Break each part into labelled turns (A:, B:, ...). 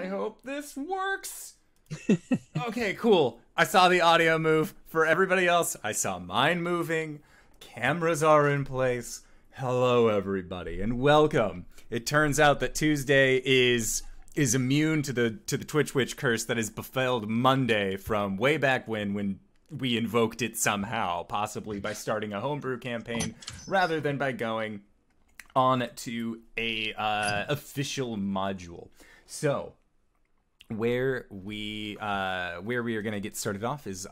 A: I hope this works. Okay, cool. I saw the audio move. For everybody else, I saw mine moving. Cameras are in place. Hello, everybody, and welcome. It turns out that Tuesday is immune to the Twitch Witch curse that has befelled Monday from way back when we invoked it somehow, possibly by starting a homebrew campaign rather than by going on to a official module. So where we are going to get started off is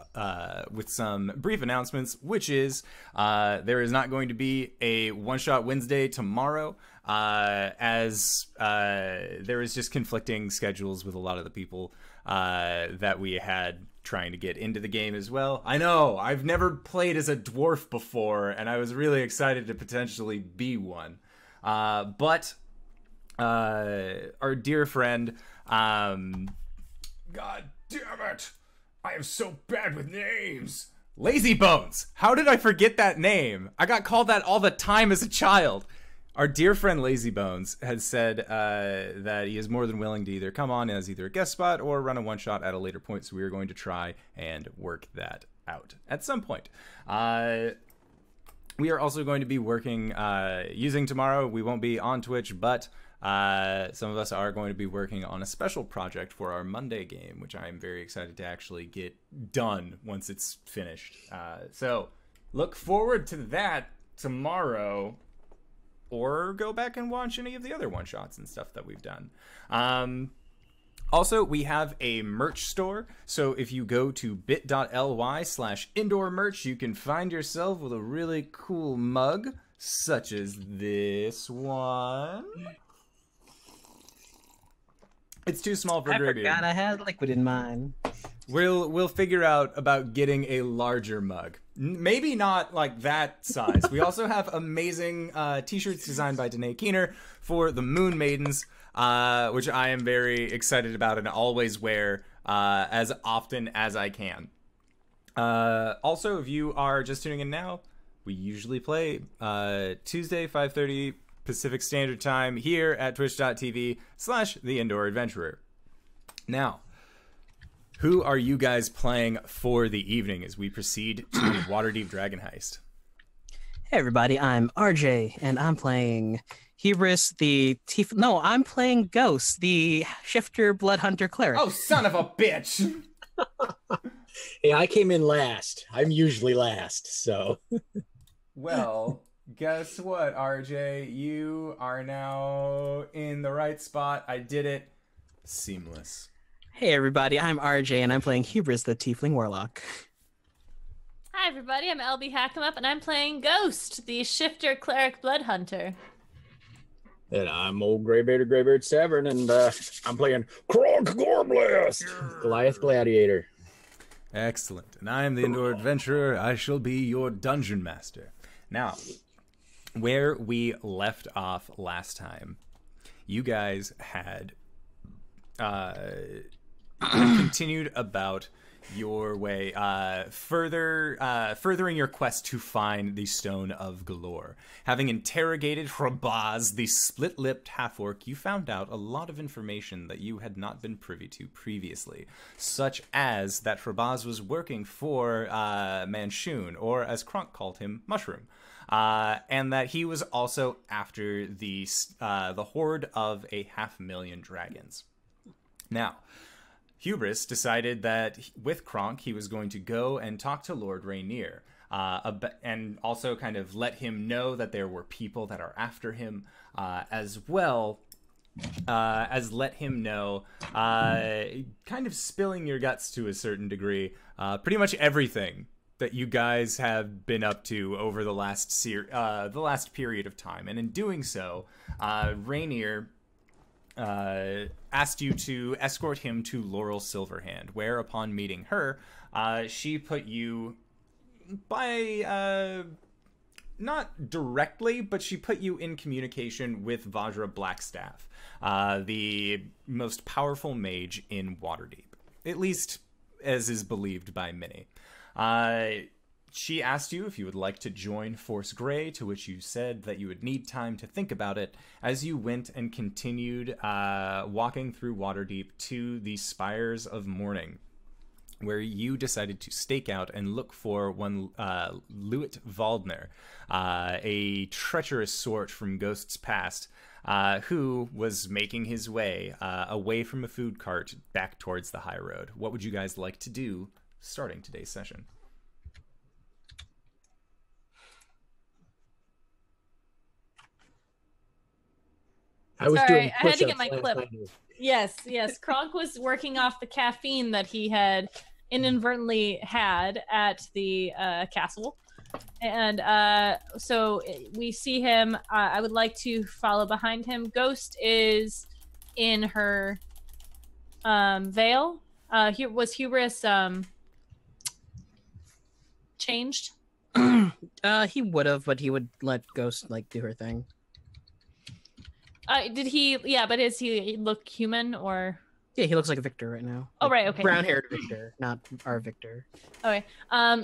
A: with some brief announcements, which is there is not going to be a one-shot Wednesday tomorrow, as there is just conflicting schedules with a lot of the people that we had trying to get into the game as well. I know, I've never played as a dwarf before, and I was really excited to potentially be one. But our dear friend, God damn it, I am so bad with names. Lazy Bones. How did I forget that name? I got called that all the time as a child. Our dear friend Lazy Bones has said that he is more than willing to either come on as either a guest spot or run a one-shot at a later point, so we are going to try and work that out at some point. We are also going to be working, using tomorrow, we won't be on Twitch, but some of us are going to be working on a special project for our Monday game, which I am very excited to actually get done once it's finished. So look forward to that tomorrow, or go back and watch any of the other one-shots and stuff that we've done. Also, we have a merch store, so if you go to bit.ly/indoor merch, you can find yourself with a really cool mug, such as this one. It's too small for Greybeard.
B: I forgot I had liquid in mine.
A: We'll figure out about getting a larger mug. Maybe not like that size. We also have amazing t-shirts designed by Danae Keener for the Moon Maidens, which I am very excited about and always wear as often as I can. Also, if you are just tuning in now, we usually play Tuesday, 5:30 Pacific Standard Time here at twitch.tv/The Indoor Adventurer. Now, who are you guys playing for the evening as we proceed to Waterdeep Dragon Heist?
B: Hey everybody, I'm RJ, and I'm playing Hubris, I'm playing Ghost, the Shifter Blood Hunter Cleric.
A: Oh, son of a bitch!
C: Hey, I came in last. I'm usually last, so...
A: Well, guess what, RJ? You are now in the right spot. I did it. Seamless.
B: Hey everybody, I'm RJ, and I'm playing Hubris, the Tiefling Warlock.
D: Hi everybody, I'm LBHackEmUp, and I'm playing Ghost, the Shifter Cleric Blood Hunter.
C: And I'm old Greybeard of Greybeards Tavern, and I'm playing Kronk Gorblatz, Goliath Gladiator.
A: Excellent. And I am the Indoor Adventurer. I shall be your Dungeon Master. Now, where we left off last time, you guys had continued about your way, furthering your quest to find the Stone of Galore. Having interrogated Hrabaz, the split-lipped half-orc, you found out a lot of information that you had not been privy to previously, such as that Hrabaz was working for Manshoon, or as Kronk called him, Mushroom, and that he was also after the horde of 500,000 dragons. Now, Hubris decided that with Kronk, he was going to go and talk to Lord Rainier, and also kind of let him know that there were people that are after him, as well as let him know, kind of spilling your guts to a certain degree, pretty much everything that you guys have been up to over the last period of time. And in doing so, Rainier asked you to escort him to Laurel Silverhand, where upon meeting her, she put you by, not directly, but she put you in communication with Vajra Blackstaff, the most powerful mage in Waterdeep, at least as is believed by many. she asked you if you would like to join Force Grey, to which you said that you would need time to think about it as you went and continued walking through Waterdeep to the Spires of Morning, where you decided to stake out and look for one Lewitt Valdner, a treacherous sort from Ghost's past, who was making his way away from a food cart back towards the high road. What would you guys like to do starting today's session?
D: I had to get my clip. Yes. Kronk was working off the caffeine that he had inadvertently had at the castle. And so we see him. I would like to follow behind him. Ghost is in her veil. Was Hubris changed?
B: He would have, but he would let Ghost do her thing.
D: Did he? Yeah, but does he look human or?
B: Yeah, he looks like a Victor right now.
D: Oh, right. Okay.
B: Brown-haired Victor, not our Victor.
D: Okay.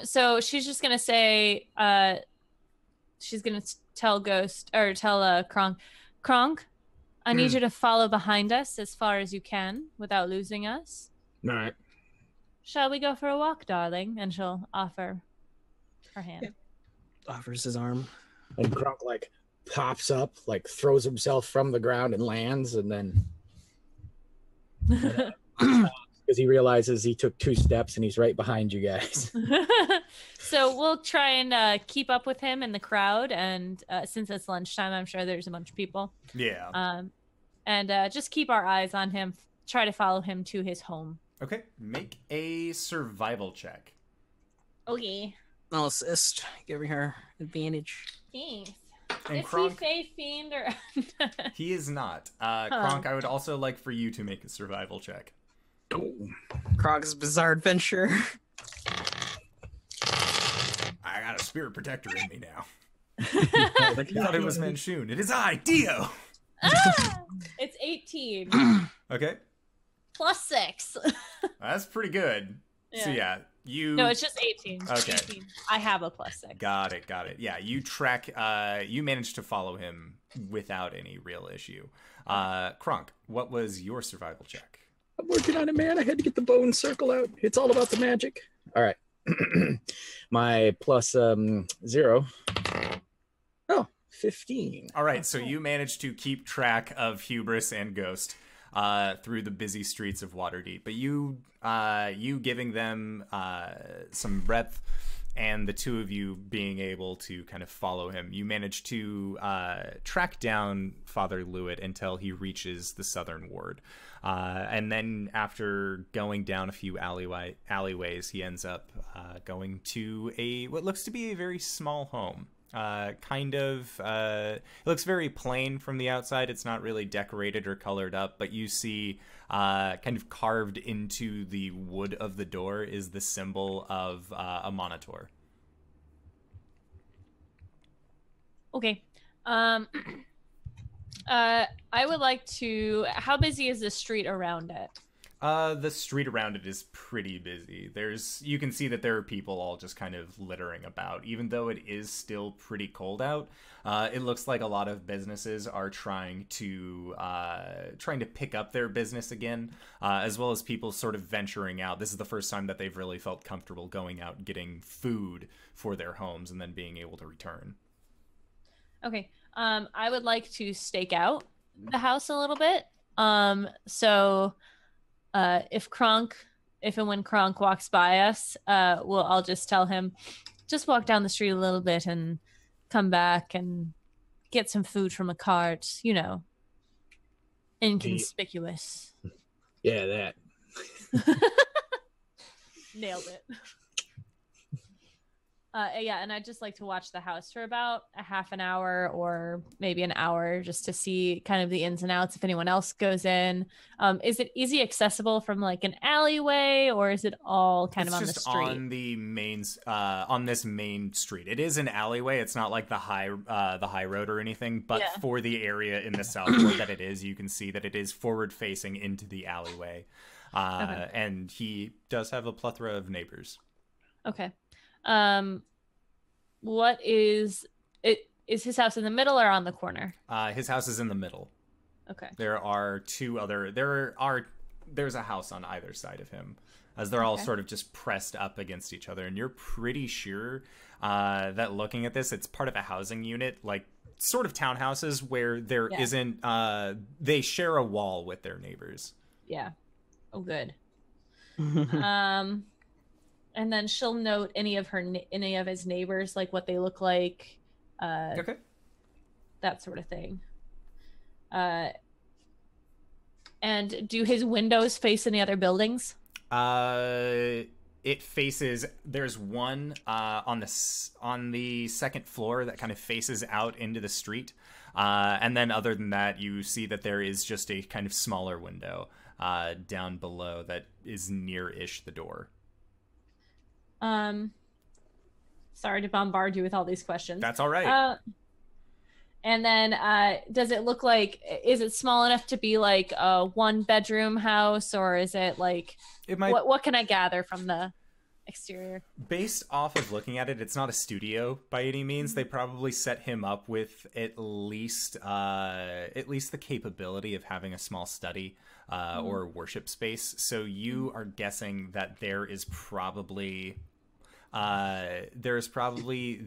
D: So she's just gonna say, she's gonna tell Ghost or tell Kronk, I need you to follow behind us as far as you can without losing us.
C: All right.
D: Shall we go for a walk, darling? And she'll offer her hand.
B: Yeah. Offers his arm.
C: And Kronk pops up, throws himself from the ground and lands, and then because he realizes he took 2 steps and he's right behind you guys.
D: So we'll try and keep up with him in the crowd, and since it's lunchtime, I'm sure there's a bunch of people.
A: Yeah.
D: And just keep our eyes on him. Try to follow him to his home.
A: Okay, make a survival check.
D: Okay.
B: I'll assist, giving her advantage.
D: Thanks.
A: And
D: Is
A: Kronk,
D: he Fey Fiend or?
A: he is not. Kronk, I would also like for you to make a survival check.
C: Oh.
B: Kronk's bizarre adventure.
A: I got a spirit protector in me now. I thought it was Manchun. It is I, Dio.
D: It's 18.
A: Okay.
D: Plus 6.
A: That's pretty good.
D: Yeah.
A: So yeah,
D: No, it's just 18.
A: Okay.
D: 18. I have a plus 6.
A: Got it. Yeah, you track. You managed to follow him without any real issue. Kronk, what was your survival check?
C: I'm working on it, man. I had to get the bone circle out. It's all about the magic. All right. My plus 0. Oh, 15.
A: All right, so you managed to keep track of Hubris and Ghost through the busy streets of Waterdeep. But you giving them some breadth, and the two of you being able to kind of follow him, you manage to track down Father Lewitt until he reaches the southern ward. And then after going down a few alleyways, he ends up going to what looks to be a very small home. It looks very plain from the outside. It's not really decorated or colored up, but you see kind of carved into the wood of the door is the symbol of a monitor.
D: Okay. I would like to. How busy is the street around it?
A: The street around it is pretty busy. You can see that there are people all just kind of littering about. Even though it is still pretty cold out, it looks like a lot of businesses are trying to pick up their business again, as well as people sort of venturing out. This is the first time that they've really felt comfortable going out and getting food for their homes and then being able to return.
D: Okay. I would like to stake out the house a little bit. If and when Kronk walks by us, I'll just tell him, just walk down the street a little bit and come back and get some food from a cart, inconspicuous.
C: Yeah, that.
D: Nailed it. Yeah, and I'd just like to watch the house for about a half an hour or maybe an hour just to see kind of the ins and outs if anyone else goes in. Is it easy accessible from an alleyway, or is it all kind of on the street?
A: It's just on the on this main street. It is an alleyway. It's not like the high road or anything, but
D: Yeah.
A: For the area in the southward that it is, you can see that it is forward facing into the alleyway. Okay. And he does have a plethora of neighbors.
D: Okay. what is it? Is his house in the middle or on the corner?
A: His house is in the middle.
D: Okay.
A: There are there's a house on either side of him, as they're all sort of just pressed up against each other, and you're pretty sure that looking at this, it's part of a housing unit, like sort of townhouses where there isn't. They share a wall with their neighbors.
D: Yeah. Oh, good. And then she'll note any of his neighbors, like what they look like. Okay. That sort of thing. And do his windows face any other buildings?
A: It faces. There's one on the second floor that kind of faces out into the street, and then other than that, you see that there is just a kind of smaller window down below that is near-ish the door.
D: Sorry to bombard you with all these questions.
A: That's all right.
D: And then, does it look like, is it small enough to be like a 1-bedroom house, or is it like, what can I gather from the exterior?
A: Based off of looking at it, it's not a studio by any means. They probably set him up with at least the capability of having a small study or worship space. So you are guessing that there's probably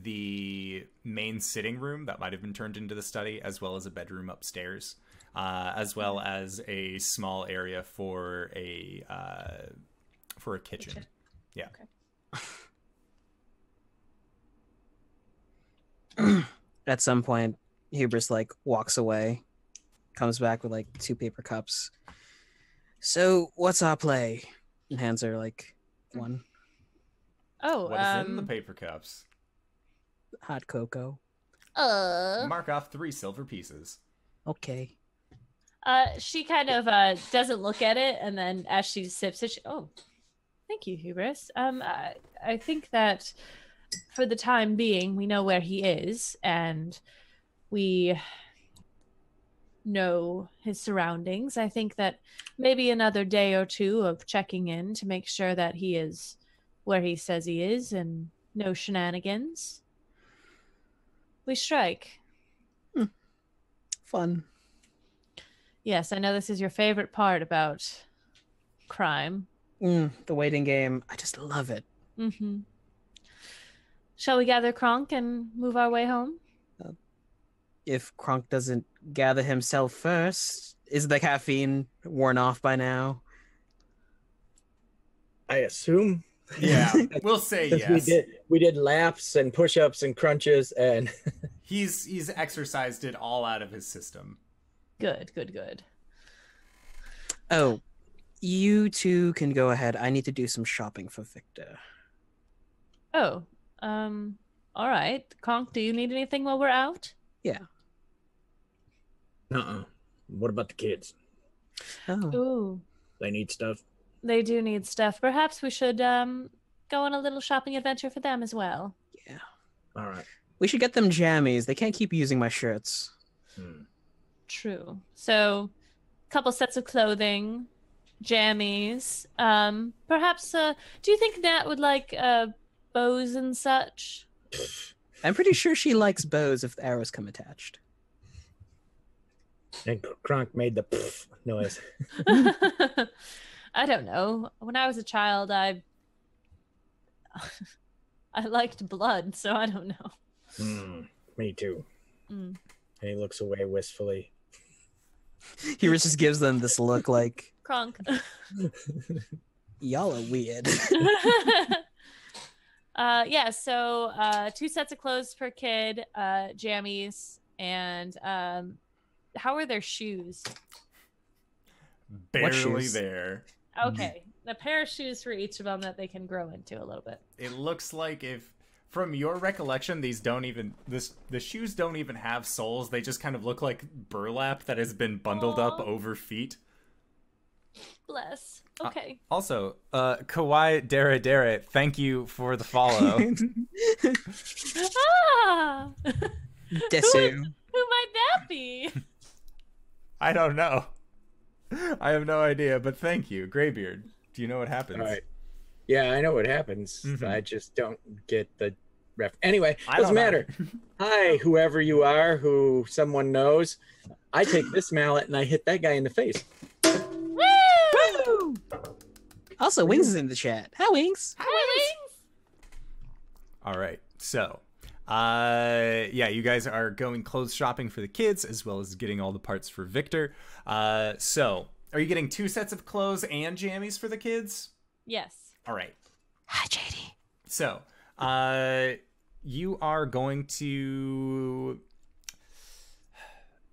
A: the main sitting room that might have been turned into the study, as well as a bedroom upstairs, as well as a small area for a kitchen. Yeah.
B: Okay. At some point, Hubris like walks away, comes back with like 2 paper cups. So, what's our play? And hands her like one.
D: Oh,
A: what is in the paper cups?
B: Hot cocoa.
A: Mark off 3 silver pieces.
B: Okay.
D: She kind of doesn't look at it, and then as she sips it, thank you, Hubris. I think that for the time being, we know where he is, and we know his surroundings. I think that maybe another day or 2 of checking in to make sure that he is where he says he is, and no shenanigans. We strike.
B: Fun.
D: Yes, I know this is your favorite part about crime.
B: The waiting game. I just love it.
D: Mm-hmm. Shall we gather Kronk and move our way home?
B: If Kronk doesn't gather himself first, is the caffeine worn off by now?
C: I assume.
A: Yeah, we'll say yes.
C: We did laps and push-ups and crunches, and
A: he's exercised it all out of his system.
D: Good.
B: Oh, you 2 can go ahead. I need to do some shopping for Victor.
D: Oh, all right. Kronk, do you need anything while we're out?
B: Yeah.
C: What about the kids?
B: Oh.
D: Ooh.
C: They need stuff.
D: They do need stuff. Perhaps we should go on a little shopping adventure for them as well.
B: Yeah.
C: All right.
B: We should get them jammies. They can't keep using my shirts.
D: True. So, a couple sets of clothing, jammies. Perhaps, do you think Nat would like bows and such?
B: I'm pretty sure she likes bows if the arrows come attached.
C: And Kronk made the noise.
D: I don't know. When I was a child, I liked blood, so I don't know.
C: Me too. And he looks away wistfully.
B: He just gives them this look like,
D: Kronk.
B: Y'all are weird.
D: Yeah, so 2 sets of clothes per kid, jammies, and how are their shoes?
A: Barely there.
D: Okay, a pair of shoes for each of them that they can grow into a little bit.
A: It looks like, if from your recollection, the shoes don't even have soles. They just kind of look like burlap that has been bundled up over feet.
D: Bless. Okay.
A: Also, Kawaii Dere, thank you for the follow.
B: Desu.
D: Who might that be?
A: I don't know. I have no idea, but thank you. Greybeard, do you know what happens?
C: All right. Yeah, I know what happens. I just don't get the Anyway, doesn't matter. Hi, whoever you are, who someone knows. I take this mallet and I hit that guy in the face.
B: Woo! Also, Wings is in the chat. Hi, Wings.
D: Hi, Wings.
A: All right. So, yeah, you guys are going clothes shopping for the kids as well as getting all the parts for Victor. So, are you getting 2 sets of clothes and jammies for the kids?
D: Yes.
A: All right.
B: Hi, JD.
A: So, you are going to...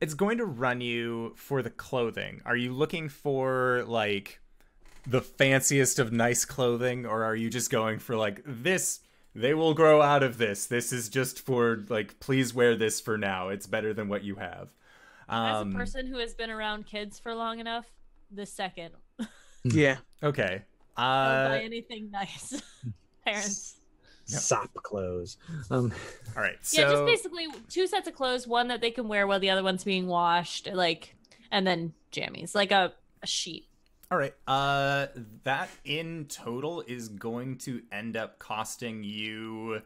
A: It's going to run you for the clothing. Are you looking for, like, the fanciest of nice clothing, or are you just going for, like, this... They will grow out of this. This is just for, like, please wear this for now. It's better than what you have.
D: As a person who has been around kids for long enough, the second.
B: Yeah.
A: Okay.
D: Don't buy anything nice. Parents.
A: Yep.
C: Sop clothes.
A: All right. So...
D: Yeah, just basically 2 sets of clothes, one that they can wear while the other one's being washed, like, and then jammies, like a sheet.
A: All right. That in total is going to end up costing you...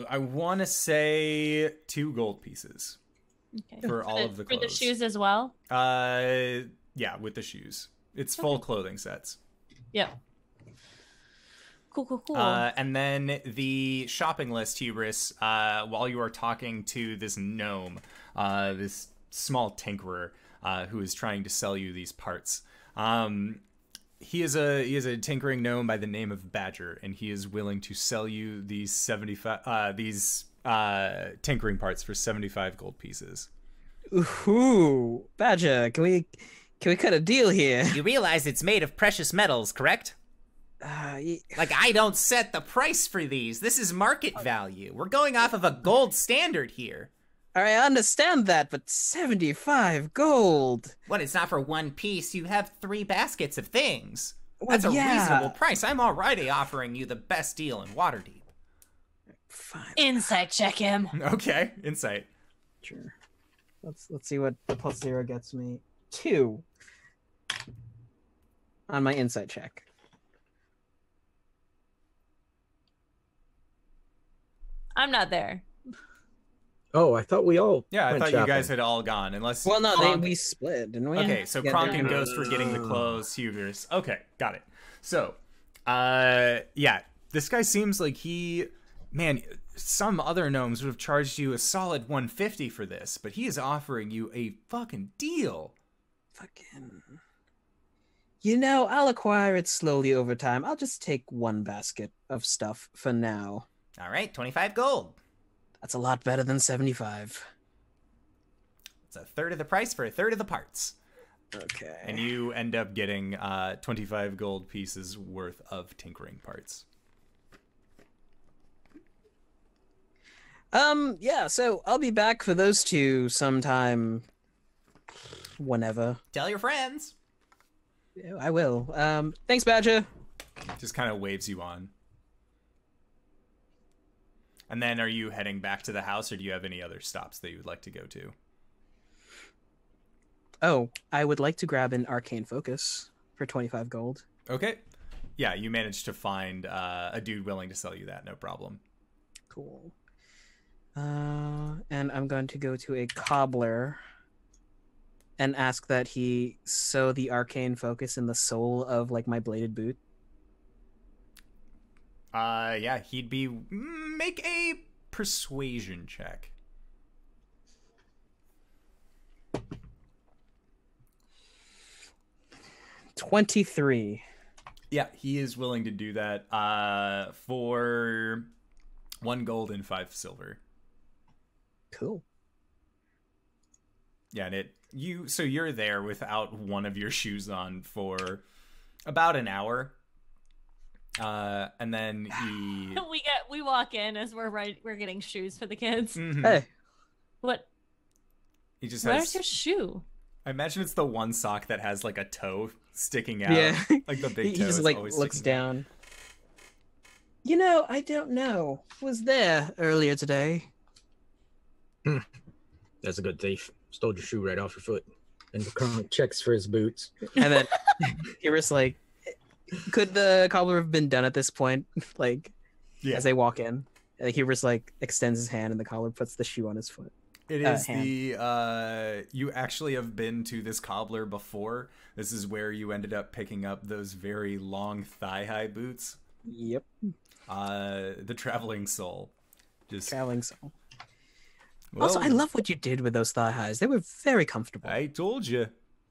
A: I want to say 2 gold pieces.
D: Okay.
A: For all of the clothes.
D: For the shoes as well?
A: Yeah, with the shoes. It's full clothing sets.
D: Yep. Cool.
A: And then the shopping list, Hubris, while you are talking to this gnome, this small tinkerer, who is trying to sell you these parts. He is a tinkering gnome by the name of Badger, and he is willing to sell you these tinkering parts for 75 gold pieces.
B: Ooh, Badger, can we cut a deal here?
E: You realize it's made of precious metals, correct? Like, I don't set the price for these. This is market value. We're going off of a gold standard here.
B: All right, I understand that, but 75 gold.
E: What, it's not for 1 piece? You have 3 baskets of things.
B: Well,
E: That's a
B: yeah.
E: reasonable price. I'm already offering you the best deal in Waterdeep.
B: Fine.
D: Insight check him.
A: Okay, insight.
B: Sure. Let's see what the +0 gets me. 2 on my insight check.
D: I'm not there.
C: Oh, I thought we all.
A: Yeah, I
C: went
A: thought you
C: shopping.
A: guys had all gone, unless...
B: Well, no,
A: Kronk...
B: we split, didn't we?
A: Okay, so
B: Yeah,
A: Kronk
B: they're-
A: and Ghost were getting the clothes, Hubris. Okay, got it. So, yeah, this guy seems like he... Man, some other gnomes would have charged you a solid 150 for this, but he is offering you a fucking deal.
B: Fucking... You know, I'll acquire it slowly over time. I'll just take 1 basket of stuff for now.
E: All right, 25 gold.
B: That's a lot better than 75.
E: It's a third of the price for a third of the parts.
B: Okay.
A: And you end up getting 25 gold pieces worth of tinkering parts.
B: Yeah, so I'll be back for those 2 sometime whenever.
E: Tell your friends.
B: Yeah, I will. Thanks, Badger.
A: Just kind of waves you on. And then are you heading back to the house, or do you have any other stops that you would like to go to?
B: Oh, I would like to grab an arcane focus for 25 gold.
A: Okay. Yeah, you managed to find a dude willing to sell you that, no problem.
B: Cool. And I'm going to go to a cobbler and ask that he sew the arcane focus in the sole of, like, my bladed boot.
A: Yeah, he'd be... Make a persuasion check.
B: $23.
A: Yeah, he is willing to do that for 1 gold and 5 silver.
B: Cool.
A: Yeah, and so you're there without one of your shoes on for about an hour. And then
D: we walk in as we're getting shoes for the kids.
A: Mm-hmm.
B: Hey.
D: What?
A: He just
D: Where's
A: has...
D: your shoe?
A: I imagine it's the one sock that has like a toe sticking out.
B: Yeah.
A: Like the big
B: He
A: toe
B: just,
A: is
B: like,
A: always
B: looks
A: sticking out.
B: down. You know, I don't know. Was there earlier today?
C: That's a good thief. Stole your shoe right off your foot. And Kronk checks for his boots.
B: And then Hubris, like, Could the cobbler have been done at this point? Like, as they walk in, Hubris like extends his hand, and the cobbler puts the shoe on his foot.
A: It is you actually have been to this cobbler before. This is where you ended up picking up those very long thigh-high boots.
B: Yep.
A: The traveling soul.
B: Traveling soul. Well, also, I love what you did with those thigh highs. They were very comfortable.
A: I told you.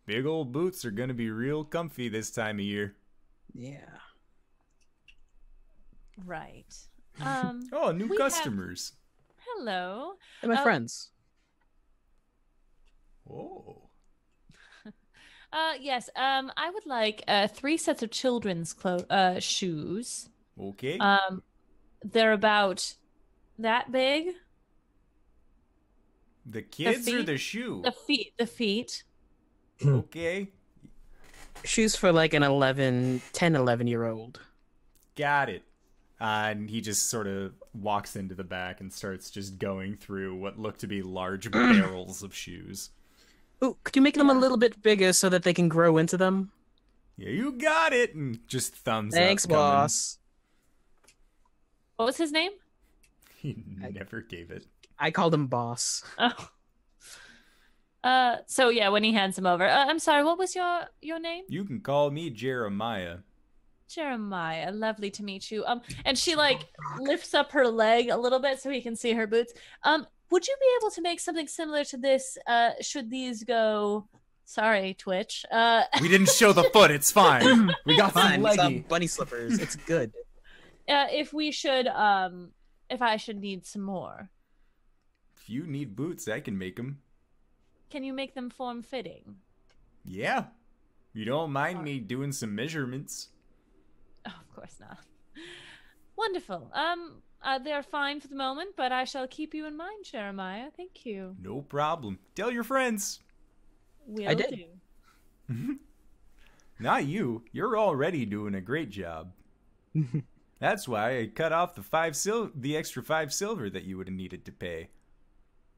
A: Big old boots are going to be real comfy this time of year.
B: Yeah.
D: Right.
A: New customers.
D: Hello.
B: They're my friends.
A: Oh.
D: Yes. I would like 3 sets of children's shoes.
A: Okay.
D: They're about that big.
A: The kids or the shoe?
D: The feet.
A: Okay.
B: Shoes for like an 11-year-old.
A: Got it. And he just sort of walks into the back and starts just going through what look to be large barrels of shoes.
B: Ooh, could you make them a little bit bigger so that they can grow into them?
A: Yeah, you got it. And just thumbs
B: Thanks,
A: up.
B: Thanks, boss.
D: What was his name?
A: He never gave it.
B: I called him boss.
D: Oh. So yeah, when he hands him over, I'm sorry, what was your name?
A: You can call me Jeremiah.
D: Jeremiah, lovely to meet you. And she like lifts up her leg a little bit so he can see her boots. Would you be able to make something similar to this? Should these go? Sorry, Twitch.
A: We didn't show the foot. It's fine. We got some leggy
B: bunny slippers. It's good.
D: If I should need some more.
A: If you need boots, I can make them.
D: Can you make them form-fitting?
A: Yeah. You don't mind me doing some measurements?
D: Oh, of course not. Wonderful. They're fine for the moment, but I shall keep you in mind, Jeremiah. Thank you.
A: No problem. Tell your friends.
D: Will do.
A: Not you. You're already doing a great job. That's why I cut off the extra 5 silver that you would have needed to pay.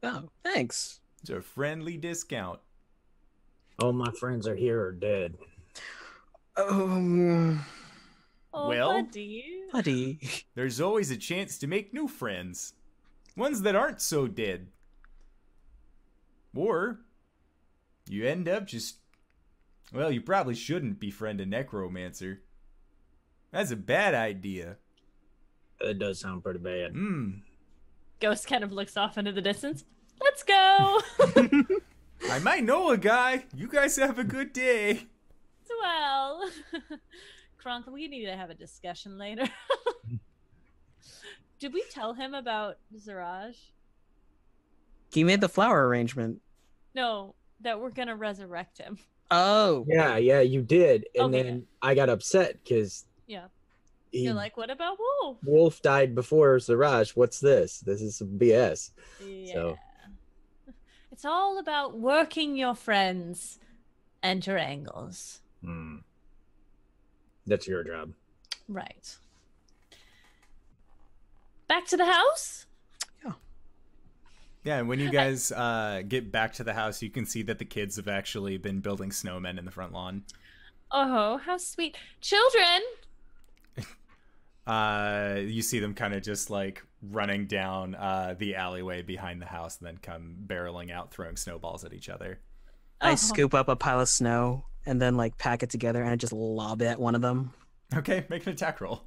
B: Oh, thanks.
A: It's a friendly discount.
C: All my friends are here or dead.
D: Oh,
A: well,
D: buddy.
A: There's always a chance to make new friends. Ones that aren't so dead. Or you end up just... Well, you probably shouldn't befriend a necromancer. That's a bad idea.
C: That does sound pretty bad.
D: Ghost kind of looks off into the distance. Let's go!
A: I might know a guy. You guys have a good day.
D: Well, Kronk, we need to have a discussion later. Did we tell him about Ziraj?
B: He made the flower arrangement.
D: No, that we're gonna resurrect him.
B: Oh.
C: Yeah, you did. And then I got upset because...
D: Yeah. You're like, what about Wolf?
C: Wolf died before Ziraj. What's this? This is some BS.
D: Yeah.
C: So.
D: It's all about working your friends. Enter angles.
C: That's your job.
D: Right. Back to the house?
A: Yeah, and when you guys get back to the house, you can see that the kids have actually been building snowmen in the front lawn.
D: Oh, how sweet. Children!
A: You see them kind of just like running down the alleyway behind the house and then come barreling out, throwing snowballs at each other.
B: I scoop up a pile of snow and then like pack it together and I just lob it at one of them.
A: Okay, make an attack roll.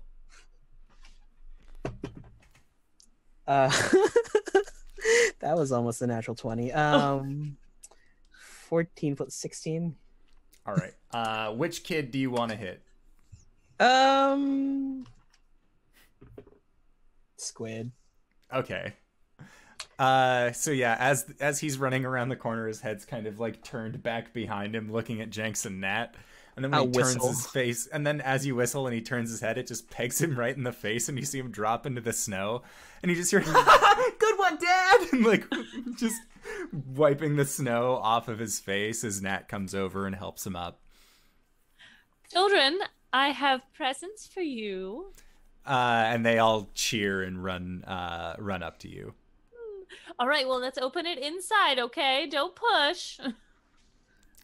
B: That was almost a natural 20. 14 plus 16.
A: All right. Which kid do you want to hit?
B: Squid.
A: Okay. So yeah, as he's running around the corner, his head's kind of like turned back behind him, looking at Jenks and Nat. And then when he turns his face, and then as you whistle and he turns his head, it just pegs him right in the face, and you see him drop into the snow. And you just hear, "Good one, Dad!" And like just wiping the snow off of his face as Nat comes over and helps him up.
D: Children, I have presents for you.
A: And they all cheer and run up to you.
D: All right, well, let's open it inside, okay? Don't push.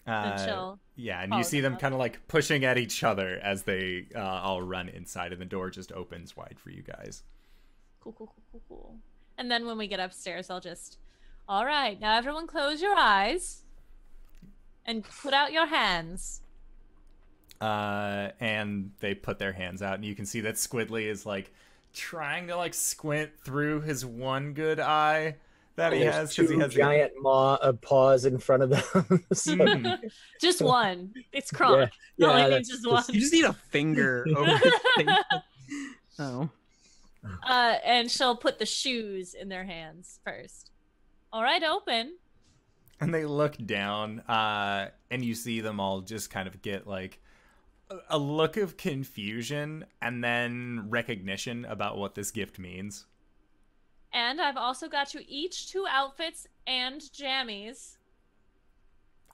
A: Yeah, and you see them kind of like pushing at each other as they all run inside, and the door just opens wide for you guys.
D: Cool. And then when we get upstairs, I'll just, all right, now everyone close your eyes and put out your hands.
A: And they put their hands out, and you can see that Squidly is like trying to like squint through his one good eye that he has, because he has
C: giant paws in front of them.
D: Just one. It's Kronk.
C: Yeah,
D: All he needs is one.
B: You just need a finger over the thing. Oh.
D: And she'll put the shoes in their hands first. All right, open.
A: And they look down, and you see them all just kind of get like a look of confusion and then recognition about what this gift means.
D: And I've also got you each 2 outfits and jammies.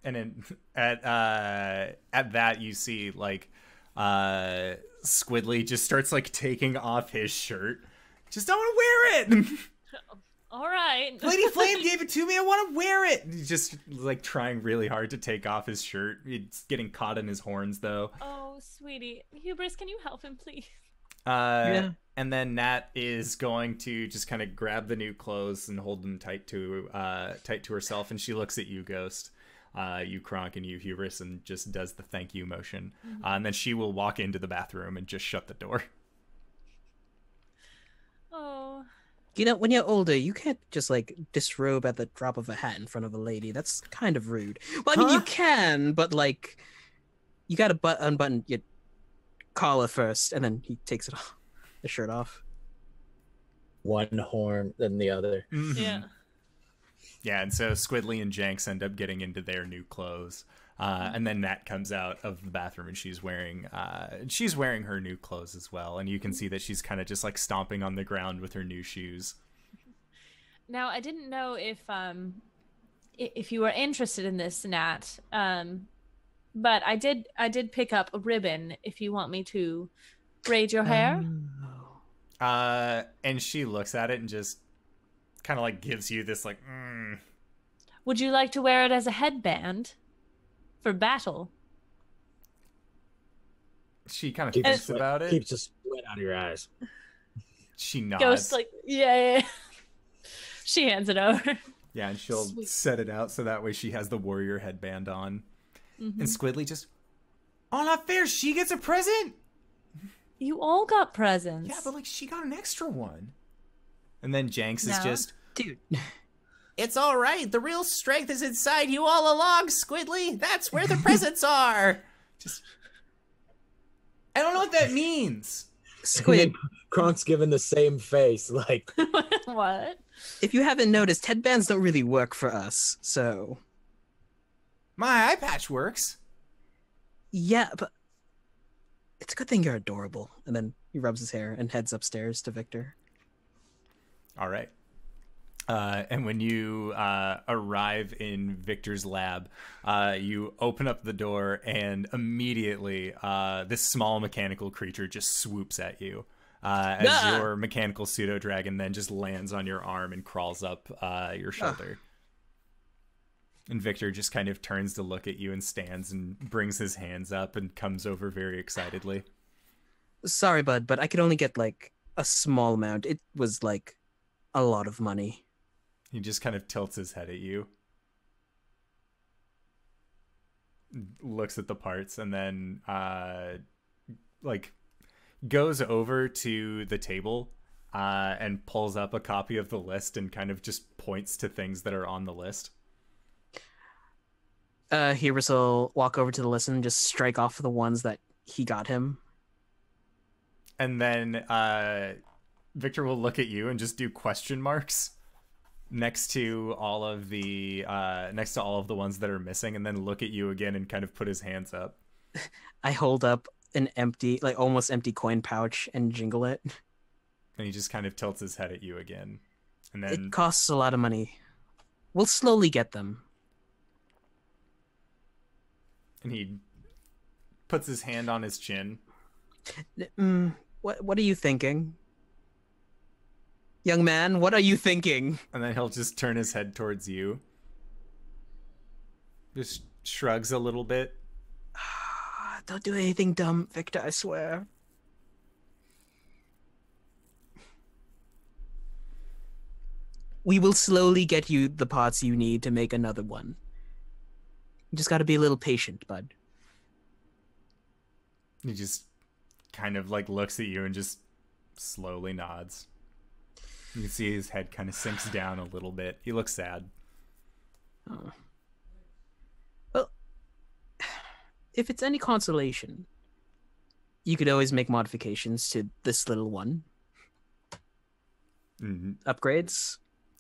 A: And then at that, you see like Squidly just starts like taking off his shirt. Just don't want to wear it.
D: All right.
A: Lady Flame gave it to me. I want to wear it. He's just like trying really hard to take off his shirt. It's getting caught in his horns though.
D: Oh, sweetie. Hubris, can you help him, please?
A: Yeah. And then Nat is going to just kind of grab the new clothes and hold them tight to herself, and she looks at you, Ghost, you Kronk, and you Hubris, and just does the thank you motion. And then she will walk into the bathroom and just shut the door.
D: Oh.
B: You know, when you're older, you can't just like disrobe at the drop of a hat in front of a lady. That's kind of rude. Well, I mean, you can, but like, you gotta unbutton your collar first, and then he takes it off. The shirt off. One horn, then the other.
D: Yeah.
A: Yeah, and so Squidly and Jenks end up getting into their new clothes, and then Nat comes out of the bathroom, and she's wearing her new clothes as well, and you can see that she's kind of just like stomping on the ground with her new shoes.
D: Now, I didn't know if you were interested in this, Nat, but I did pick up a ribbon. If you want me to braid your hair.
A: And she looks at it and just kind of like gives you this like,
D: Would you like to wear it as a headband for battle?
A: She kind of thinks about it.
C: Keeps the sweat out of your eyes.
A: She nods.
D: Ghost like, yeah. She hands it over.
A: Yeah, and she'll set it out so that way she has the warrior headband on. And Squidly just, oh, not fair. She gets a present.
D: You all got presents.
A: Yeah, but like she got an extra one. And then Jenks is just,
B: dude,
E: it's all right. The real strength is inside you all along, Squidly. That's where the presents are.
A: Just, I don't know what that means.
B: Squid.
C: Kronk's given the same face, like.
D: What?
B: If you haven't noticed, headbands don't really work for us, so.
A: My eye patch works.
B: Yeah, but it's a good thing you're adorable. And then he rubs his hair and heads upstairs to Victor.
A: All right. And when you arrive in Victor's lab, you open up the door, and immediately this small mechanical creature just swoops at you as your mechanical pseudo-dragon then just lands on your arm and crawls up your shoulder. And Victor just kind of turns to look at you and stands and brings his hands up and comes over very excitedly.
B: Sorry, bud, but I could only get like a small amount. It was like a lot of money.
A: He just kind of tilts his head at you, looks at the parts, and then like goes over to the table and pulls up a copy of the list and kind of just points to things that are on the list.
B: Hubris will walk over to the list and just strike off the ones that he got him.
A: And then Victor will look at you and just do question marks next to all of the ones that are missing, and then look at you again and kind of put his hands up.
B: I hold up an empty, like almost empty coin pouch and jingle it.
A: And he just kind of tilts his head at you again. And then
B: it costs a lot of money. We'll slowly get them.
A: And he puts his hand on his chin.
B: What are you thinking? Young man, what are you thinking?
A: And then he'll just turn his head towards you. Just shrugs a little bit.
B: Don't do anything dumb, Victor, I swear. We will slowly get you the parts you need to make another one. You just gotta be a little patient, bud.
A: He just kind of like looks at you and just slowly nods. You can see his head kind of sinks down a little bit. He looks sad.
B: Oh. Well, if it's any consolation, you could always make modifications to this little one. Upgrades.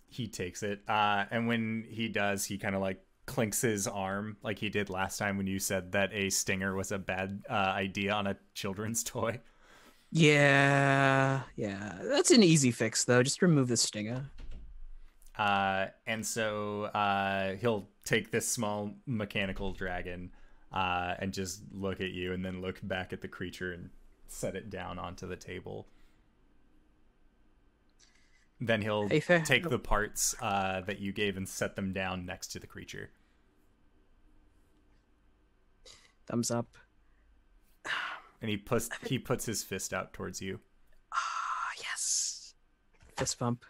A: He takes it, and when he does, he kind of like clinks his arm like he did last time when you said that a stinger was a bad idea on a children's toy.
B: Yeah. That's an easy fix, though. Just remove the stinger.
A: And so he'll take this small mechanical dragon and just look at you and then look back at the creature and set it down onto the table. Then he'll take the parts that you gave and set them down next to the creature.
B: Thumbs up.
A: And he puts his fist out towards you.
B: Yes. Fist bump.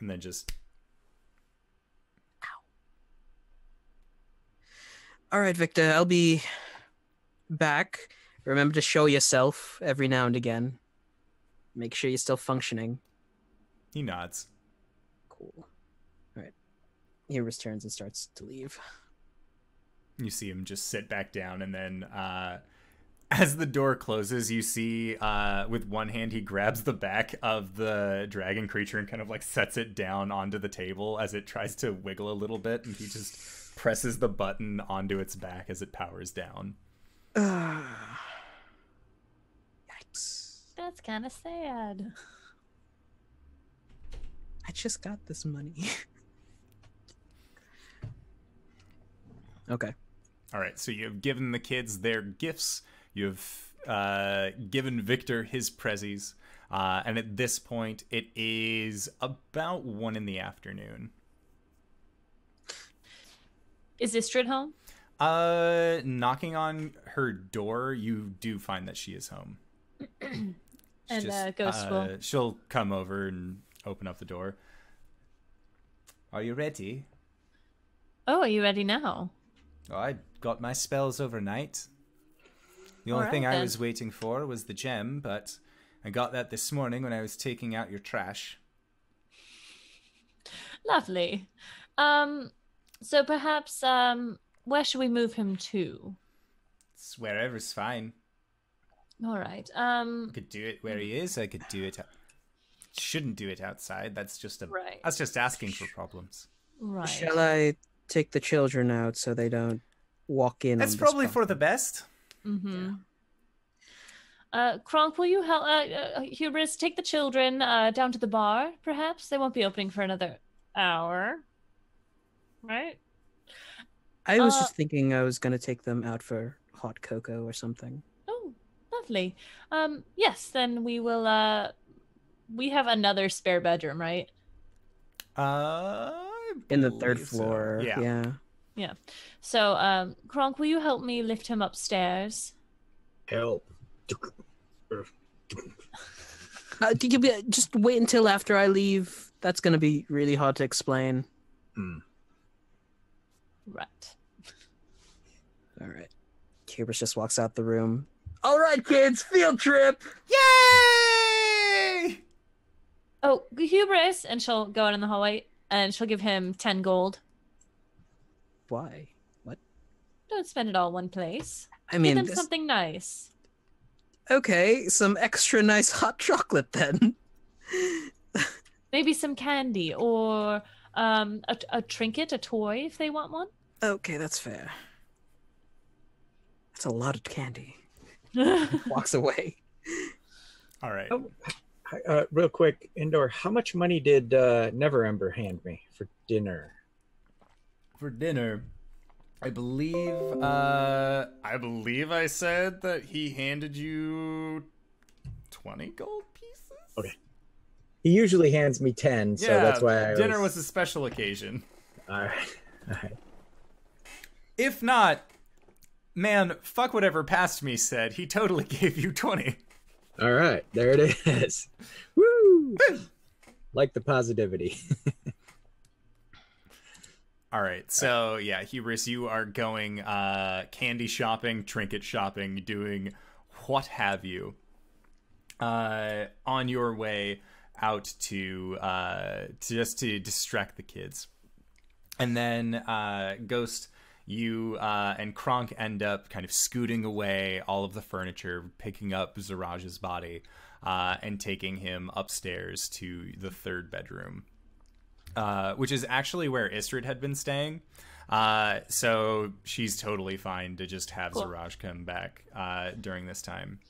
A: And then just...
B: Ow. All right, Victor, I'll be back. Remember to show yourself every now and again. Make sure you're still functioning.
A: He nods.
B: Cool. All right. He returns and starts to leave.
A: You see him just sit back down, and then as the door closes, you see with one hand he grabs the back of the dragon creature and kind of like sets it down onto the table as it tries to wiggle a little bit, and he just presses the button onto its back as it powers down.
B: Yikes.
D: That's kind of sad.
B: I just got this money. Okay.
A: All right, so you have given the kids their gifts. You have given Victor his prezzies. And at this point, it is about 1 p.m.
D: Is Istrid home?
A: Knocking on her door, you do find that she is home.
D: And Ghost will...
A: She'll come over and open up the door. Are you ready?
D: Oh, are you ready now?
A: Oh, I got my spells overnight. The only thing I was waiting for was the gem, but I got that this morning when I was taking out your trash.
D: Lovely. So perhaps, where should we move him to?
A: It's wherever's fine.
D: All right.
A: I could do it where he is. I could do it. Shouldn't do it outside. That's just That's just asking for problems.
D: Right.
B: Shall I take the children out so they don't walk in?
A: That's probably for the best.
D: Mm-hmm. Yeah. Kronk, will you help Hubris take the children down to the bar? Perhaps they won't be opening for another hour, right?
B: I was just thinking I was gonna take them out for hot cocoa or something.
D: Oh, lovely. Yes, then we will. We have another spare bedroom, right?
B: In the 3rd floor.
A: So.
D: Yeah. So, Kronk, will you help me lift him upstairs?
C: Help.
B: Just wait until after I leave. That's going to be really hard to explain.
D: Right.
B: All right. Hubris just walks out the room. All right, kids, field trip!
A: Yay!
D: Oh, Hubris! And she'll go out in the hallway, and she'll give him 10 gold.
B: Why? What?
D: Don't spend it all in one place.
B: I mean,
D: give them something nice.
B: Okay, some extra nice hot chocolate then.
D: Maybe some candy or a trinket, a toy if they want one.
B: Okay, that's fair. That's a lot of candy. Walks away.
A: All right.
C: Real quick, Indoor, how much money did Neverember hand me for dinner?
A: For dinner, I believe I said that he handed you 20 gold pieces.
C: Okay. He usually hands me 10, so that's why
A: dinner was a special occasion.
C: All right.
A: If not, man, fuck whatever past me said. He totally gave you 20.
C: All right, there it is. Woo! Like the positivity.
A: All right, so yeah, Hubris, you are going candy shopping, trinket shopping, doing what have you on your way out to just to distract the kids. And then Ghost, you and Kronk end up kind of scooting away all of the furniture, picking up Ziraj's body, and taking him upstairs to the third bedroom, which is actually where Istrid had been staying. So she's totally fine to just have Ziraj come back during this time.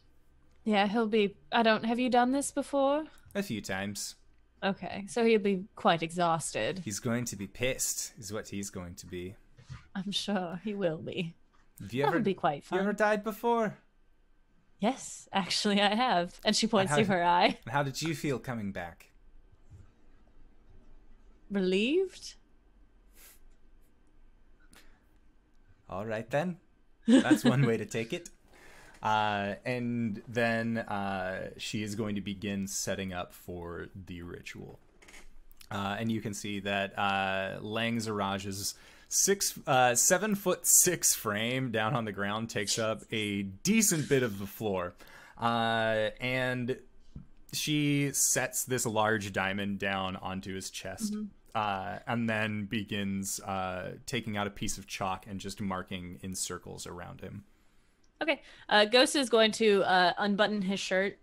D: Yeah, he'll be... Have you done this before?
A: A few times.
D: Okay, so he'll be quite exhausted.
A: He's going to be pissed, is what he's going to be.
D: I'm sure he will be.
A: That'll
D: be quite fun.
A: You ever died before?
D: Yes, actually I have. And she points to her eye.
A: How did you feel coming back?
D: Relieved?
A: All right, then. That's one way to take it. And then she is going to begin setting up for the ritual. And you can see that laying Ziraj's 7'6" frame down on the ground takes up a decent bit of the floor. And she sets this large diamond down onto his chest. And then begins taking out a piece of chalk and just marking in circles around him.
D: Okay. Ghost is going to unbutton his shirt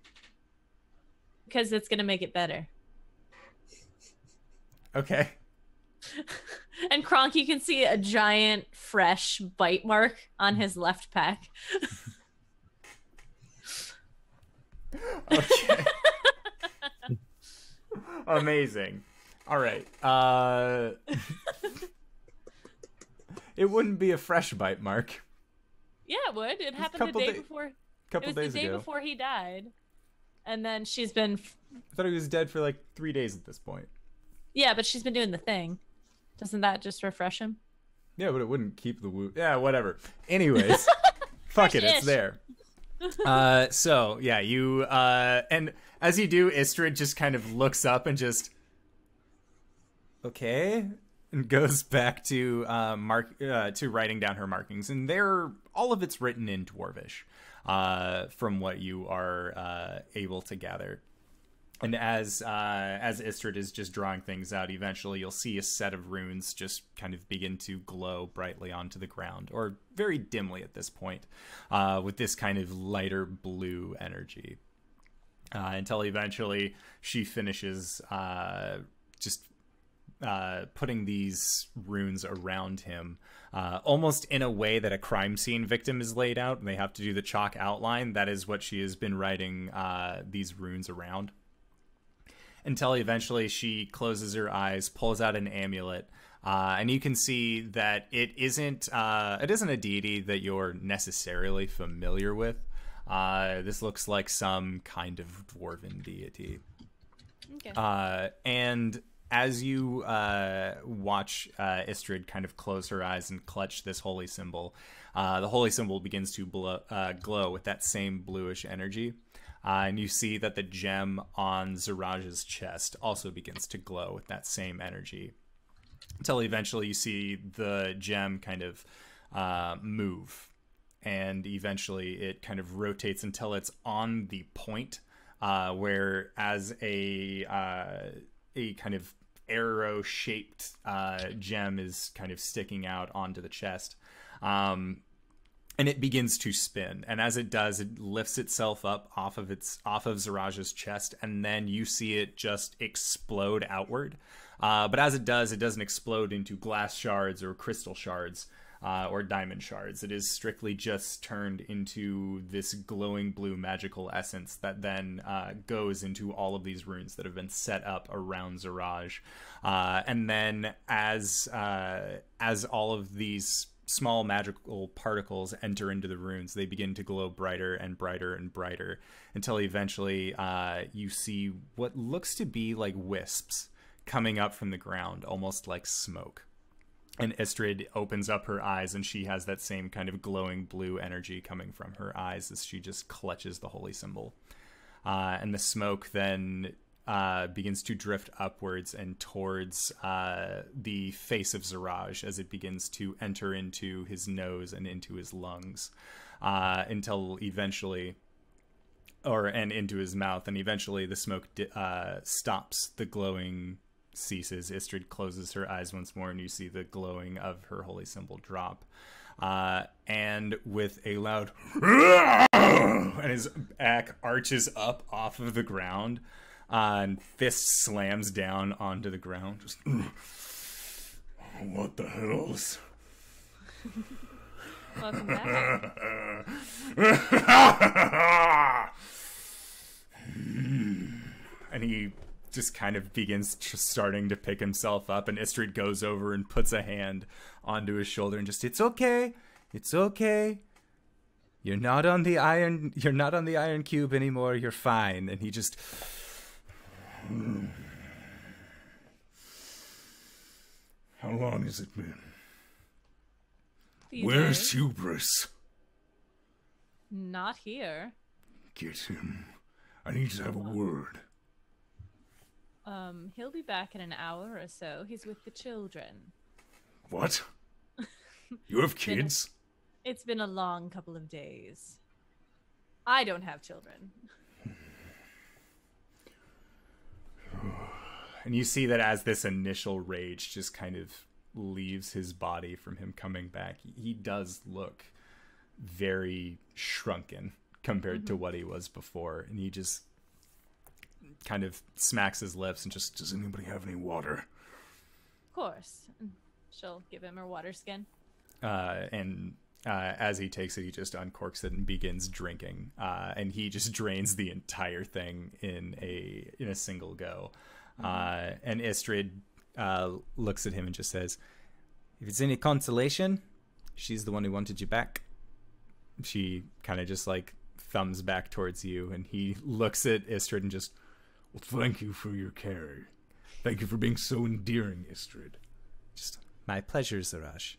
D: because it's going to make it better.
A: Okay.
D: And Kronk, you can see a giant fresh bite mark on his left pack.
A: Okay. Amazing. All right. It wouldn't be a fresh bite mark.
D: Yeah, it would. It happened the day before. It was the day before he died. And then she's been...
A: I thought he was dead for like 3 days at this point.
D: Yeah, but she's been doing the thing. Doesn't that just refresh him?
A: Yeah, but it wouldn't keep the wound. Yeah, whatever. Anyways, fuck it, it's there. So, yeah, you... and as you do, Istrid just kind of looks up and just... Okay... and goes back to to writing down her markings, and all of it's written in Dwarvish, from what you are able to gather. And as Istrid is just drawing things out, eventually you'll see a set of runes just kind of begin to glow brightly onto the ground, or very dimly at this point, with this kind of lighter blue energy, until eventually she finishes just putting these runes around him, almost in a way that a crime scene victim is laid out, and they have to do the chalk outline. That is what she has been writing these runes around, until eventually she closes her eyes, pulls out an amulet, and you can see that it isn't a deity that you're necessarily familiar with. This looks like some kind of dwarven deity. Okay. And as you watch Istrid kind of close her eyes and clutch this holy symbol, the holy symbol begins to glow with that same bluish energy. And you see that the gem on Ziraj's chest also begins to glow with that same energy. Until eventually you see the gem kind of move. And eventually it kind of rotates until it's on the point, where as a kind of arrow-shaped gem is kind of sticking out onto the chest, and it begins to spin. And as it does, it lifts itself up off of Ziraj's chest, and then you see it just explode outward. But as it does, it doesn't explode into glass shards or crystal shards or diamond shards. It is strictly just turned into this glowing blue magical essence that then goes into all of these runes that have been set up around Ziraj. And then as all of these small magical particles enter into the runes, they begin to glow brighter and brighter and brighter, until eventually you see what looks to be like wisps coming up from the ground, almost like smoke. And Istrid opens up her eyes, and she has that same kind of glowing blue energy coming from her eyes as she just clutches the holy symbol. And the smoke then begins to drift upwards and towards the face of Ziraj as it begins to enter into his nose and into his lungs, until eventually, and into his mouth, and eventually the smoke stops. The glowing ceases. Istrid closes her eyes once more, and you see the glowing of her holy symbol drop. And with a loud and his back arches up off of the ground, and fist slams down onto the ground. Just, what the hells?
D: Welcome back.
A: And he just kind of begins starting to pick himself up, and Istrid goes over and puts a hand onto his shoulder and just, it's okay. You're not on the iron cube anymore. You're fine. And he just, how long has it been? Where's Hubris?
D: Not here.
A: Get him. I need to have a word.
D: He'll be back in an hour or so. He's with the children.
A: What? You have kids?
D: It's been a long couple of days. I don't have children.
A: And you see that as this initial rage just kind of leaves his body from him coming back, he does look very shrunken compared to what he was before. And he just kind of smacks his lips and just, does anybody have any water?
D: Of course. She'll give him her water skin.
A: As he takes it, he just uncorks it and begins drinking. And he just drains the entire thing in a single go. And Istrid looks at him and just says, if it's any consolation, she's the one who wanted you back. She kind of just like thumbs back towards you, and he looks at Istrid and just, well, thank you for your care. Thank you for being so endearing, Istrid. Just, my pleasure, Ziraj.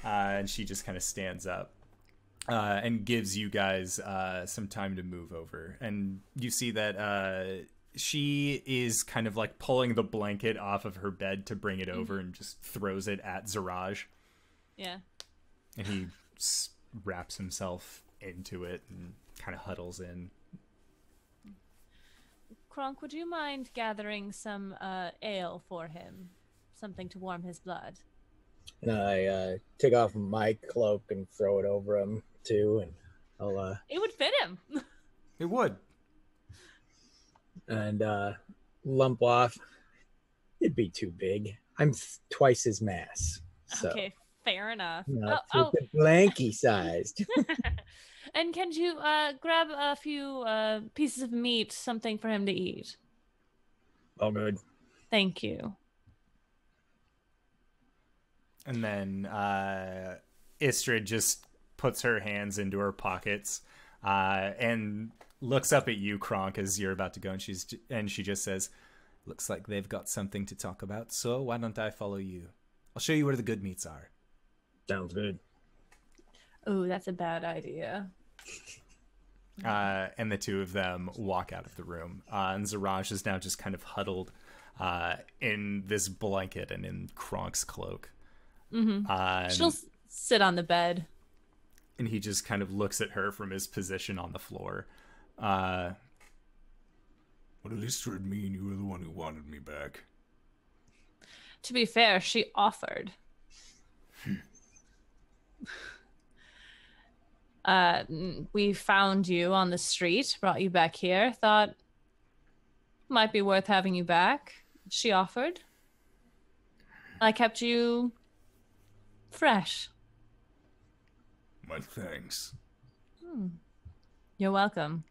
A: And she just kind of stands up and gives you guys some time to move over. And you see that she is kind of like pulling the blanket off of her bed to bring it over and just throws it at Ziraj.
D: Yeah.
A: And he wraps himself into it and kind of huddles in.
D: Kronk, would you mind gathering some ale for him? Something to warm his blood.
C: And I take off my cloak and throw it over him too, and I'll
D: it would fit him.
A: It would.
C: And lump off. It'd be too big. I'm twice his mass. So.
D: Okay, fair enough.
C: Blanky sized.
D: And can you grab a few pieces of meat, something for him to eat?
C: All good.
D: Thank you.
A: And then Istrid just puts her hands into her pockets and looks up at you, Kronk, as you're about to go, and she just says, looks like they've got something to talk about, so why don't I follow you? I'll show you where the good meats are.
C: Sounds good.
D: Oh, that's a bad idea.
A: And the two of them walk out of the room. And Ziraj is now just kind of huddled in this blanket and in Kronk's cloak.
D: She'll sit on the bed.
A: And he just kind of looks at her from his position on the floor. What did Istrid mean you were the one who wanted me back?
D: To be fair, she offered. We found you on the street, brought you back here, thought might be worth having you back. She offered. I kept you fresh.
A: My thanks.
D: You're welcome.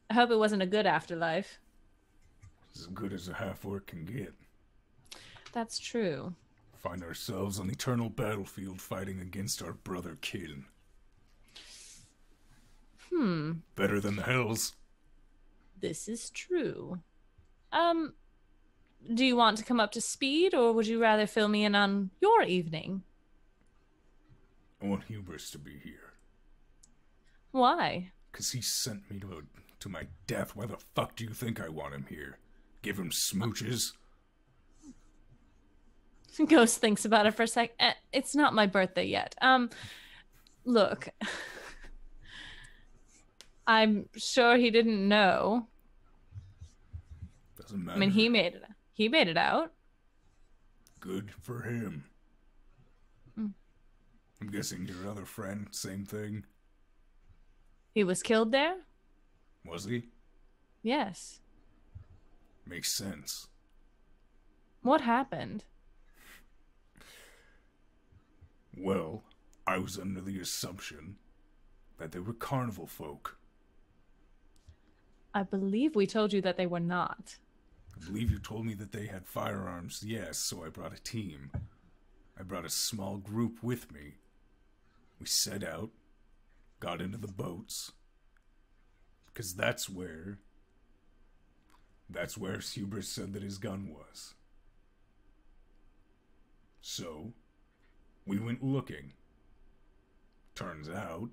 D: I hope it wasn't a good afterlife.
A: As good as a half-orc can get.
D: That's true.
A: Find ourselves on the eternal battlefield fighting against our brother kin.
D: Hmm.
A: Better than the hells.
D: This is true. do you want to come up to speed, or would you rather fill me in on your evening?
F: I want Hubris to be here.
D: Why?
F: Because he sent me to my death. Why the fuck do you think I want him here? Give him smooches?
D: Ghost thinks about it for a sec. It's not my birthday yet. Look. I'm sure he didn't know.
F: Doesn't matter.
D: I mean, he made it out.
F: Good for him. I'm guessing your other friend, same thing.
D: He was killed there?
F: Was he?
D: Yes.
F: Makes sense.
D: What happened?
F: Well, I was under the assumption that they were carnival folk.
D: I believe we told you that they were not.
F: I believe you told me that they had firearms, yes, so I brought a team. I brought a small group with me. We set out, got into the boats, because that's where Hubris said that his gun was. So, we went looking. Turns out,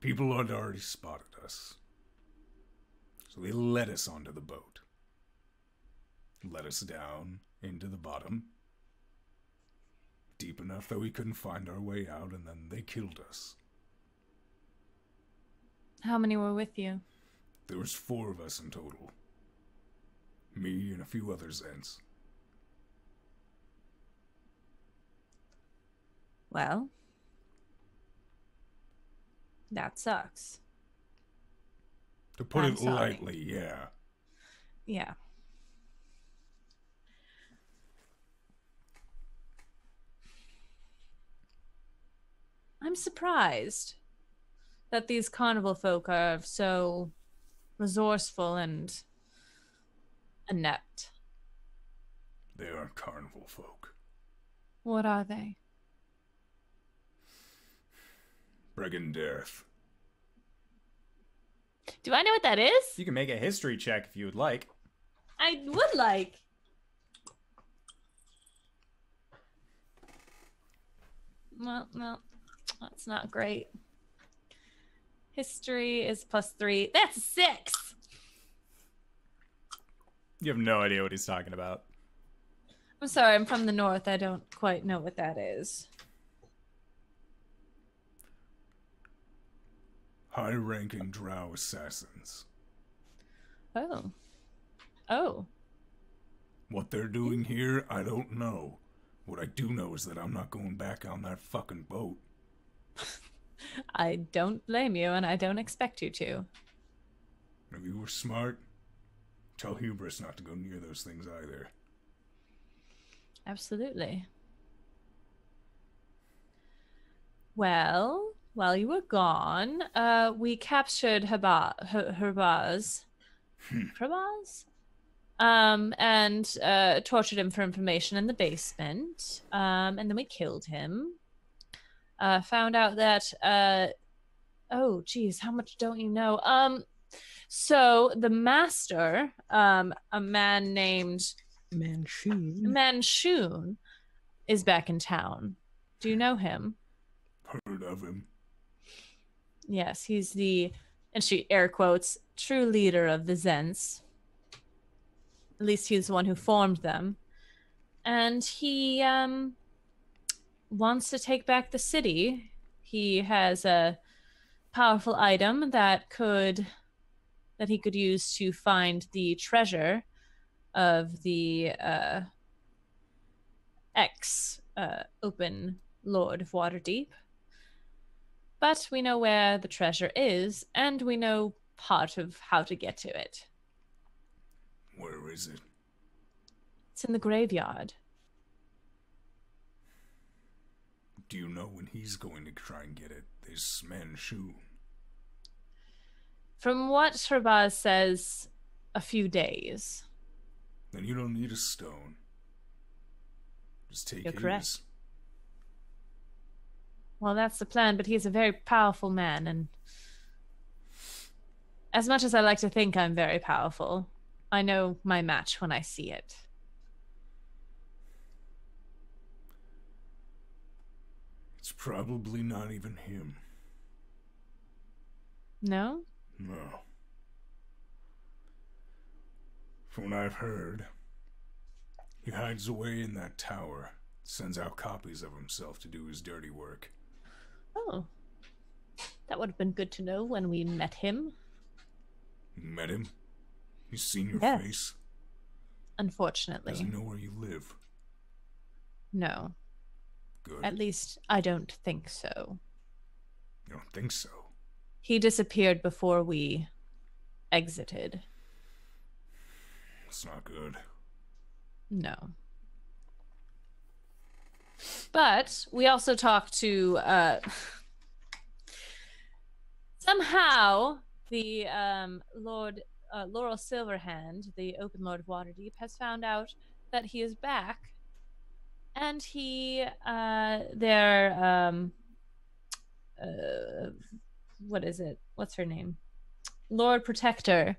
F: people had already spotted us. So they led us onto the boat. Let us down into the bottom. Deep enough that we couldn't find our way out, and then they killed us.
D: How many were with you?
F: There was 4 of us in total. Me and a few other Zents.
D: Well, that sucks.
F: To put
D: I'm
F: it
D: sorry.
F: lightly, yeah.
D: Yeah. I'm surprised that these carnival folk are so resourceful and inept.
F: They aren't carnival folk.
D: What are they?
F: Brandath.
D: Do I know what that is?
A: You can make a history check if you would like.
D: I would like. Well, no, that's not great. History is +3. That's a 6.
A: You have no idea what he's talking about.
D: I'm sorry, I'm from the north. I don't quite know what that is.
F: High-ranking drow assassins.
D: Oh. Oh.
F: What they're doing here, I don't know. What I do know is that I'm not going back on that fucking boat.
D: I don't blame you, and I don't expect you to.
F: If you were smart, tell Hubris not to go near those things either.
D: Absolutely. Well, while you were gone, we captured Hubris. And tortured him for information in the basement. And then we killed him. Found out that, oh, geez, how much don't you know? So the master, a man named Manshoon, is back in town. Do you know him?
F: Heard of him.
D: Yes, he's the, and she air quotes, true leader of the Zents. At least he's the one who formed them. And he wants to take back the city. He has a powerful item that he could use to find the treasure of the ex-open Lord of Waterdeep. But we know where the treasure is, and we know part of how to get to it.
F: Where is it?
D: It's in the graveyard.
F: Do you know when he's going to try and get it? This Manshoon.
D: From what Hubris says, a few days.
F: Then you don't need a stone. Just take
D: You're
F: his.
D: correct. Well, that's the plan, but he's a very powerful man, and as much as I like to think I'm very powerful, I know my match when I see it.
F: It's probably not even him.
D: No?
F: No. From what I've heard, he hides away in that tower, sends out copies of himself to do his dirty work.
D: Oh. That would have been good to know when we met him.
F: You met him? He's seen your
D: Yes.
F: face?
D: Unfortunately.
F: Does he know where you live?
D: No.
F: Good.
D: At least, I don't think so.
F: You don't think so?
D: He disappeared before we exited.
F: It's not good.
D: No. But we also talked to somehow the Lord Laurel Silverhand, the Open Lord of Waterdeep, has found out that he is back, and he what is it? What's her name? Lord Protector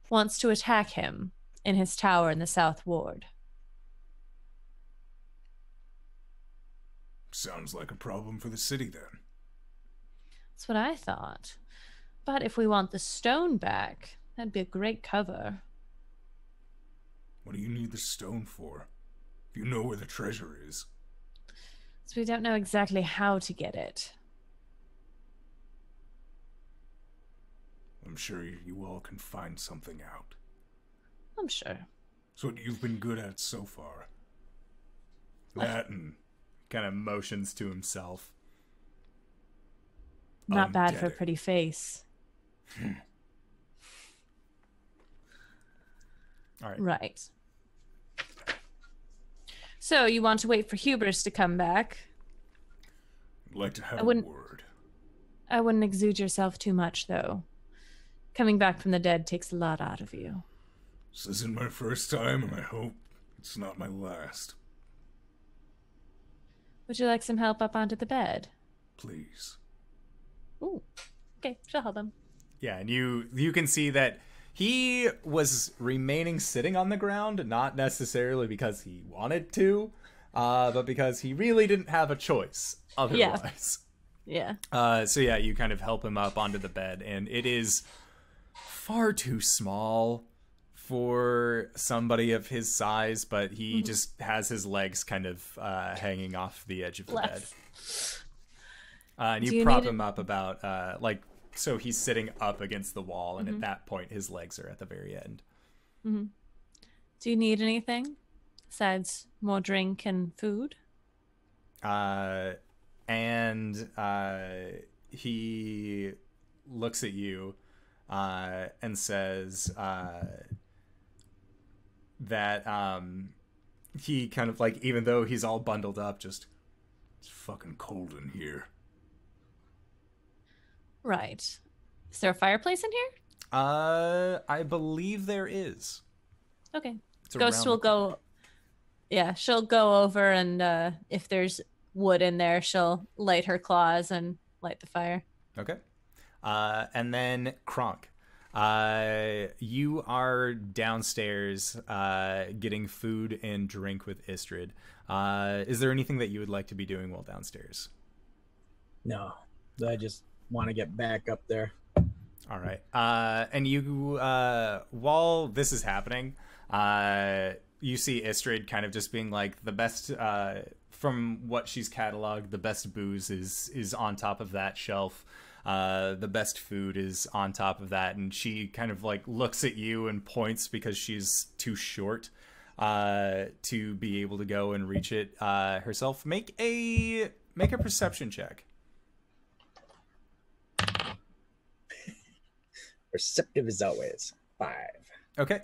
D: wants to attack him in his tower in the South Ward.
F: Sounds like a problem for the city, then.
D: That's what I thought. But if we want the stone back, that'd be a great cover.
F: What do you need the stone for? If you know where the treasure is.
D: So we don't know exactly how to get it.
F: I'm sure you all can find something out.
D: I'm sure.
F: It's what you've been good at so far. That and
A: kind of motions to himself.
D: Not bad for a
F: undead.
D: pretty face.
A: All right.
D: Right. So you want to wait for Hubris to come back?
F: I'd like to have
D: I
F: a
D: wouldn't-
F: word.
D: I wouldn't exude yourself too much, though. Coming back from the dead takes a lot out of you.
F: This isn't my first time, and I hope it's not my last.
D: Would you like some help up onto the bed?
F: Please.
D: Ooh. Okay, she'll help him.
A: Yeah, and you can see that he was remaining sitting on the ground, not necessarily because he wanted to, but because he really didn't have a choice otherwise.
D: Yeah.
A: So yeah, you kind of help him up onto the bed, and it is far too small for somebody of his size, but he just has his legs kind of hanging off the edge of the bed. And
D: Do
A: you
D: you
A: prop
D: need
A: him up about so he's sitting up against the wall, and at that point his legs are at the very end.
D: Do you need anything besides more drink and food?
A: And he looks at you and says that he kind of like, even though he's all bundled up, just,
F: It's fucking cold in here.
D: Right. Is there a fireplace in here?
A: I believe there is.
D: Okay.
A: It's
D: Ghost
A: around
D: will
A: the-
D: go. Yeah, she'll go over, and if there's wood in there, she'll light her claws and light the fire.
A: Okay. And then Kronk. You are downstairs getting food and drink with Istrid. Is there anything that you would like to be doing while downstairs?
C: No, I just want to get back up there.
A: All right. And you, while this is happening, you see Istrid kind of just being like, the best, from what she's cataloged, the best booze is on top of that shelf. The best food is on top of that, and she kind of like looks at you and points because she's too short to be able to go and reach it herself. Make a perception check.
C: Perceptive as always. 5.
A: Okay.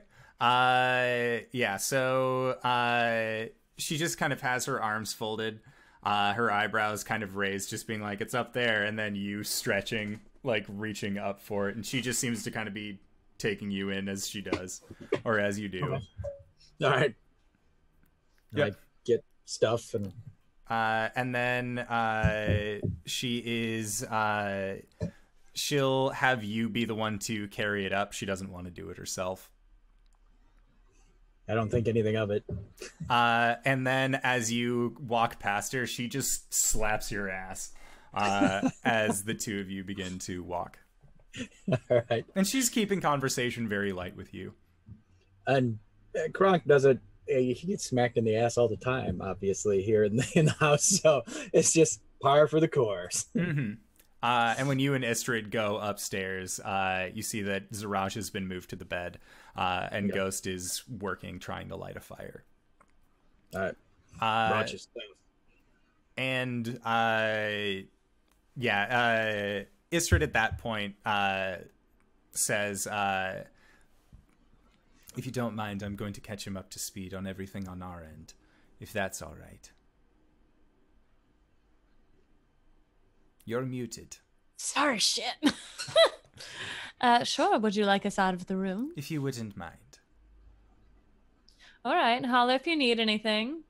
A: Yeah, so she just kind of has her arms folded, her eyebrows kind of raised, just being like, it's up there, and then you stretching, like reaching up for it, and she just seems to kind of be taking you in as she does, or as you do.
C: Okay. All right.
A: Yeah.
C: I get stuff
A: And then she is she'll have you be the one to carry it up. She doesn't want to do it herself.
C: I don't think anything of it.
A: And then as you walk past her, she just slaps your ass as the two of you begin to walk.
C: All right.
A: And she's keeping conversation very light with you.
C: And Kronk doesn't. He gets smacked in the ass all the time, obviously, here in the house. So it's just par for the course.
A: Mm-hmm. And when you and Istrid go upstairs, you see that Ziraj has been moved to the bed, and Ghost is working, trying to light a fire.
C: All right. Watch his stuff.
A: And Istrid at that point says, if you don't mind, I'm going to catch him up to speed on everything on our end, if that's all right. You're muted.
D: Sorry, shit. Sure, would you like us out of the room?
A: If you wouldn't mind.
D: All right, holler if you need anything.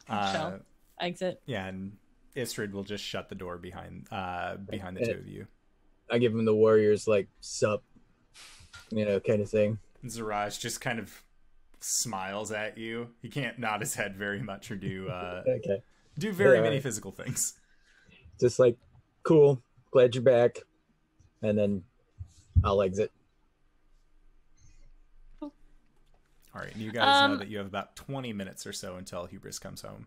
D: Shall exit.
A: Yeah, and Istrid will just shut the door behind the two of you.
C: I give him the warriors, like, sup, kind of thing.
A: Ziraj just kind of smiles at you. He can't nod his head very much or do very many physical things.
C: Just like, cool, glad you're back, and then I'll exit.
A: All right, and you guys know that you have about 20 minutes or so until Hubris comes home.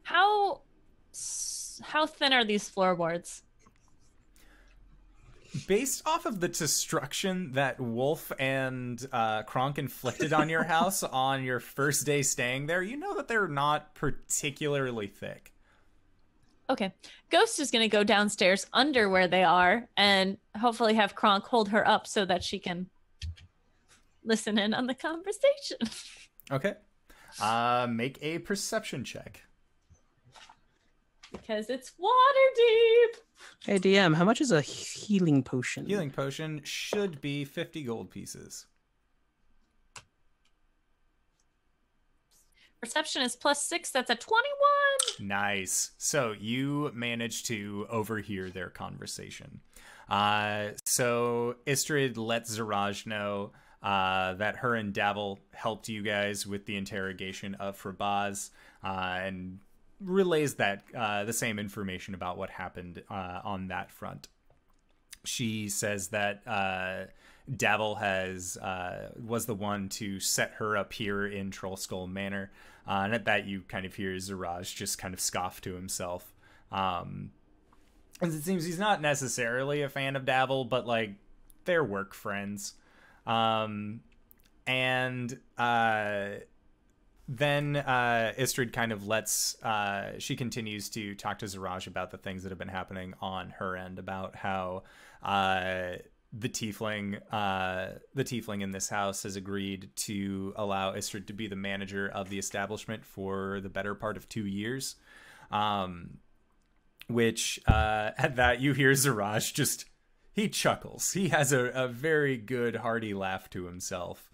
D: How thin are these floorboards?
A: Based off of the destruction that Wolf and Kronk inflicted on your house on your first day staying there, you know that they're not particularly thick.
D: Okay. Ghost is going to go downstairs under where they are and hopefully have Kronk hold her up so that she can listen in on the conversation.
A: Okay. Make a perception check.
D: Because it's Waterdeep.
B: Hey, DM, how much is a healing potion?
A: Healing potion should be 50 gold pieces.
D: Perception is +6. That's a 21.
A: Nice. So you managed to overhear their conversation. So Istrid lets Ziraj know that her and Davil helped you guys with the interrogation of Frabaz, and relays that the same information about what happened on that front. She says that Davil was the one to set her up here in Trollskull Manor, and at that you kind of hear Ziraj just kind of scoff to himself. And it seems he's not necessarily a fan of Davil, but like they're work friends. Then Istrid kind of she continues to talk to Ziraj about the things that have been happening on her end, about how the tiefling in this house has agreed to allow Istrid to be the manager of the establishment for the better part of 2 years. Which at that you hear Ziraj he chuckles. He has a very good hearty laugh to himself,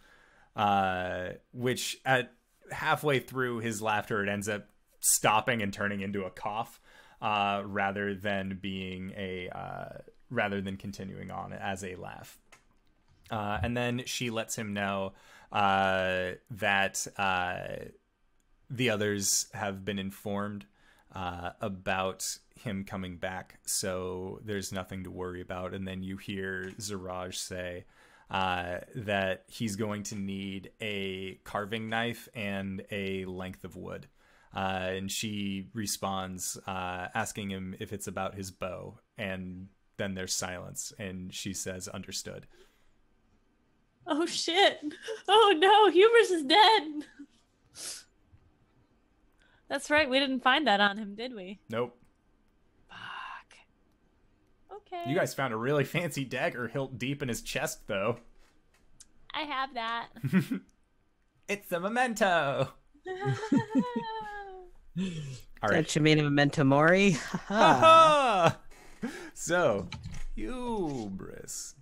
A: which at halfway through his laughter, it ends up stopping and turning into a cough, rather than continuing on as a laugh. And then she lets him know that the others have been informed about him coming back, so there's nothing to worry about. And then you hear Ziraj say that he's going to need a carving knife and a length of wood. And she responds, asking him if it's about his bow. And then there's silence, and she says, "Understood."
D: Oh, shit. Oh, no. Hubris is dead. That's right. We didn't find that on him, did we?
A: Nope.
D: Fuck. Okay.
A: You guys found a really fancy dagger hilt deep in his chest, though.
D: I have that.
A: It's a memento. All right.
B: Don't you mean a memento mori?
A: So, Hubris.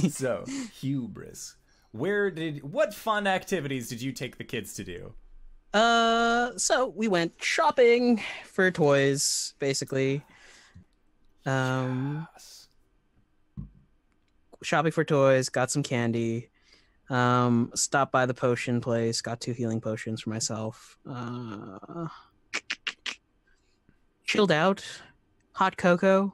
A: So, Hubris. What fun activities did you take the kids to do?
B: So we went shopping for toys, basically.
A: Yes.
B: shopping for toys, got some candy, stopped by the potion place, got 2 healing potions for myself. Chilled out, hot cocoa.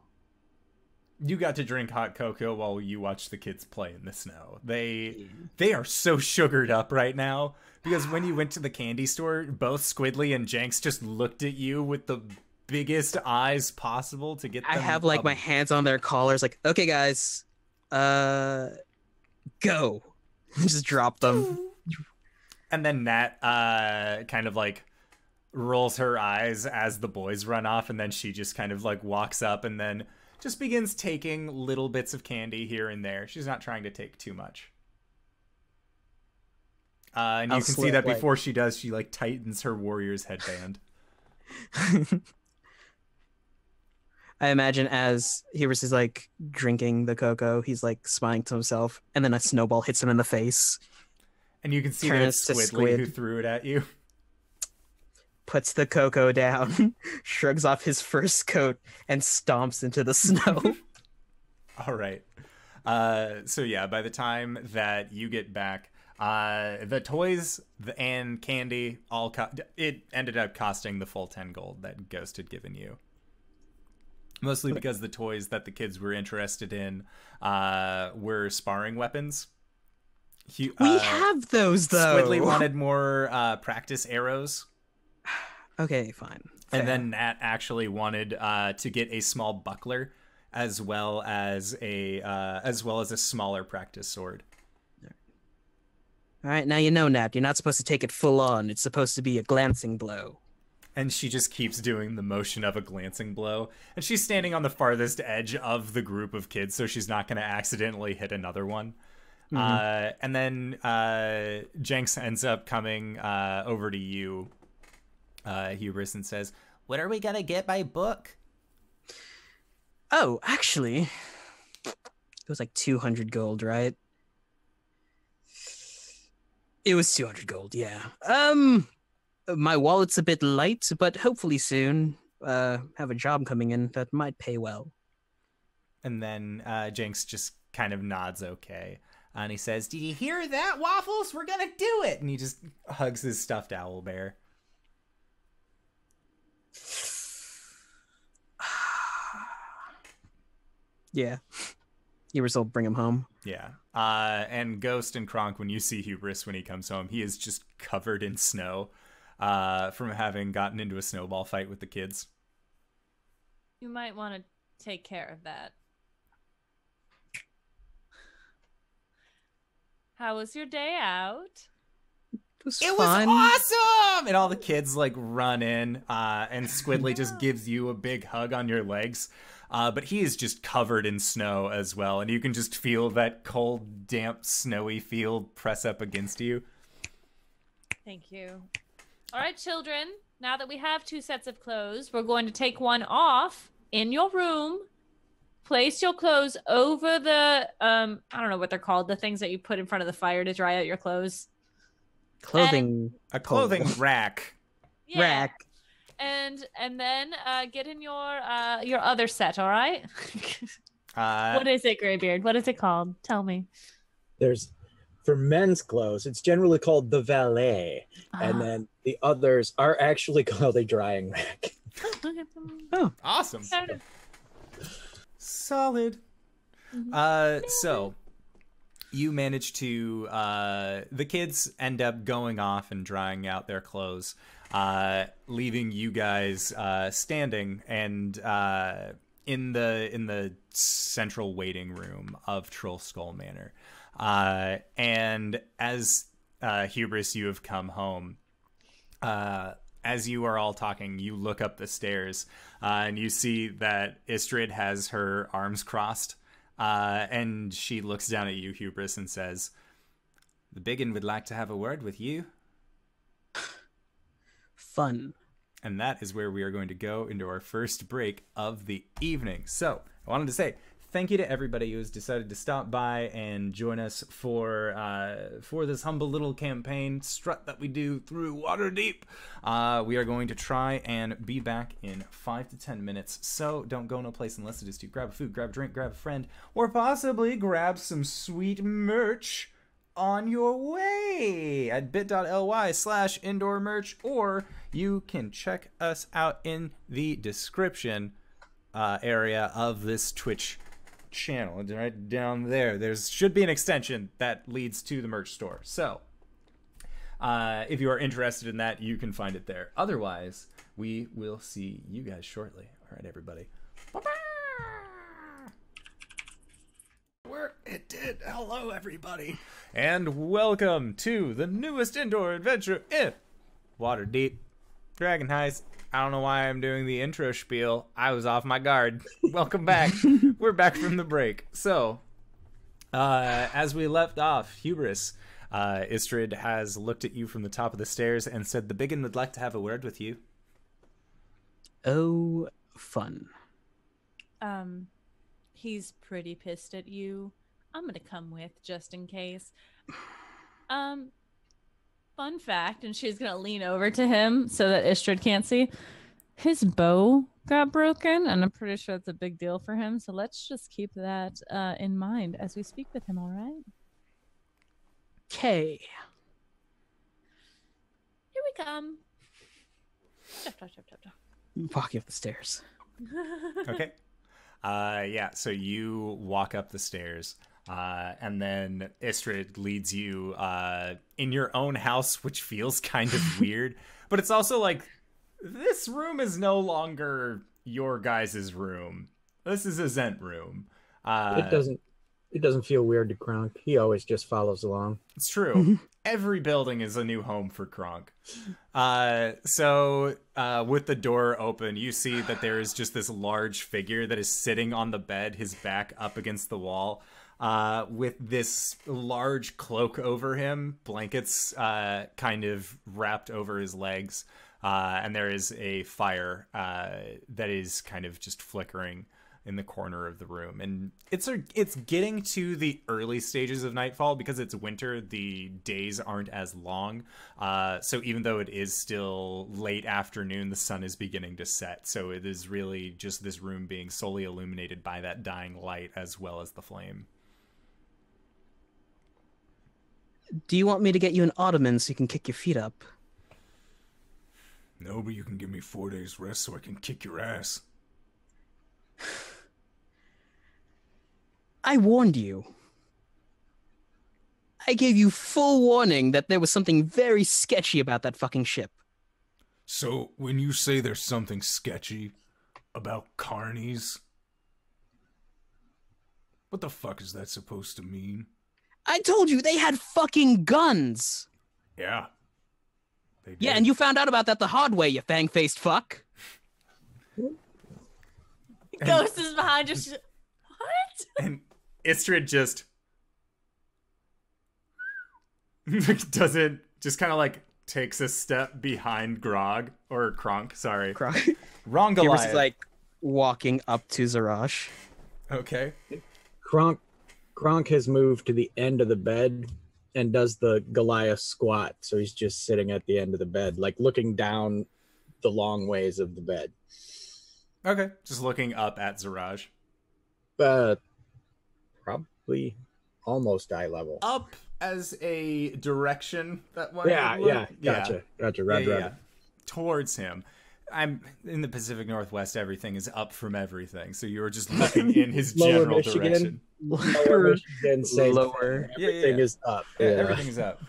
A: You got to drink hot cocoa while you watch the kids play in the snow. They are so sugared up right now because when you went to the candy store, both Squidly and Jenks just looked at you with the biggest eyes possible to get them.
B: I have like my hands on their collars, like, okay, guys, go. Just drop them.
A: And then Nat kind of like rolls her eyes as the boys run off, and then she just kind of like walks up and then just begins taking little bits of candy here and there. She's not trying to take too much. And you can see that before she does, she like tightens her warrior's headband.
B: I imagine as Hubris is like drinking the cocoa, he's like smiling to himself, and then a snowball hits him in the face.
A: And you can see that it's Squidly who threw it at you.
B: Puts the cocoa down, shrugs off his first coat, and stomps into the snow.
A: All right. So yeah, by the time that you get back, the toys and candy all it ended up costing the full 10 gold that Ghost had given you. Mostly because the toys that the kids were interested in were sparring weapons.
B: We have those, though.
A: Squidly wanted more practice arrows.
B: Okay, fine.
A: And then Nat actually wanted to get a small buckler as well as a smaller practice sword.
B: All right, now you know, Nat. You're not supposed to take it full on. It's supposed to be a glancing blow.
A: And she just keeps doing the motion of a glancing blow. And she's standing on the farthest edge of the group of kids, so she's not going to accidentally hit another one. Mm-hmm. And then Jenks ends up coming over to you, Hubris, and says, "What are we going to get by book?"
B: Oh, actually, it was like 200 gold, right? It was 200 gold, yeah. My wallet's a bit light, but hopefully soon have a job coming in that might pay well.
A: And then Jenks just kind of nods okay. And he says, "Did you hear that, Waffles? We're gonna do it!" And he just hugs his stuffed owl bear.
B: Yeah. Hubris will bring him home.
A: Yeah. And Ghost and Kronk, when you see Hubris when he comes home, he is just covered in snow from having gotten into a snowball fight with the kids.
D: You might want to take care of that. How was your day out?
B: It was
A: awesome! And all the kids like run in, and Squidly just gives you a big hug on your legs. But he is just covered in snow as well, and you can just feel that cold, damp, snowy field press up against you.
D: Thank you. All right, children, now that we have 2 sets of clothes, we're going to take one off in your room. Place your clothes over the, I don't know what they're called, the things that you put in front of the fire to dry out your clothes.
B: Clothing.
A: A clothing rack.
D: Yeah.
B: Rack.
D: And then get in your other set, all right? What is it, Greybeard? What is it called? Tell me.
C: There's, for men's clothes, it's generally called the valet. And then the others are actually called a drying rack.
B: Oh,
A: awesome. Solid. So you manage to the kids end up going off and drying out their clothes, leaving you guys standing and in the central waiting room of Troll Skull Manor. And as Hubris, you have come home. As you are all talking, you look up the stairs and you see that Istrid has her arms crossed. And she looks down at you, Hubris, and says, "The biggin would like to have a word with you."
B: Fun.
A: And that is where we are going to go into our first break of the evening. So I wanted to say thank you to everybody who's decided to stop by and join us for this humble little campaign strut that we do through Waterdeep. We are going to try and be back in 5 to 10 minutes, so don't go no place unless it is to grab a food, grab a drink, grab a friend, or possibly grab some sweet merch on your way at bit.ly/indoor merch, or you can check us out in the description area of this Twitch channel. Right down there, there should be an extension that leads to the merch store. So if you are interested in that, you can find it there. Otherwise, we will see you guys shortly. All right, everybody. Bye-bye. It did. Hello, everybody, and welcome to the newest indoor adventure in Waterdeep, Dragon Heist. I don't know why I'm doing the intro spiel. I was off my guard. Welcome back. We're back from the break. So, as we left off, Hubris, Istrid has looked at you from the top of the stairs and said the biggin would like to have a word with you.
B: Oh, fun.
D: He's pretty pissed at you. I'm gonna come with just in case. Fun fact, and she's gonna lean over to him so that Istrid can't see. His bow got broken, and I'm pretty sure it's a big deal for him. So let's just keep that in mind as we speak with him. All right.
B: Okay.
D: Here we come.
B: Walking up the stairs.
A: Okay. Yeah. So you walk up the stairs. And then Istrid leads you in your own house, which feels kind of weird. But it's also like, this room is no longer your guys' room. This is a Zent room.
C: It doesn't feel weird to Kronk. He always just follows along.
A: It's true. Every building is a new home for Kronk. So with the door open, you see that there is just this large figure that is sitting on the bed, his back up against the wall. With this large cloak over him, blankets kind of wrapped over his legs, and there is a fire that is kind of just flickering in the corner of the room. And it's getting to the early stages of nightfall. Because it's winter, the days aren't as long, so even though it is still late afternoon, the sun is beginning to set. So it is really just this room being solely illuminated by that dying light as well as the flame.
B: Do you want me to get you an ottoman so you can kick your feet up?
F: No, but you can give me 4 days rest so I can kick your ass.
B: I warned you. I gave you full warning that there was something very sketchy about that fucking ship.
F: So, when you say there's something sketchy about carnies, what the fuck is that supposed to mean?
B: I told you they had fucking guns.
F: Yeah. They did.
B: Yeah, and you found out about that the hard way, you fang-faced fuck.
D: Ghost is behind you. What?
A: And Istrid just doesn't, just kind of like takes a step behind Kronk, sorry.
B: Kronk.
A: Wrong Goliath.
B: Hubris is like walking up to Ziraj.
A: Okay.
C: Kronk has moved to the end of the bed and does the Goliath squat. So he's just sitting at the end of the bed, like looking down the long ways of the bed.
A: Okay. Just looking up at Ziraj.
C: Probably almost eye level.
A: Up as a direction that one
C: Yeah,
A: would look.
C: Gotcha. Roger.
A: Towards him. I'm in the Pacific Northwest. Everything is up from everything. So you were just looking in his general direction.
C: Lower Michigan, same
B: lower.
C: Everything is up.
A: Yeah, everything's up.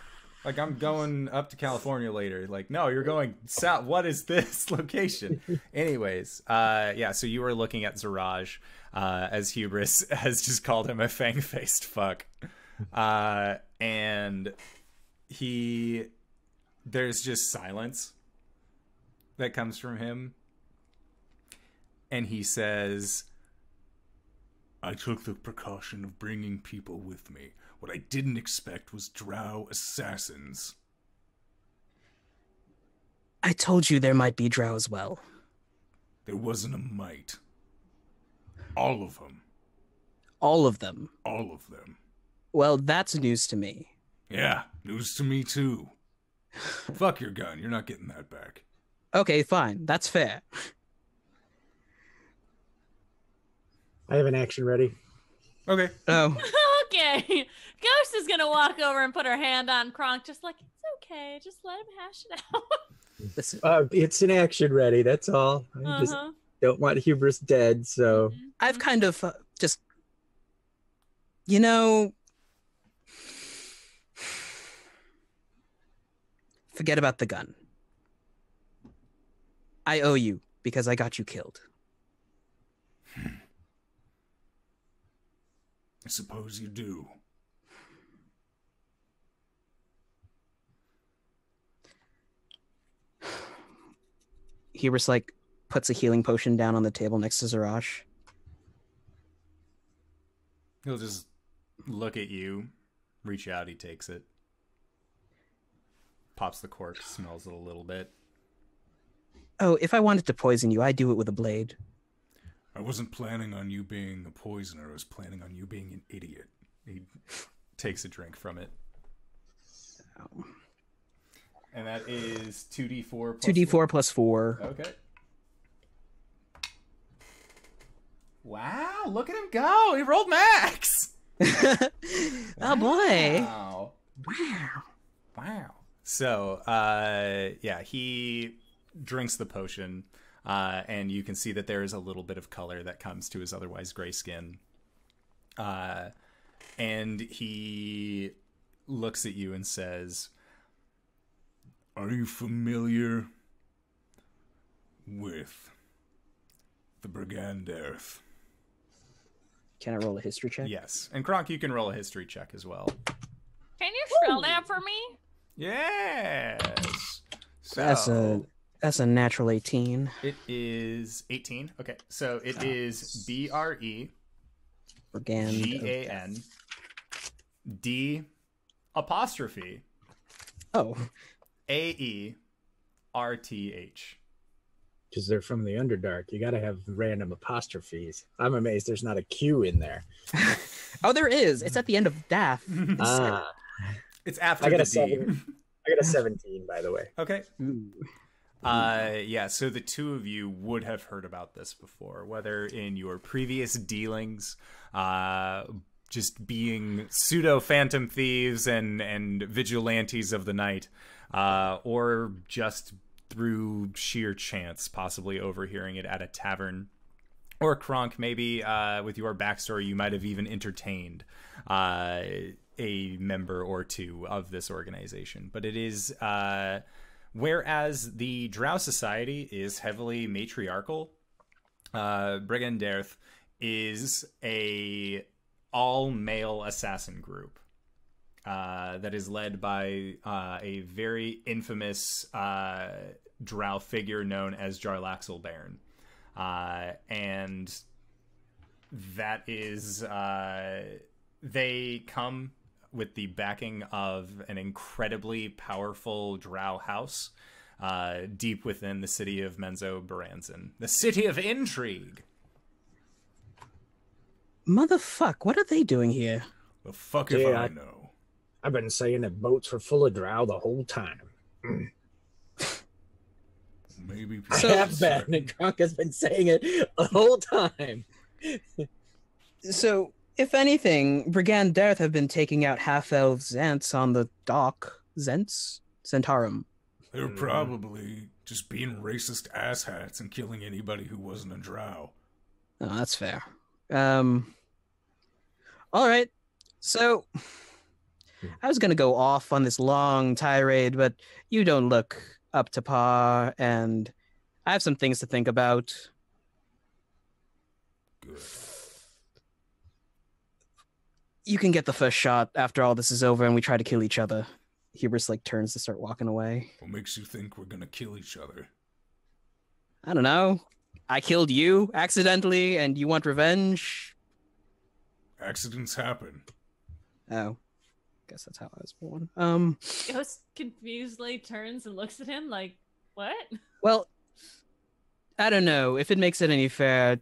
A: Like, I'm going up to California later. Like, no, you're going south. What is this location? Anyways, yeah, so you were looking at Ziraj, as Hubris has just called him a fang-faced fuck. And there's just silence that comes from him. And he says,
F: I took the precaution of bringing people with me. What I didn't expect was drow assassins.
B: I told you there might be drow as well.
F: There wasn't a mite. All of them.
B: All of them?
F: All of them.
B: Well, that's news to me.
F: Yeah, news to me too. Fuck your gun, you're not getting that back.
B: Okay, fine. That's fair.
C: I have an action ready.
A: Okay.
B: Oh.
D: Okay. Ghost is gonna walk over and put her hand on Kronk, just like, it's okay, just let him hash it out.
C: It's an action ready, that's all. I just don't want Hubris dead, so...
B: I've kind of just... You know... Forget about the gun. I owe you, because I got you killed.
F: I suppose you do.
B: Hubris, like, puts a healing potion down on the table next to Ziraj.
A: He'll just look at you, reach out, he takes it. Pops the cork, smells it a little bit.
B: Oh, if I wanted to poison you, I'd do it with a blade.
F: I wasn't planning on you being a poisoner. I was planning on you being an idiot.
A: He takes a drink from it.
B: Oh.
A: And that is 2d4 plus
B: 2d4 plus 4.
A: Okay. Wow, look at him go! He rolled max!
B: Oh boy!
A: Wow.
B: Wow.
A: Wow. So, yeah, he drinks the potion, and you can see that there is a little bit of color that comes to his otherwise gray skin. And he looks at you and says,
F: "Are you familiar with the Brandath?"
B: Can I roll a history check?
A: yes. And Kronk, you can roll a history check as well.
D: Can you spell that for me?
A: Yes. So
B: That's a natural 18.
A: it is 18. Okay, so it is BRE GAN D apostrophe
B: Oh.
A: AERTH.
C: Because they're from the Underdark. You gotta have random apostrophes. I'm amazed there's not a Q in there.
B: Oh, there is. It's at the end of Daff.
A: It's after
C: I got
A: the
C: a
A: D.
C: 7. I got a 17, by the way.
A: Okay.
B: Ooh.
A: Yeah, so the two of you would have heard about this before, whether in your previous dealings, just being pseudo phantom thieves and vigilantes of the night, or just through sheer chance, possibly overhearing it at a tavern. Or Kronk, maybe with your backstory, you might have even entertained a member or two of this organization. But it is, whereas the Drow Society is heavily matriarchal, Brandath is a all-male assassin group that is led by a very infamous drow figure known as Jarlaxle Bairn. And that is, they come with the backing of an incredibly powerful drow house deep within the city of Menzoberranzan, the city of intrigue.
B: Motherfuck, what are they doing here?
F: The fuck if I know.
C: I've been saying that boats were full of drow the whole time.
F: Maybe
C: I have been, and Kronk has been saying it the whole time.
B: So, if anything, Brandath have been taking out half-elf Zants on the dock. Zentarum.
F: They were probably just being racist asshats and killing anybody who wasn't a drow.
B: Oh, that's fair. All right. So, I was gonna go off on this long tirade, but you don't look up to par, and I have some things to think about.
F: Good.
B: You can get the first shot after all this is over and we try to kill each other. Hubris like turns to start walking away.
F: What makes you think we're gonna kill each other?
B: I don't know. I killed you accidentally and you want revenge?
F: Accidents happen.
B: Oh. Guess that's how I was born.
D: Ghost confusedly turns and looks at him like, what?
B: Well, I don't know. If it makes it any fair,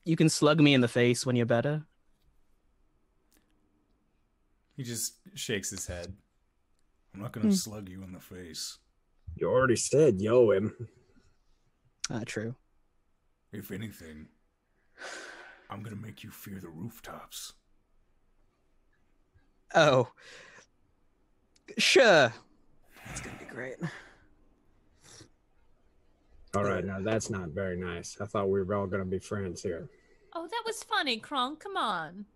B: you can slug me in the face when you're better.
A: He just shakes his head.
F: I'm not gonna slug you in the face.
C: You already said yo him.
B: True.
F: If anything, I'm gonna make you fear the rooftops.
B: Oh. Sure. That's gonna be great.
C: All right, now that's not very nice. I thought we were all gonna be friends here.
D: Oh, that was funny, Kronk. Come on.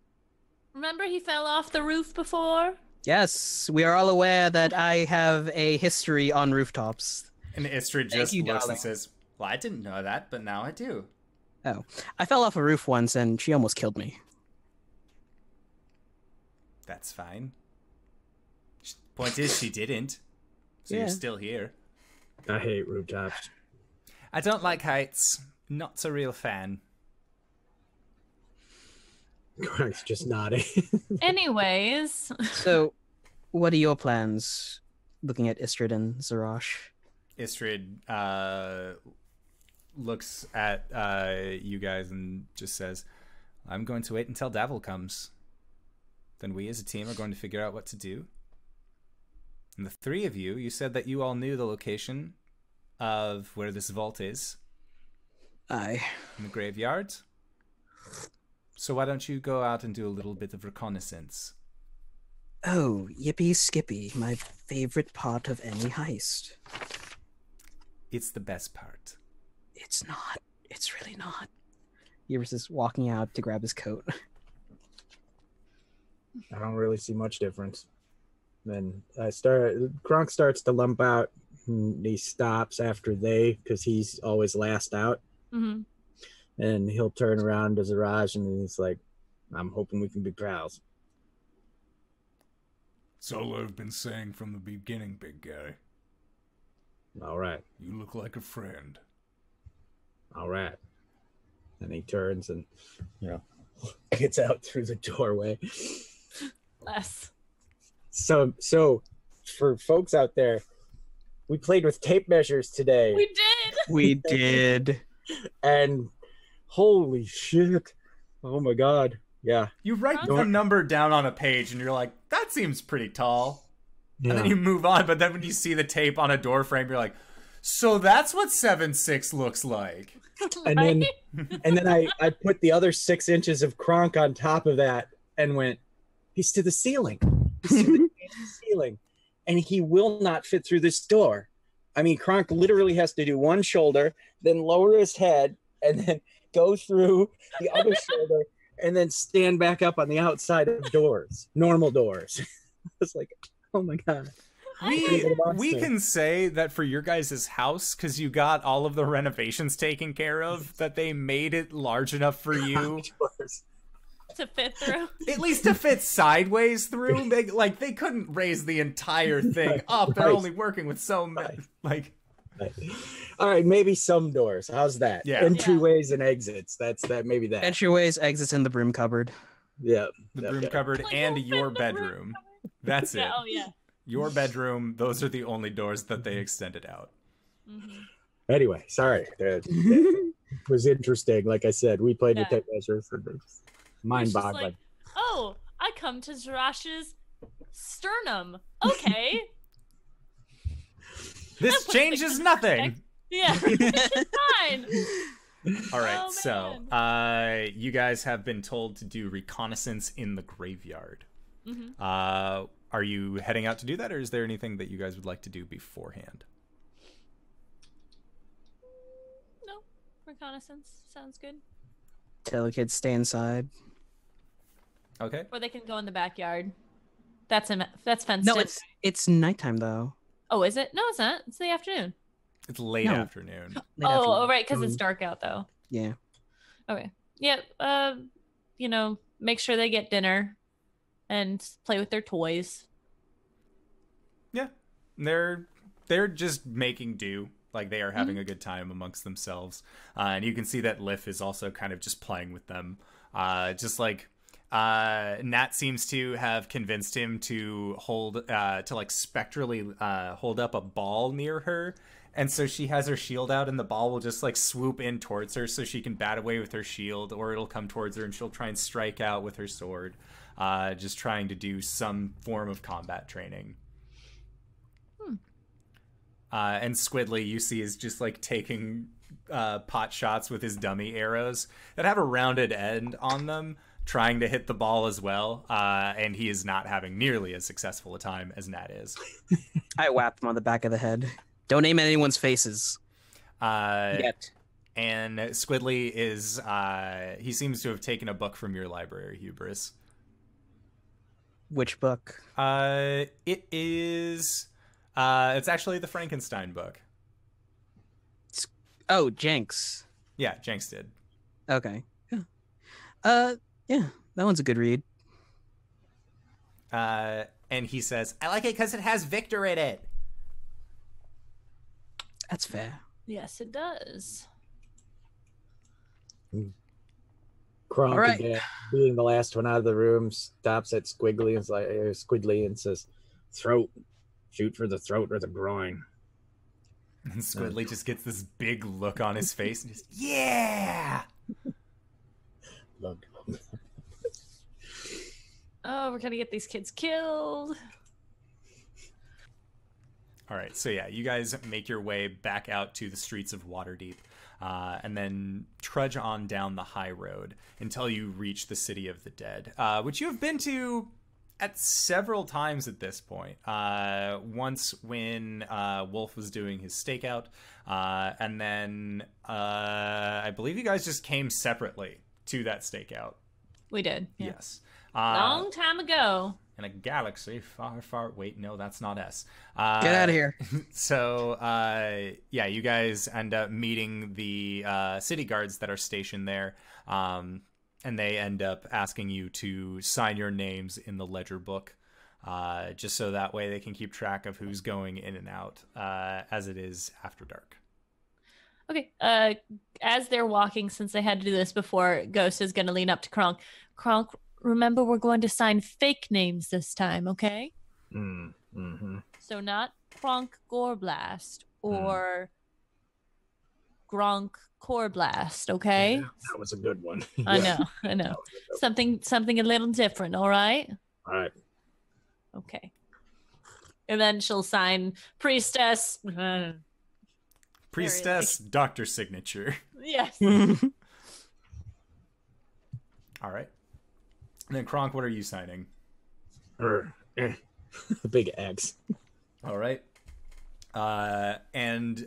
D: Remember he fell off the roof before?
B: Yes, we are all aware that I have a history on rooftops.
A: And Istrid just looks and says, well, I didn't know that, but now I do.
B: Oh, I fell off a roof once and she almost killed me.
A: That's fine. Point is, she didn't. So you're still here.
C: I hate rooftops.
A: I don't like heights. Not a real fan.
C: Cronk's just nodding.
D: Anyways.
B: So, what are your plans? Looking at Istrid and Ziraj.
A: Istrid looks at you guys and just says, I'm going to wait until Davil comes. Then we as a team are going to figure out what to do. And the three of you, you said that you all knew the location of where this vault is.
B: Aye.
A: In the graveyard. So why don't you go out and do a little bit of reconnaissance?
B: Oh, yippee skippy, my favorite part of any heist.
A: It's the best part.
B: It's not. It's really not. Hubris is walking out to grab his coat.
C: I don't really see much difference. Then Kronk starts to lump out, and he stops after because he's always last out.
D: Mm-hmm.
C: And he'll turn around to Ziraj and he's like, I'm hoping we can be pals.
F: That's all I've been saying from the beginning, big guy.
C: All right.
F: You look like a friend.
C: All right. And he turns and, gets out through the doorway.
D: Less.
C: So for folks out there, we played with tape measures today.
D: We did.
B: We did.
C: And holy shit. Oh my God. Yeah.
A: You write the number down on a page and you're like, that seems pretty tall.
C: Yeah.
A: And then you move on, but then when you see the tape on a door frame, you're like, so that's what 7'6" looks like.
C: And then I put the other 6 inches of Kronk on top of that and went, he's to the ceiling. He's to the ceiling. And he will not fit through this door. I mean, Kronk literally has to do one shoulder, then lower his head, and then go through the other shoulder, and then stand back up on the outside of doors, normal doors. It's like, oh my God.
A: We can say that for your guys' house, because you got all of the renovations taken care of, that they made it large enough for you
D: to fit through.
A: At least to fit sideways through. They couldn't raise the entire thing up. They're only working with so many.
C: All right, maybe some doors. How's that?
A: Yeah.
C: Entryways and exits. Maybe that.
B: Entryways, exits in the broom cupboard.
C: Yeah.
A: The broom cupboard and your bedroom. That's it.
D: Oh, yeah.
A: Your bedroom, those are the only doors that they extended out.
D: Mm-hmm.
C: Anyway, sorry. That was interesting. Like I said, we played with tape measures. Mind-boggling.
D: Like, oh, I come to Ziraj's sternum. Okay.
A: This changes nothing.
D: Yeah, it's fine.
A: All right, you guys have been told to do reconnaissance in the graveyard.
D: Mm-hmm.
A: Are you heading out to do that, or is there anything that you guys would like to do beforehand?
D: No, reconnaissance sounds good.
B: Tell the kids stay inside.
A: Okay.
D: Or they can go in the backyard. That's fenced
B: No,
D: in.
B: it's nighttime though.
D: Oh, is it? No, it's not. It's the afternoon.
A: It's late afternoon.
D: Right, because it's dark out though.
B: Yeah.
D: Okay. Yeah. Make sure they get dinner and play with their toys.
A: Yeah, they're just making do. Like, they are having a good time amongst themselves, and you can see that Lif is also kind of just playing with them. Just like Nat seems to have convinced him to spectrally hold up a ball near her. And so she has her shield out, and the ball will just, swoop in towards her so she can bat away with her shield, or it'll come towards her and she'll try and strike out with her sword. just trying to do some form of combat training. And Squidly, you see, is just like taking pot shots with his dummy arrows that have a rounded end on them, trying to hit the ball as well, and he is not having nearly as successful a time as Nat is.
B: I whap him on the back of the head. Don't aim at anyone's faces. Yet.
A: And Squidly is, he seems to have taken a book from your library, Hubris.
B: Which book?
A: It is, it's actually the Frankenstein book.
B: Oh, Jenks.
A: Yeah, Jenks did.
B: Okay. Yeah. Yeah, that one's a good read.
A: And he says, I like it because it has Victor in it.
B: That's fair.
D: Yes, it does.
C: Kronk,
B: right.
C: again, being the last one out of the room, stops at Squiggly and Squidly and says, "Throat. Shoot for the throat or the groin."
A: And Squidly just gets this big look on his face and just, yeah!
C: Look.
D: Oh, we're gonna get these kids killed.
A: All right, so yeah, you guys make your way back out to the streets of Waterdeep, and then trudge on down the high road until you reach the City of the Dead, which you have been to at several times at this point. Once when Wolf was doing his stakeout, and then I believe you guys just came separately to that stakeout.
D: We did. Yeah.
A: Yes.
D: Long time ago.
A: In a galaxy far, far... Wait, no, that's not S.
B: Get out of here.
A: So, yeah, you guys end up meeting the city guards that are stationed there, and they end up asking you to sign your names in the ledger book, just so that way they can keep track of who's going in and out, as it is after dark.
D: Okay. As they're walking, since they had to do this before, Ghost is going to lean up to Kronk. Kronk, remember, we're going to sign fake names this time, okay?
C: Mm-hmm.
D: So not Kronk Gorblatz or Gronk Gorblatz, okay?
C: Yeah, that was a good one.
D: I know. Something a little different, all right?
C: All right.
D: Okay. And then she'll sign Priestess.
A: Priestess, doctor signature.
D: Yes.
A: All right. And then Kronk, what are you signing?
C: The big X.
A: All right. And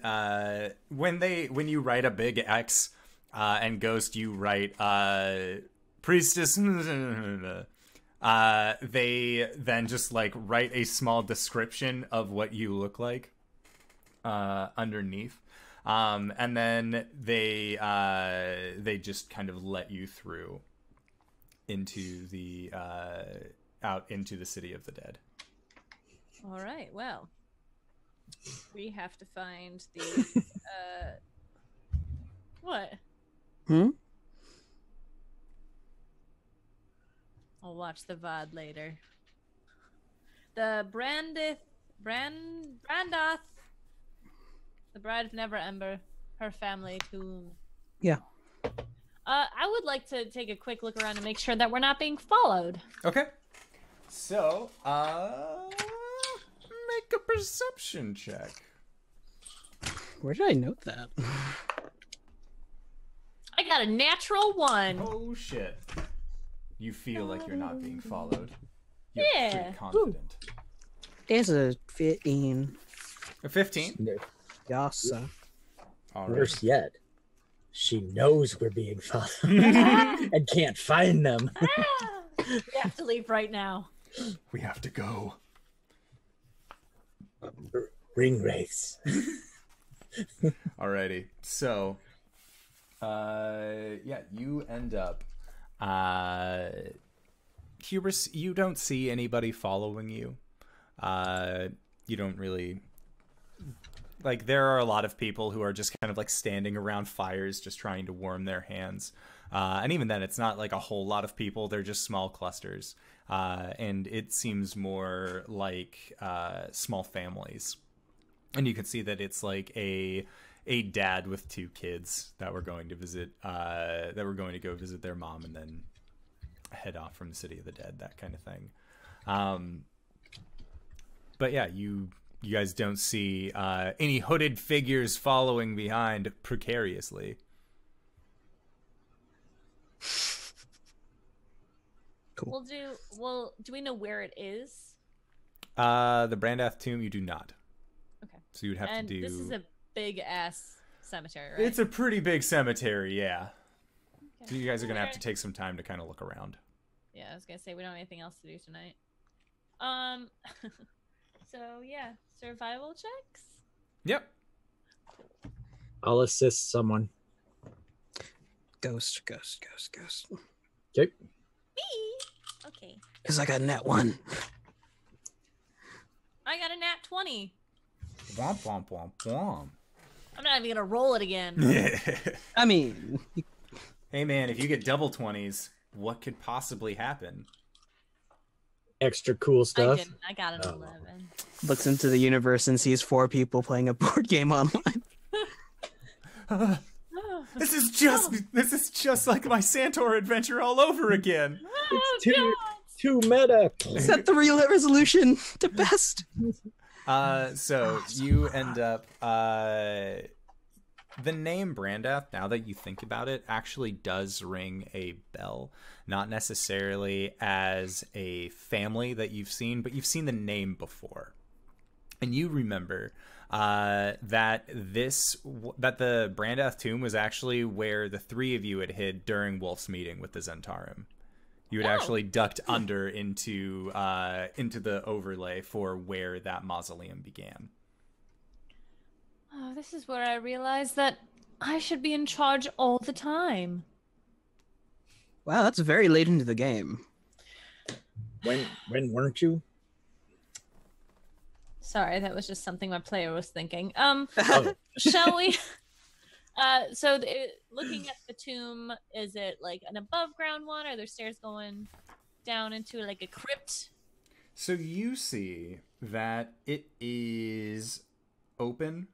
A: when you write a big X, and Ghost, you write Priestess. They then just like write a small description of what you look like underneath. And then they just kind of let you through into the out into the City of the Dead.
D: All right. Well, we have to find the what? I'll watch the VOD later. The Brandath, the Bride of Never Ember, her family tomb.
B: Yeah.
D: I would like to take a quick look around and make sure that we're not being followed.
A: Okay. So, make a perception check.
B: Where did I note that?
D: I got a natural 1.
A: Oh shit. You feel like you're not being followed. You're
D: Yeah.
A: pretty confident.
B: There's a 15.
A: A 15?
B: Yassa.
A: All right.
C: Worse yet, she knows we're being followed and can't find them.
D: We have to leave right now.
A: We have to go.
C: Ring race.
A: Alrighty. So, yeah, you end up. Hubris, you don't see anybody following you. You don't really. Like, there are a lot of people who are just kind of like standing around fires just trying to warm their hands. And even then, it's not like a whole lot of people. They're just small clusters. And it seems more like small families. And you can see that it's like a dad with 2 kids that were going to visit, that were going to go visit their mom and then head off from the City of the Dead, that kind of thing. But yeah, you guys don't see any hooded figures following behind precariously.
B: Cool.
D: Do we know where it is?
A: The Brandath tomb, you do not.
D: Okay.
A: So you'd have to do.
D: This is a big ass cemetery, right?
A: It's a pretty big cemetery, yeah.
D: Okay.
A: So you guys are gonna have to take some time to kind of look around.
D: Yeah, I was gonna say we don't have anything else to do tonight. So yeah, survival checks.
A: Yep.
C: I'll assist someone.
B: Ghost.
C: Okay.
D: Me. Okay.
B: Because I got a nat 1.
D: I got a nat 20.
A: Womp womp womp womp.
D: I'm not even gonna roll it again.
B: I mean,
A: Hey man, if you get double 20s, what could possibly happen?
C: Extra cool
D: I
C: stuff.
D: didn't. I got an 11.
B: looks into the universe and sees 4 people playing a board game online.
A: This is just like my Santor adventure all over again.
C: It's too meta.
B: Set the resolution to best.
A: So you end up the name Brandath, now that you think about it, actually does ring a bell. Not necessarily as a family that you've seen, but you've seen the name before. And you remember that the Brandath tomb was actually where the 3 of you had hid during Wolf's meeting with the Zentarim. You had actually ducked under into the overlay for where that mausoleum began.
D: Oh, this is where I realized that I should be in charge all the time.
B: Wow, that's very late into the game.
C: When weren't you?
D: Sorry, that was just something my player was thinking.
C: Oh.
D: Shall we? Looking at the tomb, is it like an above ground one? Are there stairs going down into like a crypt?
A: So you see that it is open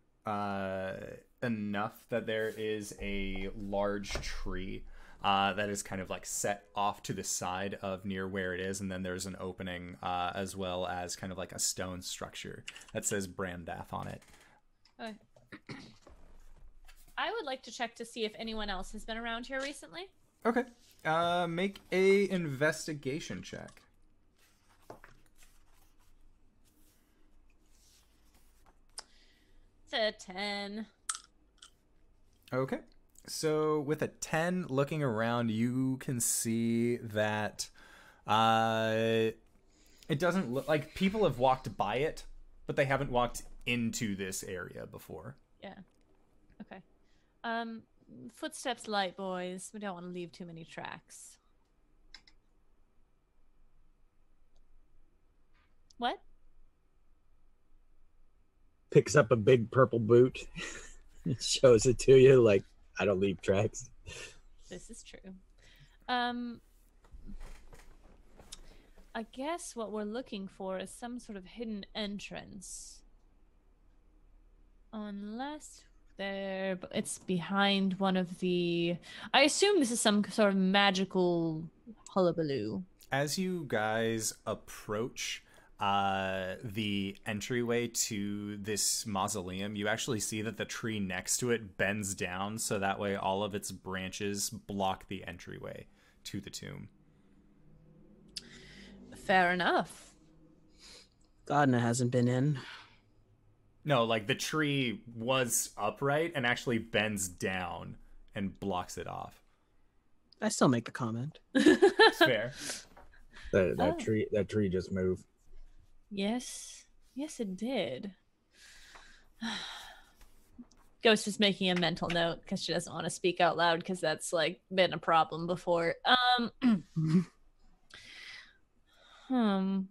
A: enough that there is a large tree that is kind of like set off to the side of near where it is, and then there's an opening as well as kind of like a stone structure that says Brandath on it.
D: Okay. I would like to check to see if anyone else has been around here recently.
A: Okay. Make a investigation check.
D: It's a 10.
A: Okay. So with a 10, looking around, you can see that it doesn't look like people have walked by it, but they haven't walked into this area before.
D: Yeah. Okay. Footsteps light, boys. We don't want to leave too many tracks. What?
C: Picks up a big purple boot. Shows it to you like, I don't leave tracks.
D: This is true. I guess what we're looking for is some sort of hidden entrance. Unless it's behind one of the... I assume this is some sort of magical hullabaloo.
A: As you guys approach the entryway to this mausoleum, you actually see that the tree next to it bends down, so that way all of its branches block the entryway to the tomb.
D: Fair enough.
B: Godna hasn't been in.
A: No, like the tree was upright and actually bends down and blocks it off.
B: I still make the comment.
A: It's fair.
C: That tree just moved.
D: Yes, it did. Ghost is making a mental note because she doesn't want to speak out loud because that's like been a problem before. Well,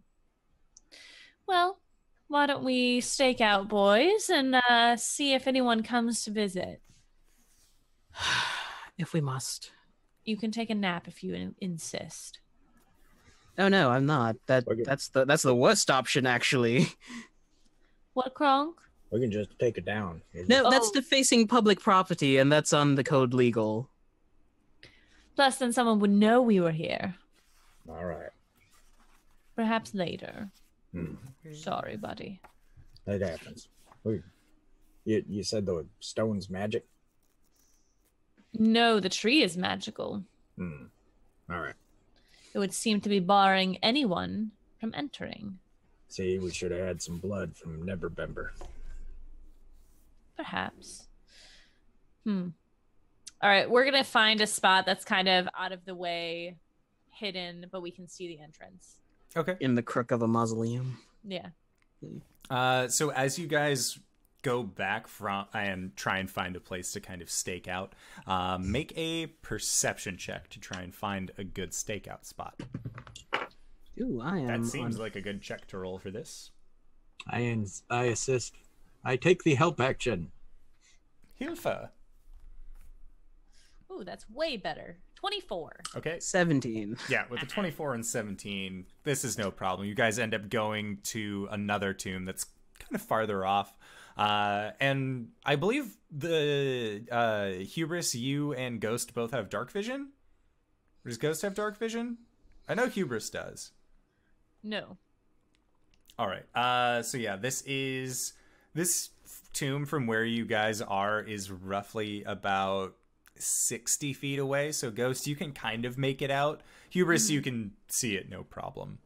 D: why don't we stake out, boys, and see if anyone comes to visit.
B: If we must.
D: You can take a nap if you insist.
B: Oh no, I'm not. That's the worst option, actually.
D: What, Kronk?
C: We can just take it down.
B: No, that's defacing public property, and that's on the code legal.
D: Plus, then someone would know we were here.
C: All right.
D: Perhaps later. Sorry, buddy.
C: It happens. You said the stone's magic?
D: No, the tree is magical.
C: All right.
D: It would seem to be barring anyone from entering.
C: See, we should have had some blood from Neverbember.
D: Perhaps. All right, we're going to find a spot that's kind of out of the way, hidden, but we can see the entrance.
A: Okay.
B: In the crook of a mausoleum.
D: Yeah.
A: So as you guys go back from and try and find a place to kind of stake out, make a perception check to try and find a good stakeout spot.
B: Ooh,
A: That seems like a good check to roll for this.
C: I assist. I take the help action.
A: Hilfe.
D: Ooh, that's way better. 24.
A: Okay.
B: 17.
A: Yeah, with the 24 and 17, this is no problem. You guys end up going to another tomb that's kind of farther off. And I believe the Hubris, you and Ghost both have dark vision? Does Ghost have dark vision? I know Hubris does.
D: No.
A: All right. So yeah, this tomb from where you guys are is roughly about 60 feet away. So Ghost, you can kind of make it out. Hubris, you can see it no problem.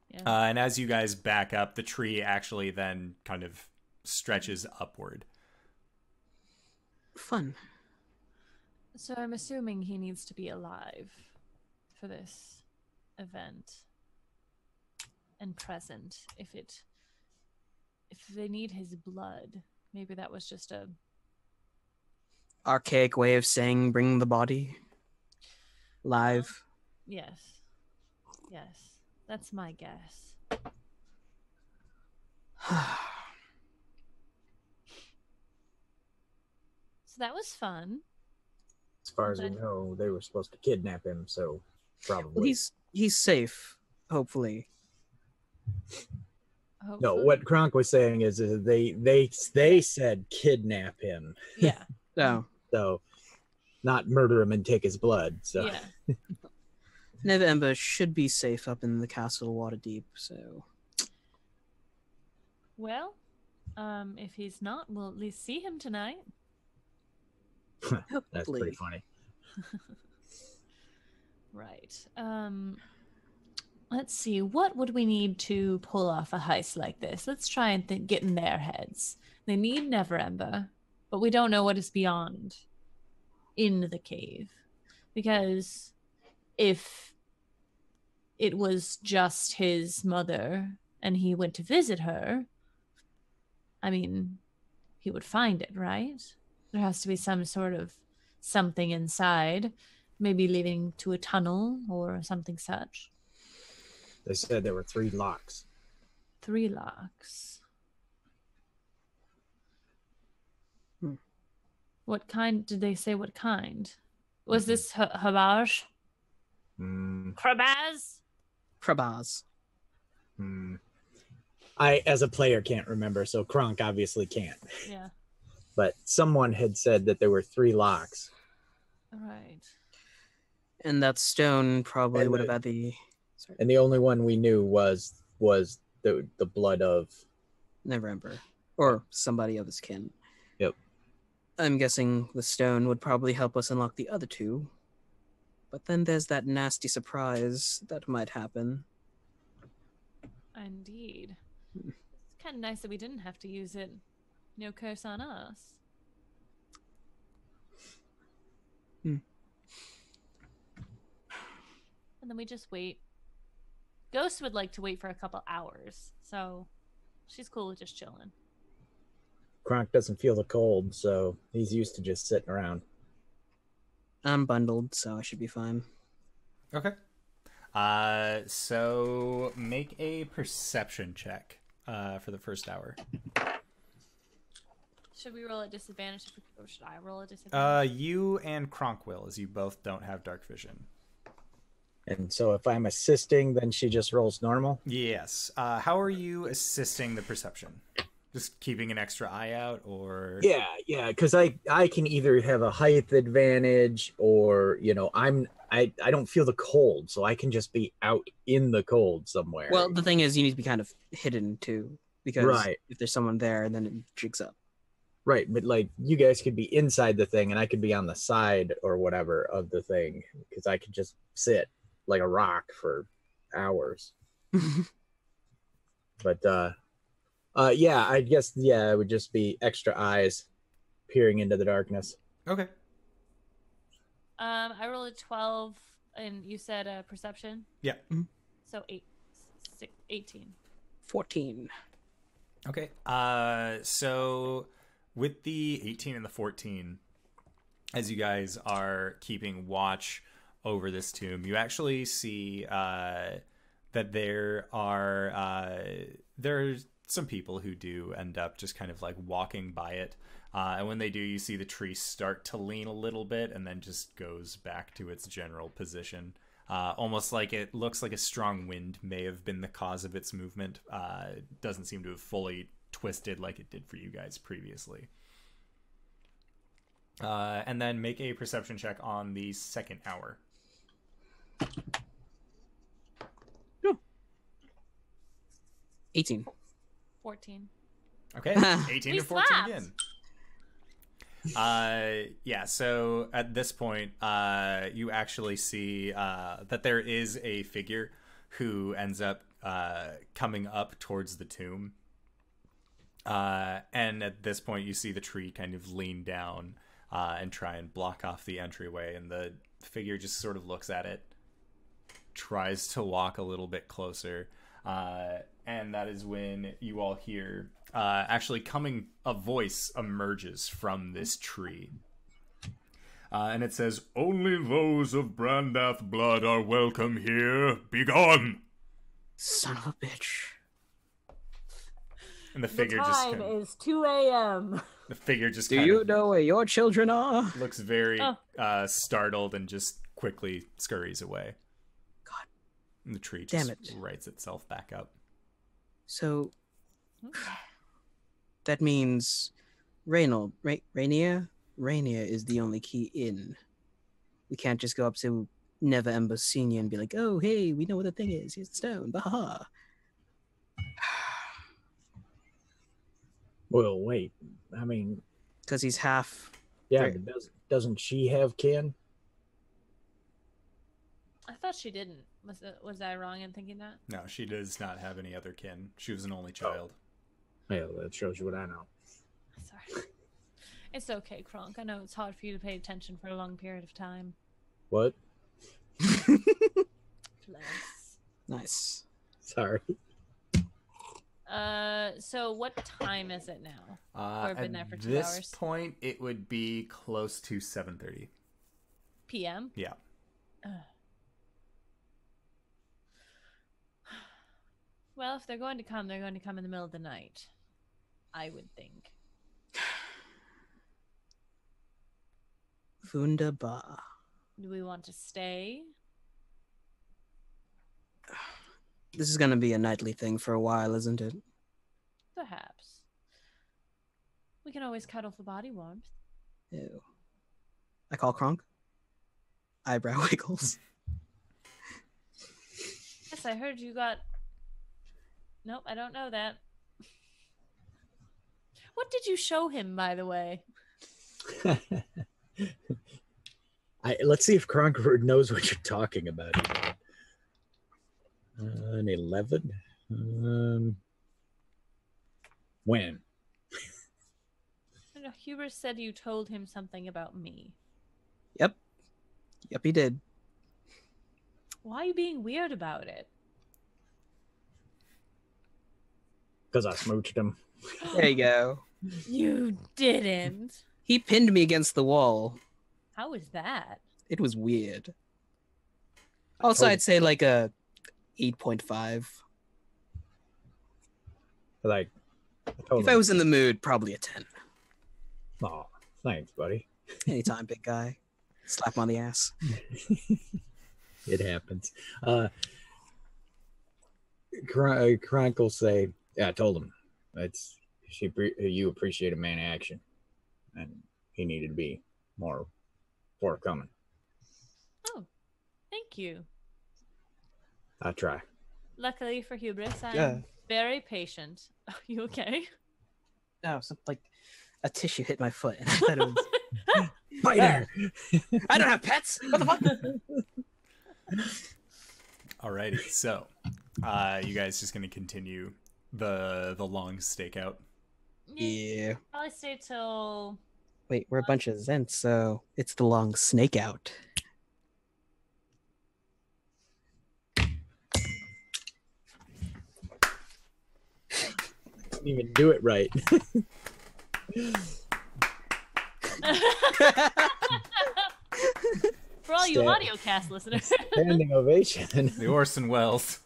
D: Yeah.
A: And as you guys back up, the tree actually then kind of stretches upward.
B: Fun.
D: So I'm assuming he needs to be alive for this event and present. If they need his blood, maybe that was just a
B: Archaic way of saying bring the body live.
D: Yes. That's my guess. So that was fun.
C: As far as we know, they were supposed to kidnap him, so probably.
B: He's safe, hopefully.
C: No, what Kronk was saying is they said kidnap him.
D: Yeah.
B: No.
C: So, not murder him and take his blood. So.
D: Yeah.
B: Neverember should be safe up in the castle Waterdeep, so.
D: Well, if he's not, we'll at least see him tonight.
C: That's pretty funny.
D: Right. Let's see. What would we need to pull off a heist like this? Let's try and get in their heads. They need Neverember, but we don't know what is beyond in the cave. Because if it was just his mother and he went to visit her, I mean, he would find it, right? There has to be some sort of something inside, maybe leading to a tunnel or something such.
C: They said there were 3 locks.
D: 3 locks. What kind? Did they say what kind? Was this Hubris? Krabaz?
B: Krabaz.
C: I, as a player, can't remember, so Kronk obviously can't.
D: Yeah.
C: But someone had said that there were 3 locks.
D: Right.
B: And that stone probably would have had the... Sorry.
C: And the only one we knew was the blood of...
B: Neverember. Or somebody of his kin.
C: Yep.
B: I'm guessing the stone would probably help us unlock the other 2. But then there's that nasty surprise that might happen.
D: Indeed. It's kind of nice that we didn't have to use it. No curse on us. And then we just wait. Ghost would like to wait for a couple hours, so she's cool with just chilling.
C: Kronk doesn't feel the cold, so he's used to just sitting around.
B: I'm bundled, so I should be fine.
A: Okay. So make a perception check for the first hour.
D: Should we roll at disadvantage, or should I roll at disadvantage?
A: You and Kronk will, as you both don't have dark vision.
C: And so if I'm assisting, then she just rolls normal?
A: Yes. How are you assisting the perception? Just keeping an extra eye out, or
C: yeah, because I can either have a height advantage, or I don't feel the cold, so I can just be out in the cold somewhere.
B: Well, the thing is, you need to be kind of hidden too, because if there's someone there, then it jigs up.
C: Right, but like you guys could be inside the thing, and I could be on the side or whatever of the thing, because I could just sit like a rock for hours. But yeah, I guess it would just be extra eyes peering into the darkness.
A: Okay.
D: I rolled a 12, and you said perception.
A: Yeah.
D: So 18.
B: 14.
A: Okay. So with the 18 and the 14, as you guys are keeping watch over this tomb, you actually see that there are some people who do end up just kind of like walking by it. And when they do, you see the tree start to lean a little bit and then just goes back to its general position. Almost like it looks like a strong wind may have been the cause of its movement. Doesn't seem to have fully twisted like it did for you guys previously. And then make a perception check on the second hour.
B: 18.
D: 14.
A: Okay, 18 to 14 again. Yeah, so at this point, you actually see that there is a figure who ends up coming up towards the tomb. And at this point, you see the tree kind of lean down and try and block off the entryway, and the figure just sort of looks at it, tries to walk a little bit closer, and that is when you all hear actually a voice emerges from this tree. And it says, "Only those of Brandath blood are welcome here. Begone!"
B: Son of a bitch.
A: And the figure
D: time is 2 a.m.
A: The figure just
B: Do you know where your children are?
A: Looks very startled and just quickly scurries away.
B: God.
A: And the tree just rights itself back up.
B: So that means Rainier is the only key in. We can't just go up to Never Ember Senior and be like, "Oh, hey, we know what the thing is. Here's the stone." Baha.
C: Well, wait. I mean,
B: because he's half.
C: Yeah, but doesn't she have kin?
D: I thought she didn't. Was I wrong in thinking that?
A: No, she does not have any other kin. She was an only child.
C: Yeah, that shows you what I know.
D: Sorry. It's okay, Kronk. I know it's hard for you to pay attention for a long period of time.
C: What?
B: Nice.
C: Sorry.
D: So what time is it now? We've been there for 2
A: hours. At
D: this
A: point, it would be close to 7:30
D: p.m.
A: Yeah.
D: Well, if they're going to come in the middle of the night, I would think.
B: Wunderbar.
D: Do we want to stay?
B: This is going to be a nightly thing for a while, isn't it?
D: Perhaps. We can always cuddle for body warmth.
B: Ew. I call Kronk. Eyebrow wiggles.
D: Yes, I heard you got... Nope, I don't know that. What did you show him, by the way?
C: Let's see if Kronk knows what you're talking about. An 11? When?
D: I know, Hubris said you told him something about me.
B: Yep, he did.
D: Why are you being weird about it?
C: Because I smooched him.
B: There you go.
D: You didn't.
B: He pinned me against the wall.
D: How was that?
B: It was weird. Also, I'd say like a 8.5.
C: Like,
B: if I was in the mood, probably a 10.
C: Oh, thanks, buddy.
B: Anytime, big guy. Slap him on the ass.
C: It happens. Kronk will say, "Yeah, I told him. you appreciate a man action, and he needed to be more forthcoming.
D: Oh, thank you.
C: I try.
D: Luckily for Hubris, I'm very patient. Are you okay?
B: No, something like a tissue hit my foot, and I thought it was
C: Spider.
B: I don't have pets. What the fuck?
A: Alrighty, so you guys just gonna continue the long stakeout?
B: Yeah.
D: Probably stay till.
B: Wait, we're a bunch of Zents, so it's the long snake out.
C: Didn't even do it right.
D: For all you audiocast listeners.
C: Standing ovation.
A: The Orson Welles.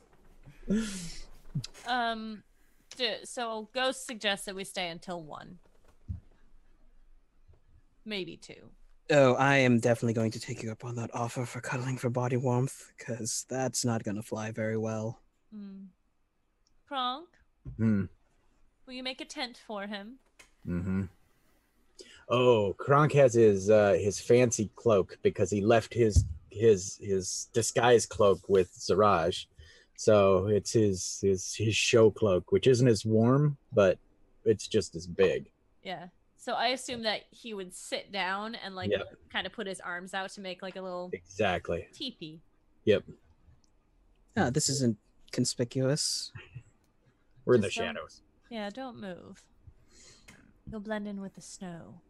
D: So Ghost suggests that we stay until 1. Maybe 2.
B: Oh, I am definitely going to take you up on that offer for cuddling for body warmth, because that's not going to fly very well.
D: Kronk?
C: Hmm.
D: Will you make a tent for him?
C: Mm-hmm. Oh, Kronk has his fancy cloak because he left his disguise cloak with Ziraj. So it's his show cloak, which isn't as warm, but it's just as big.
D: Yeah. So I assume that he would sit down and kind of put his arms out to make like a little teepee.
C: Yep.
B: Oh, this isn't conspicuous.
C: We're in the shadows.
D: Yeah, don't move. You'll blend in with the snow.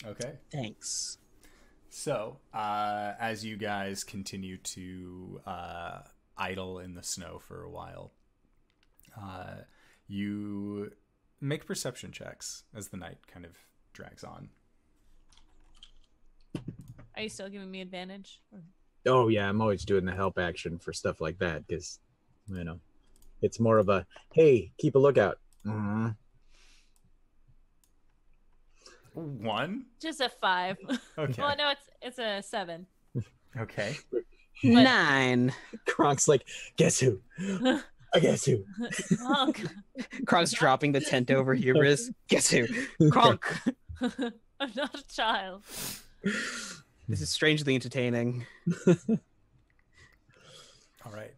A: Okay.
B: Thanks.
A: So, as you guys continue to idle in the snow for a while, you make perception checks as the night kind of drags on.
D: Are you still giving me advantage?
C: Oh, yeah, I'm always doing the help action for stuff like that because, it's more of a, hey, keep a lookout.
A: 1?
D: Just a 5.
A: Okay.
D: Well, no, it's a 7.
A: Okay.
B: 9.
C: Kronk's like, guess who? I guess who?
D: Kronk.
B: Kronk's dropping the tent over Hubris. Guess who? Kronk.
D: I'm not a child.
B: This is strangely entertaining.
A: All right.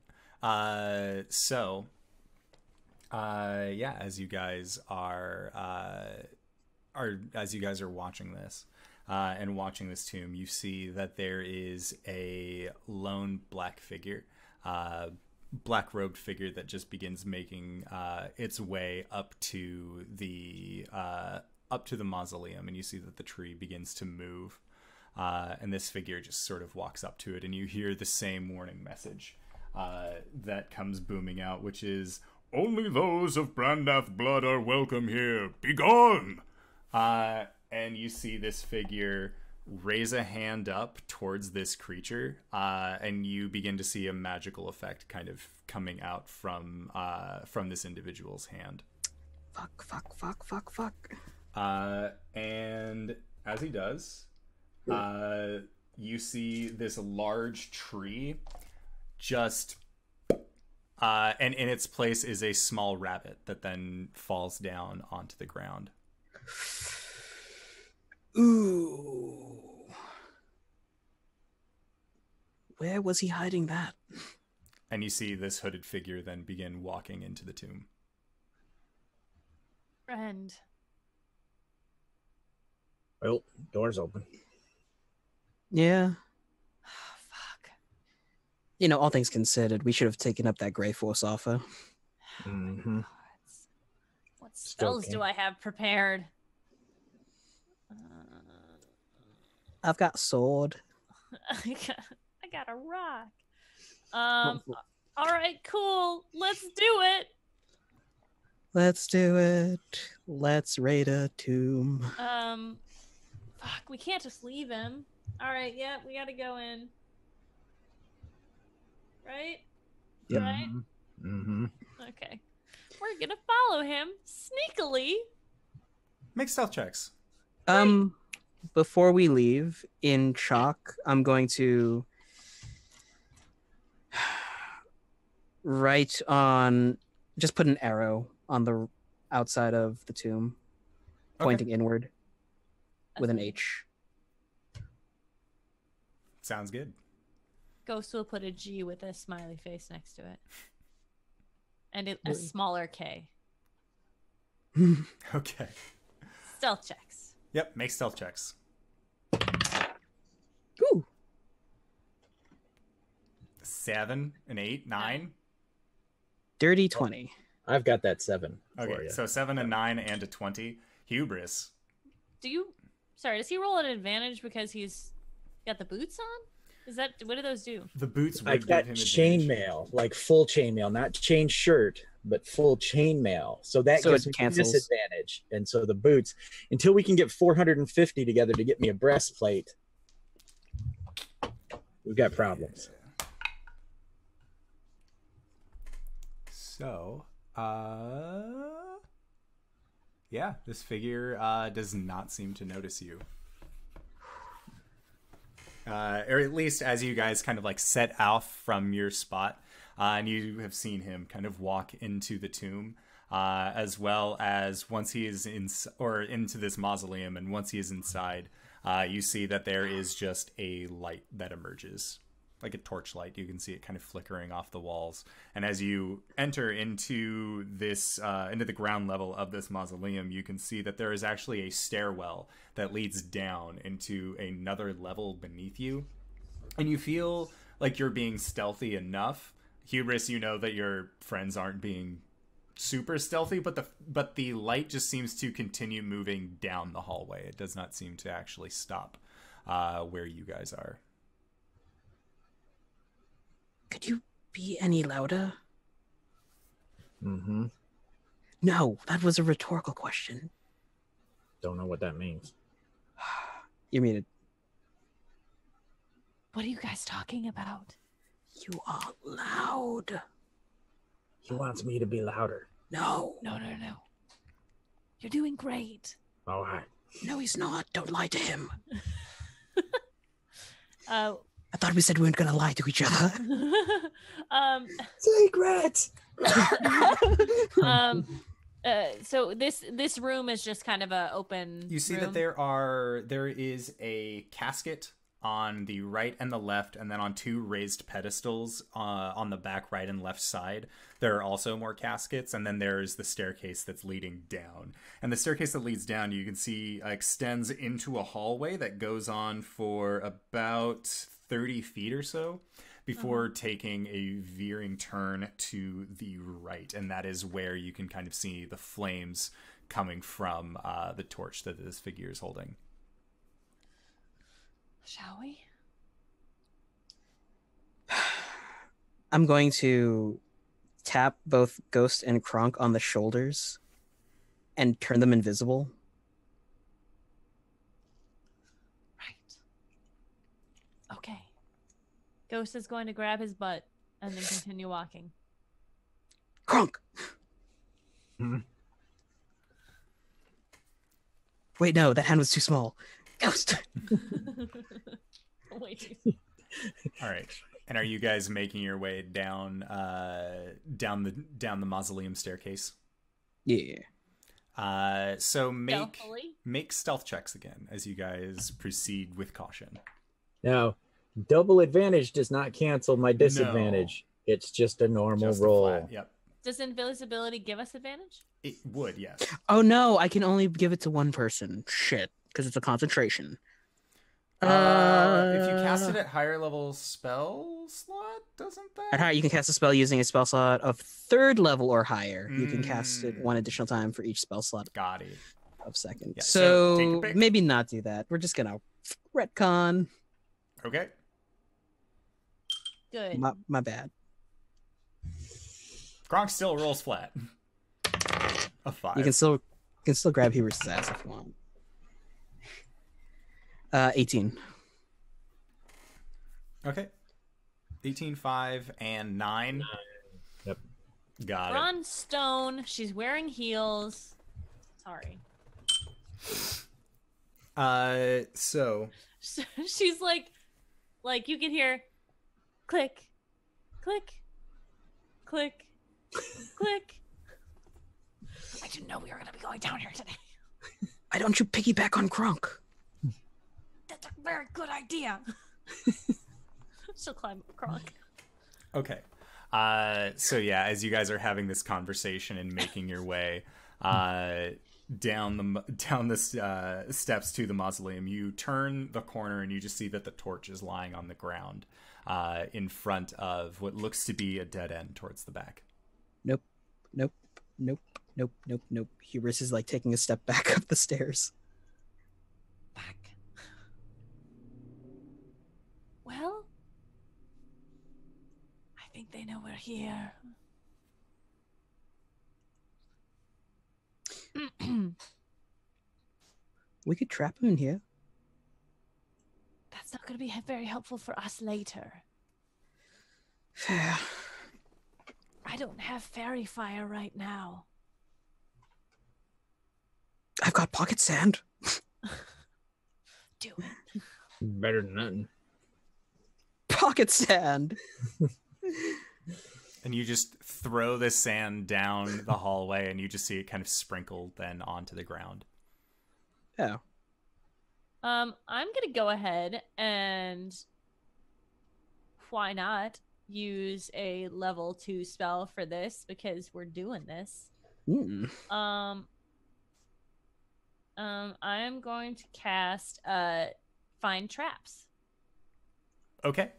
A: As you guys are watching this and watching this tomb, you see that there is a lone black robed figure that just begins making its way up to the mausoleum, and you see that the tree begins to move, and this figure just sort of walks up to it, and you hear the same warning message that comes booming out, which is, "Only those of Brandath blood are welcome here. Begone!" And you see this figure raise a hand up towards this creature, and you begin to see a magical effect kind of coming out from this individual's hand.
B: Fuck.
A: And as he does, you see this large tree just and in its place is a small rabbit that then falls down onto the ground.
B: Ooh. Where was he hiding that?
A: And you see this hooded figure then begin walking into the tomb.
D: Friend.
C: Well, door's open.
B: Yeah.
D: Fuck.
B: All things considered, we should have taken up that Grey Force offer.
C: Mm-hmm.
D: What spells do I have prepared?
B: I've got sword.
D: I got a rock. All right, cool. Let's do it.
B: Let's do it. Let's raid a tomb.
D: Fuck, we can't just leave him. All right, yeah, we gotta go in. Right?
B: Yep.
D: Right?
C: Mm-hmm.
D: Okay. We're gonna follow him sneakily.
A: Make stealth checks.
B: Before we leave, in chalk, I'm going to write on, just put an arrow on the outside of the tomb, pointing inward with an H.
A: Sounds good.
D: Ghost will put a G with a smiley face next to it. And a smaller K.
A: Okay.
D: Stealth checks.
A: Yep, make stealth checks.
B: Ooh.
A: 7, an 8, 9.
B: Dirty 20.
C: I've got that 7.
A: Okay, so 7, a 9, and a 20. Hubris.
D: Does he roll an advantage because he's got the boots on? What do those do?
A: The boots would
C: I've got
A: give him
C: chainmail, like full chainmail, not chain shirt, but full chainmail. So that gives me disadvantage. And so the boots, until we can get 450 together to get me a breastplate, we've got problems.
A: So, yeah, this figure does not seem to notice you. Or at least as you guys kind of like set off from your spot, and you have seen him kind of walk into the tomb, as well as once he is into this mausoleum, and once he is inside, you see that there is just a light that emerges, like a torchlight. You can see it kind of flickering off the walls, and as you enter into this into the ground level of this mausoleum, you can see that there is actually a stairwell that leads down into another level beneath you, and you feel like you're being stealthy enough. Hubris, you know that your friends aren't being super stealthy, but the light just seems to continue moving down the hallway. It does not seem to actually stop where you guys are.
B: Could you be any louder?
C: Mm-hmm.
B: No, that was a rhetorical question.
C: Don't know what that means.
B: You mean it?
D: What are you guys talking about?
B: You are loud.
C: He wants me to be louder.
B: No.
D: No. You're doing great.
C: All right.
B: No, he's not. Don't lie to him.
D: I
B: thought we said we weren't going to lie to each other.
C: Secret!
D: So this room is just kind of a open
A: You see
D: room.
A: that there is a casket on the right and the left, and then on 2 raised pedestals on the back right and left side there are also more caskets, and then there's the staircase that's leading down. And the staircase that leads down, you can see, extends into a hallway that goes on for about 30 feet or so before taking a veering turn to the right, and that is where you can kind of see the flames coming from the torch that this figure is holding.
D: Shall we?
B: I'm going to tap both Ghost and Kronk on the shoulders and turn them invisible.
D: Right. Okay. Ghost is going to grab his butt and then continue walking.
B: Kronk! Wait, no, that hand was too small. Ghost!
D: Wait.
A: All right. And are you guys making your way down down the mausoleum staircase?
B: Yeah.
A: So make stealth checks again as you guys proceed with caution.
C: Now, double advantage does not cancel my disadvantage. No. It's just a normal roll.
A: Yep.
D: Does invisibility give us advantage?
A: It would, yes.
B: Oh no, I can only give it to one person. Shit, because it's a concentration.
A: If you cast it at higher level spell slot, doesn't that?
B: At higher, you can cast a spell using a spell slot of 3rd level or higher. You can cast it 1 additional time for each spell slot.
A: Got it.
B: Of 2nd.
A: Yeah,
B: so maybe not do that. We're just gonna retcon.
A: Okay.
D: Good.
B: My bad.
A: Kronk still rolls flat. A 5.
B: You can still grab Hubris' ass if you want. 18.
A: Okay. 18, 5, and 9.
C: Yep.
A: Got
D: We're on stone. She's wearing heels. Sorry.
A: So
D: she's like you can hear click, click, click, click. didn't know we were going to be going down here today.
B: Why don't you piggyback on Kronk?
D: That's a very good idea. She'll climb up Kronk.
A: Okay. So yeah, as you guys are having this conversation and making your way down the steps to the mausoleum, you turn the corner and you just see that the torch is lying on the ground in front of what looks to be a dead end towards the back.
B: Nope. Hubris is like taking a step back up the stairs.
D: Back. Well, I think they know we're here.
B: We could trap him in here.
D: That's not going to be very helpful for us later.
B: Fair.
D: I don't have fairy fire right now.
B: I've got pocket sand.
D: Do it.
C: Better than nothing.
B: Pocket sand.
A: And you just throw the sand down the hallway and you just see it kind of sprinkled then onto the ground.
B: Oh.
D: I'm going to go ahead and why not use a level 2 spell for this because we're doing this. I'm going to cast Find Traps.
A: Okay.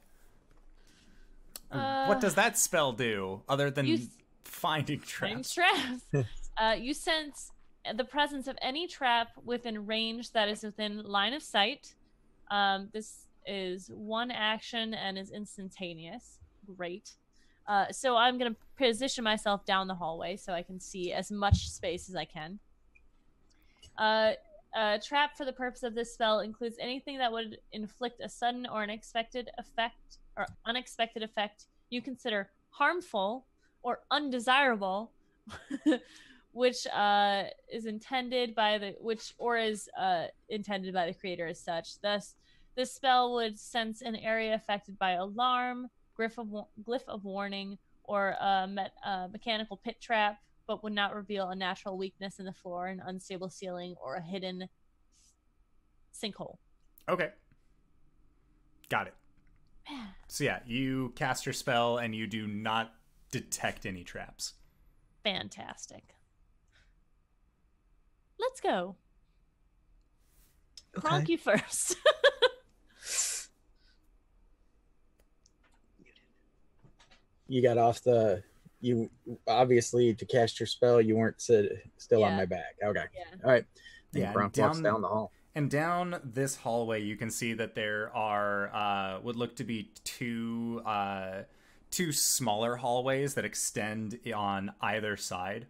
A: What does that spell do other than finding traps?
D: Find traps. You sense the presence of any trap within range that is within line of sight. This is one action and is instantaneous. Great. So I'm going to position myself down the hallway so I can see as much space as I can. Trap for the purpose of this spell includes anything that would inflict a sudden or unexpected effect you consider harmful or undesirable, which is intended by the creator as such. Thus, this spell would sense an area affected by alarm, glyph of warning, or a mechanical pit trap, but would not reveal a natural weakness in the floor, an unstable ceiling, or a hidden sinkhole.
A: Okay. Got it. So yeah, you cast your spell and you do not detect any traps.
D: Fantastic. Let's go.
B: Okay.
D: Kronk, you first.
C: You got off the... You obviously, to cast your spell, you weren't still on my back. Okay.
D: Yeah.
C: All right.
A: Yeah,
C: Kronk walks down the hall.
A: And down this hallway, you can see that there are what look to be two smaller hallways that extend on either side.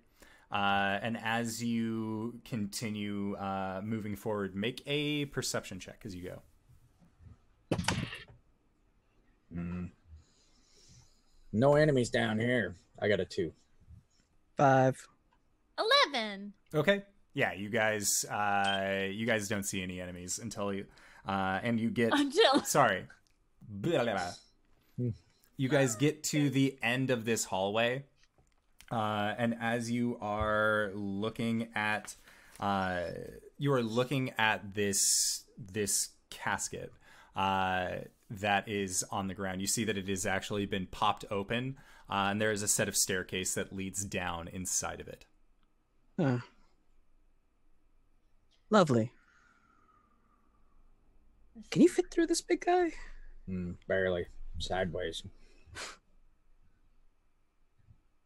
A: And as you continue moving forward, make a perception check as you go.
C: No enemies down here. I got a 2.
B: 5.
D: 11.
A: Okay. Yeah, you guys don't see any enemies until you and you get sorry. Blah, blah, blah. You guys get to the end of this hallway. And as you are looking at this casket that is on the ground, you see that it has actually been popped open, and there is a set of staircase that leads down inside of it.
B: Huh. Lovely. Can you fit through this big guy?
C: Barely. Sideways.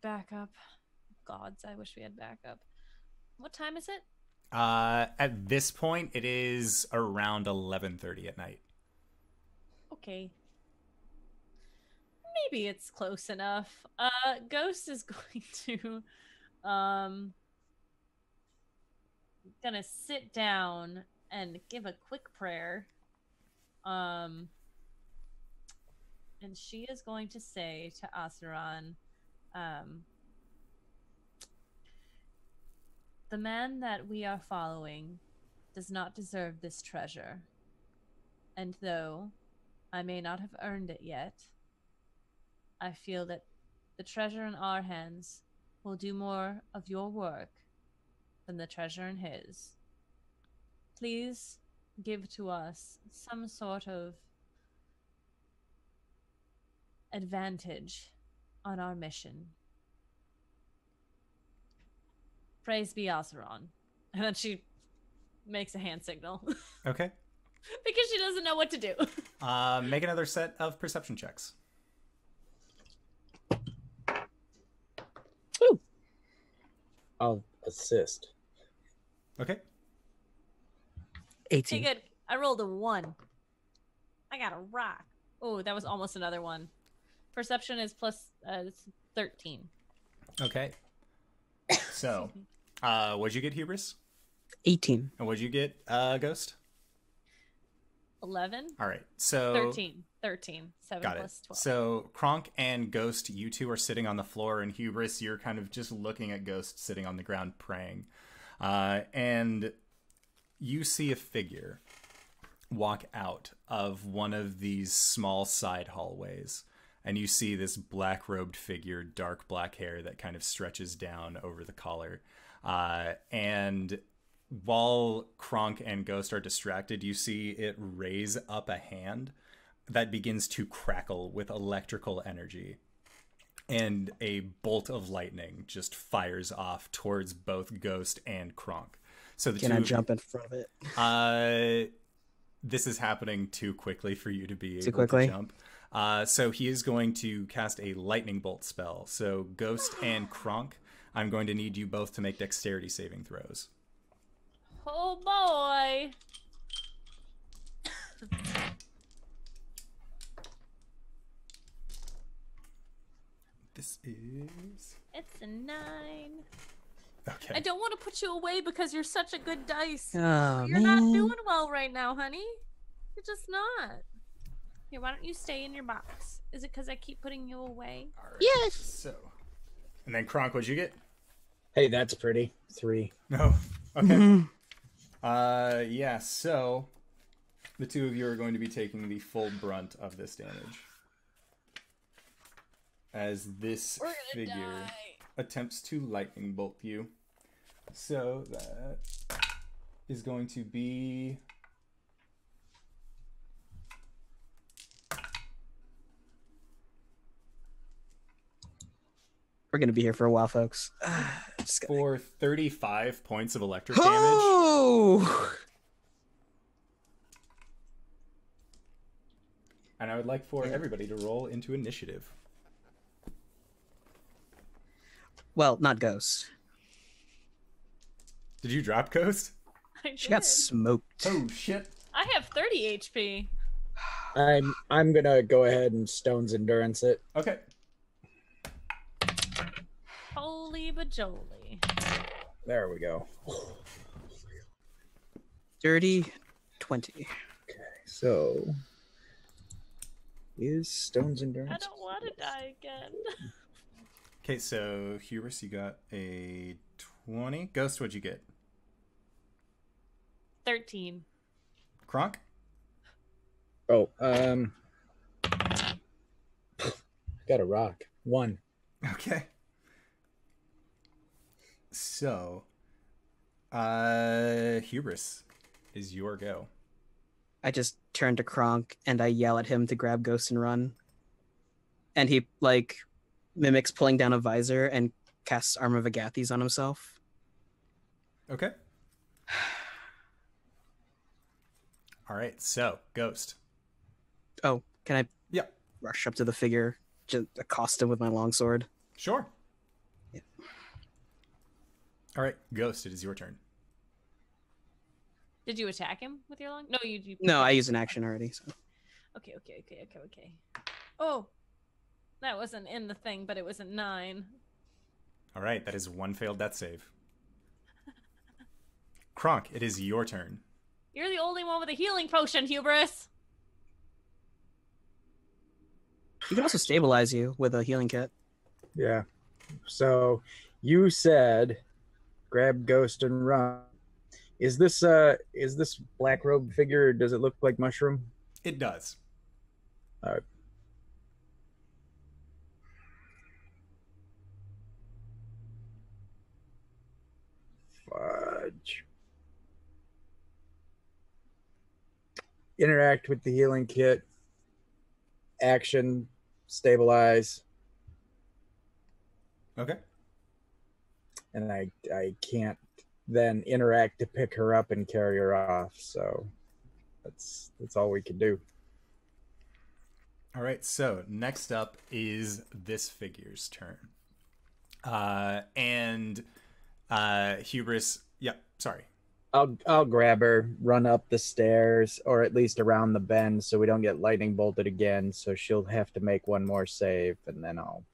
D: Backup. Gods, I wish we had backup. What time is it?
A: At this point, it is around 11:30 at night.
D: Okay. Maybe it's close enough. Ghost is going to gonna sit down and give a quick prayer. And she is going to say to Asaran, the man that we are following does not deserve this treasure. And though I may not have earned it yet, I feel that the treasure in our hands will do more of your work than the treasure in his. Please give to us some sort of advantage on our mission. Praise be Oseron. And then she makes a hand signal.
A: Okay.
D: Because she doesn't know what to do.
A: Make another set of perception checks.
C: Ooh. I'll assist.
A: Okay.
B: 18.
D: Okay, good. I rolled a 1. I got a rock. Oh, that was almost another one. Perception is plus 13.
A: Okay. So, what'd you get, Hubris?
B: 18.
A: And what'd you get, Ghost?
D: 11.
A: All right. So
D: 13. 7
A: got
D: plus
A: it.
D: 12.
A: So Kronk and Ghost, you two are sitting on the floor, and Hubris, you're kind of just looking at Ghost sitting on the ground praying. And you see a figure walk out of one of these small side hallways. And you see this black-robed figure, dark black hair that kind of stretches down over the collar. And while Kronk and Ghost are distracted, you see it raise up a hand that begins to crackle with electrical energy. And a bolt of lightning just fires off towards both Ghost and Kronk. So
B: Can I jump in front of
A: it? This is happening too quickly for you to be able to jump. So he is going to cast a lightning bolt spell. So Ghost and Kronk, I'm going to need you both to make dexterity saving throws.
D: Oh boy!
A: This is...
D: It's a 9.
A: Okay.
D: I don't want to put you away because you're such a good dice.
B: Oh,
D: You're not doing well right now, honey. You're just not. Here, why don't you stay in your box? Is it because I keep putting you away?
A: All right.
B: Yes!
A: So... And then Kronk, what'd you get?
C: Hey, that's pretty. 3.
A: No. Okay. Yeah, so the two of you are going to be taking the full brunt of this damage. As this figure attempts to lightning bolt you. So that is going to be...
B: We're going to be here for a while, folks.
A: For 35 points of electric damage.
B: Oh!
A: And I would like for everybody to roll into initiative.
B: Well, not Ghost.
A: Did you drop Ghost?
B: She got smoked.
A: Oh, shit.
D: I have 30 HP.
C: I'm gonna go ahead and Stone's Endurance it.
A: Okay.
D: Holy bajoli.
C: There we go.
B: Dirty 20.
C: Okay, so is Stone's Endurance?
D: I don't want to die again.
A: Okay, so Hubris, you got a 20. Ghost, what'd you get?
D: 13.
A: Kronk?
C: Oh, got a rock. 1.
A: Okay. So, Hubris is your go.
B: I just turn to Kronk and I yell at him to grab Ghost and run. And he, like, mimics pulling down a visor and casts Arm of Agathes on himself.
A: Okay. All right, so, Ghost.
B: Oh, can I
A: Yep.
B: rush up to the figure, just accost him with my longsword?
A: Sure.
B: Yeah.
A: All right, Ghost, it is your turn.
D: Did you attack him with your long? No, you.
B: No, I used an action already. So.
D: Okay. Oh, that wasn't in the thing, but it was a 9.
A: All right, that is one failed death save. Kronk, it is your turn.
D: You're the only one with a healing potion, Hubris.
B: He can also stabilize you with a healing kit.
C: Yeah. So you said grab Ghost and run. Is this black robe figure, does it look like Mushroom?
A: It does.
C: All right. interact with the healing kit, action, stabilize.
A: Okay.
C: And I can't then interact to pick her up and carry her off. So that's all we can do.
A: All right. So next up is this figure's turn. Hubris. Yep. Sorry.
C: I'll grab her, run up the stairs, or at least around the bend, so we don't get lightning bolted again. So she'll have to make one more save, and then I'll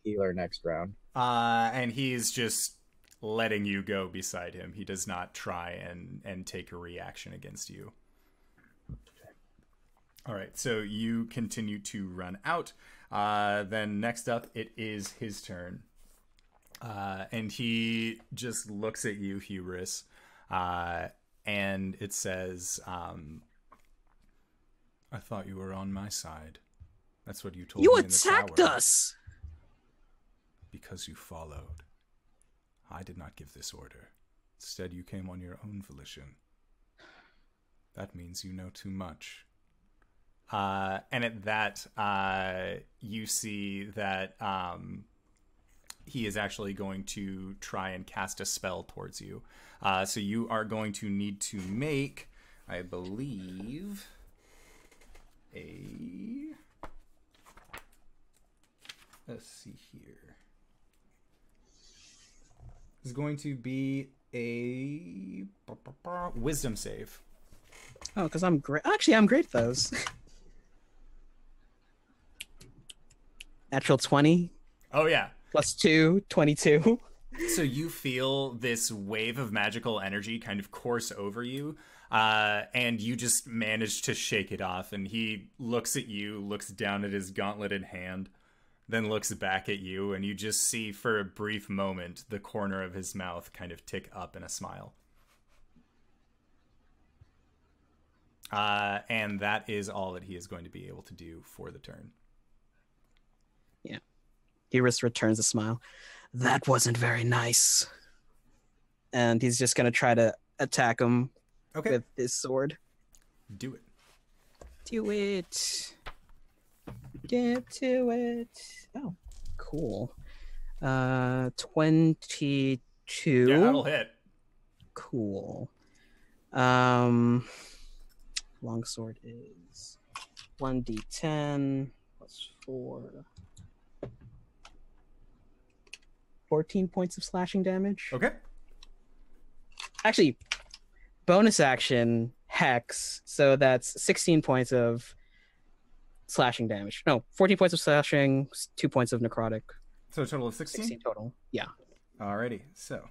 C: heal her next round.
A: And he's just letting you go beside him. He does not try and take a reaction against you. All right, so you continue to run out. Then next up, it is his turn. And he just looks at you, Hubris. And it says, I thought you were on my side. That's what you told me in the tower.
B: You attacked us!
F: Because you followed. I did not give this order. Instead, you came on your own volition. That means you know too much.
A: And at that, you see that he is actually going to try and cast a spell towards you. So you are going to need to make, I believe, let's see here. This is going to be a wisdom save.
B: Oh, because I'm great. Actually, I'm great at those. Natural 20.
A: Oh, yeah.
B: Plus 2, 22.
A: So you feel this wave of magical energy kind of course over you, and you just manage to shake it off. And he looks at you, looks down at his gauntleted hand, then looks back at you, and you just see for a brief moment the corner of his mouth kind of tick up in a smile. And that is all that he is going to be able to do for the turn.
B: Yeah. Hubris returns a smile. That wasn't very nice. And he's just going to try to attack him with his sword.
A: Do it.
B: Do it. Get to it. Oh, cool. 22.
A: Yeah, that'll hit.
B: Cool. Longsword is 1d10 plus 4. 14 points of slashing damage.
A: Okay.
B: Actually, bonus action hex, so that's 16 points of slashing damage. No, 14 points of slashing, 2 points of necrotic.
A: So a total of 16?
B: 16 total, yeah.
A: Alrighty, so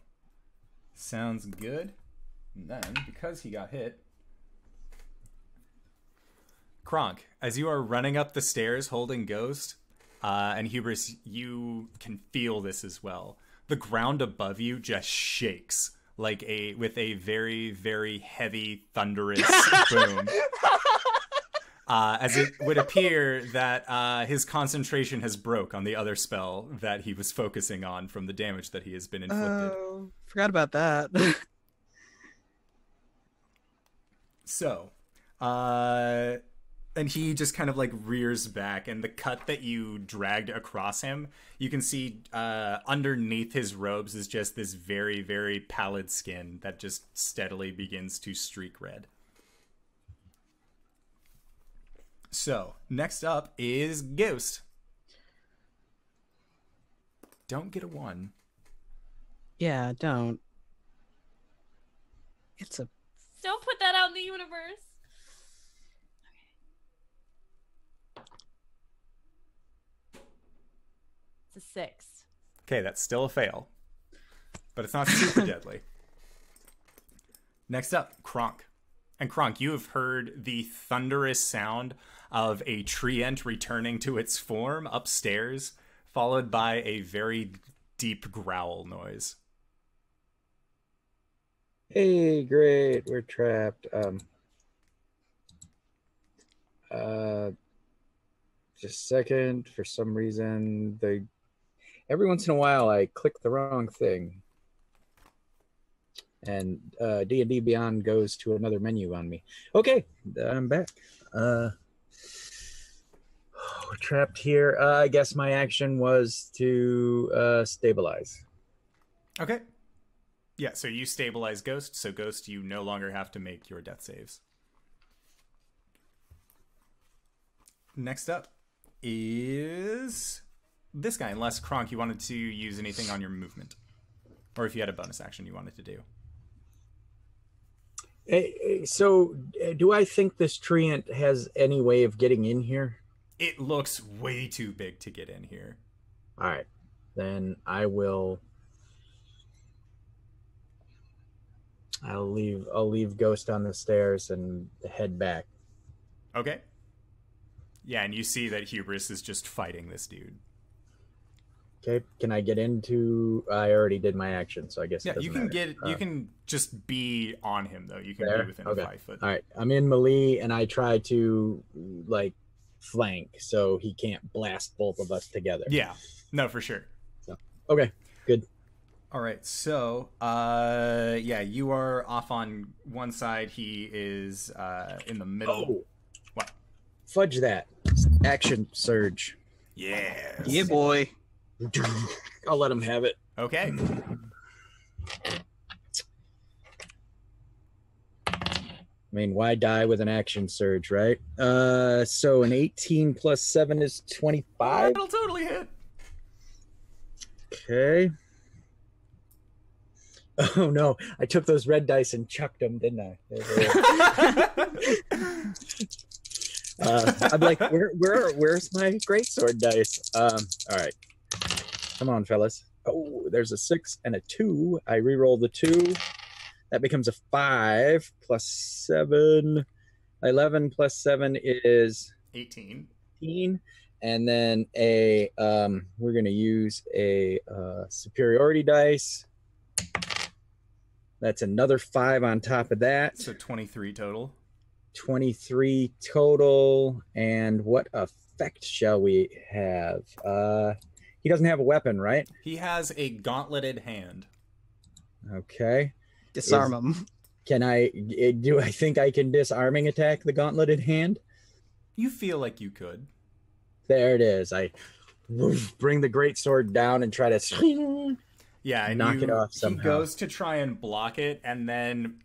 A: sounds good. And then, because he got hit, Kronk, as you are running up the stairs holding Ghost, and Hubris, you can feel this as well. The ground above you just shakes with a very, very heavy, thunderous boom. As it would appear that his concentration has broke on the other spell that he was focusing on from the damage that he has been inflicted.
B: Oh, forgot about that.
A: So, and he just kind of like rears back, and the cut that you dragged across him, you can see underneath his robes is just this very, very pallid skin that just steadily begins to streak red. So, next up is Ghost. Don't get a 1.
B: Yeah, don't. It's a...
D: Don't put that out in the universe. It's a 6.
A: Okay, that's still a fail. But it's not super deadly. Next up, Kronk. And Kronk, you have heard the thunderous sound of a treant returning to its form upstairs, followed by a very deep growl noise.
C: Hey, great, we're trapped. Just a second. For some reason, every once in a while I click the wrong thing. And D&D Beyond goes to another menu on me. Okay, I'm back. We're trapped here. I guess my action was to stabilize.
A: Okay. Yeah, so you stabilize Ghost. So Ghost, you no longer have to make your death saves. Next up is this guy, unless Kronk, you wanted to use anything on your movement. Or if you had a bonus action you wanted to do.
C: So, do I think this treant has any way of getting in here?
A: It looks way too big to get in here.
C: All right. Then I'll leave Ghost on the stairs and head back.
A: Okay. Yeah, and you see that Hubris is just fighting this dude.
C: Okay, can I get into? I already did my action, so I guess
A: yeah,
C: it
A: you can
C: matter.
A: You can just be on him though. You can
C: there?
A: be within
C: okay.
A: 5 foot.
C: All right, I'm in melee, and I try to flank, so he can't blast both of us together.
A: Yeah, no, for sure.
C: So, okay, good.
A: All right, so yeah, you are off on one side. He is in the middle.
C: Oh.
A: What?
C: Fudge that! Action surge.
A: Yes.
B: Yeah, boy.
C: I'll let him have it.
A: Okay.
C: I mean, why die with an action surge, right? So an 18 plus 7 is 25.
A: It'll totally hit.
C: Okay. Oh no, I took those red dice and chucked them, didn't I? I'm like, where's my greatsword dice? All right. Come on, fellas. Oh, there's a 6 and a 2. I re-roll the 2. That becomes a 5 plus 7. 11 plus 7 is
A: 18.
C: And then we're going to use a superiority dice. That's another 5 on top of that.
A: So 23 total.
C: 23 total. And what effect shall we have? He doesn't have a weapon, right?
A: He has a gauntleted hand.
C: Okay.
B: Disarm him.
C: Do I think I can disarming attack the gauntleted hand?
A: You feel like you could.
C: There it is. I bring the greatsword down and try to
A: and
C: knock it off somehow.
A: He goes to try and block it, and then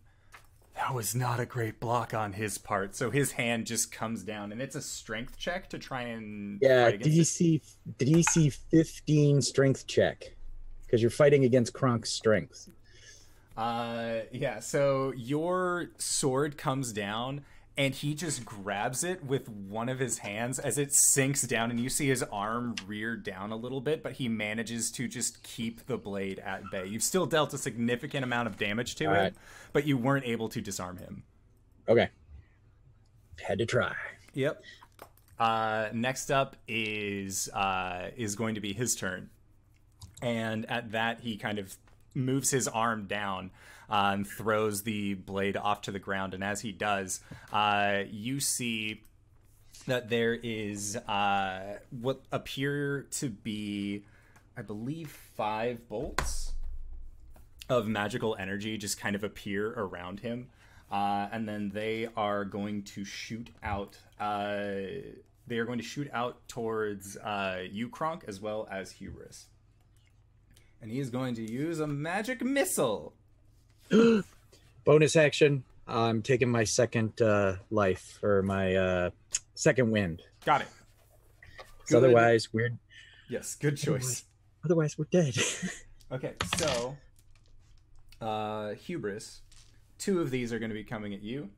A: that was not a great block on his part. So his hand just comes down, and it's a strength check to try and fight against DC 15 strength check, because you're fighting against Kronk's strength. Yeah. So your sword comes down, and he just grabs it with one of his hands as it sinks down, and you see his arm rear down a little bit, but he manages to just keep the blade at bay. You've still dealt a significant amount of damage to him, but you weren't able to disarm him.
C: Okay. Had to try.
A: Yep. Next up is going to be his turn. And at that, he kind of moves his arm down and throws the blade off to the ground. And as he does, you see that there is what appear to be, I believe, 5 bolts of magical energy just kind of appear around him. And then they are going to shoot out. They are going to shoot out towards you, Kronk, as well as Hubris. And he is going to use a magic missile.
C: Bonus action. I'm taking my second life, or my second wind.
A: Got it.
C: Good. Otherwise, we're...
A: Yes, good choice.
C: Otherwise, we're dead.
A: Okay, so... Hubris, 2 of these are going to be coming at you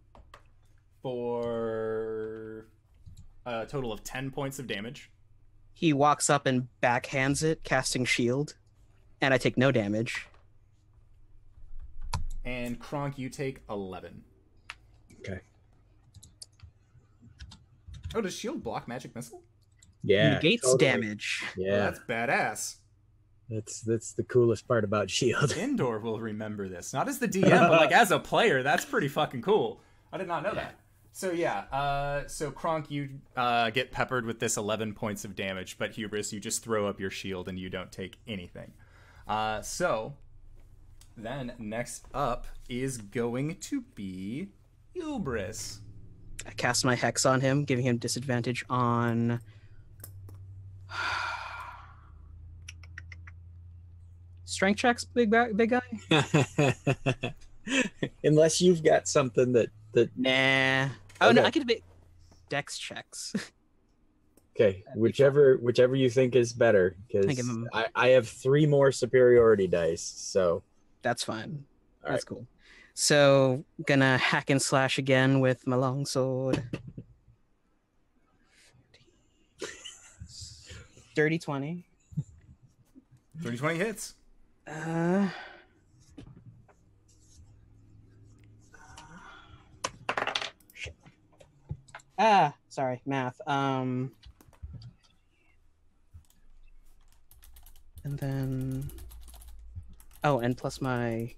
A: for a total of 10 points of damage.
B: He walks up and backhands it, casting shield, and I take no damage.
A: And Kronk, you take 11.
C: Okay.
A: Oh, does shield block magic missile?
C: Yeah.
B: Negates
C: totally.
B: damage.
C: Yeah.
A: Well, that's badass.
C: That's the coolest part about shield.
A: Indoor will remember this. Not as the DM, but like as a player, that's pretty fucking cool. I did not know that. So yeah, so Kronk, you get peppered with this 11 points of damage, but Hubris, you just throw up your shield and you don't take anything. So Then next up is going to be Hubris.
B: I cast my hex on him, giving him disadvantage on strength checks, big guy.
C: Unless you've got something that.
B: Nah. Oh no, I could make dex checks.
C: Okay, whichever you think is better, because I have 3 more superiority dice, so
B: that's fine. That's cool. So gonna hack and slash again with my longsword. Dirty 20.
A: 30-20 hits.
B: Shit. Sorry, math. And then and plus my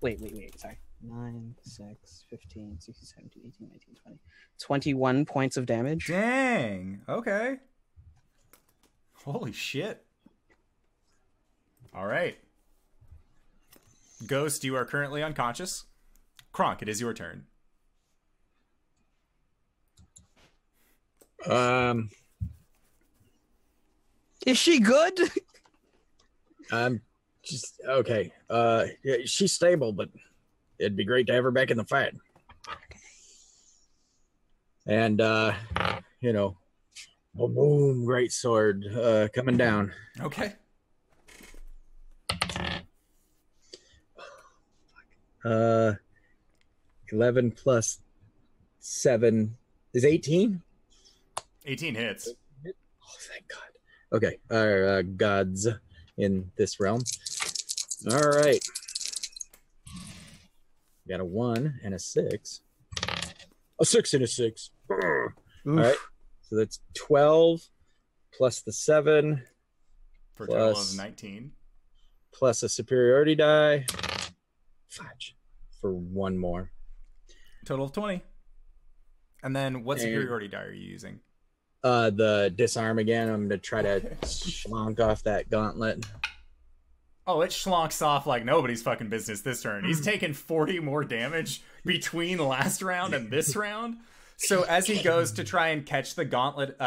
B: wait, sorry. 9, 6, 15, 16, 17, 18, 19, 20. 21 points of damage.
A: Dang. Okay. Holy shit. All right. Ghost, you are currently unconscious. Kronk, it is your turn.
B: Is she good?
C: Just okay. Yeah, she's stable, but it'd be great to have her back in the fight. And boom, great sword coming down.
A: Okay.
C: 11 plus 7 is 18.
A: 18 hits.
C: Oh, thank God. Okay, our gods in this realm. All right. Got a 1 and a 6. A 6 and a 6. All right. So that's 12 plus the 7.
A: For a total of 19.
C: Plus a superiority die. Fudge. For 1 more.
A: Total of 20. And then what superiority die are you using?
C: The disarm again. I'm going to try to schlonk off that gauntlet.
A: Oh, it schlonks off like nobody's fucking business this turn. He's taken 40 more damage between last round and this round. So as he goes to try and catch the gauntlet,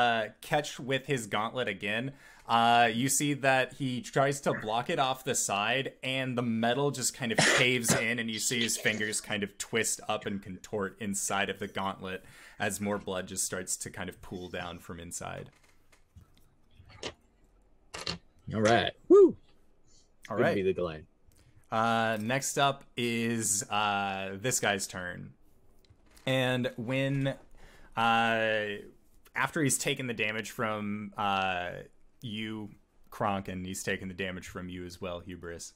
A: catch with his gauntlet again, you see that he tries to block it off the side, and the metal just kind of caves in, and you see his fingers kind of twist up and contort inside of the gauntlet as more blood just starts to kind of pool down from inside.
C: All right. Woo!
A: All right.
C: Be the Glen.
A: Next up is this guy's turn. And when, after he's taken the damage from you, Kronk, and he's taken the damage from you as well, Hubris,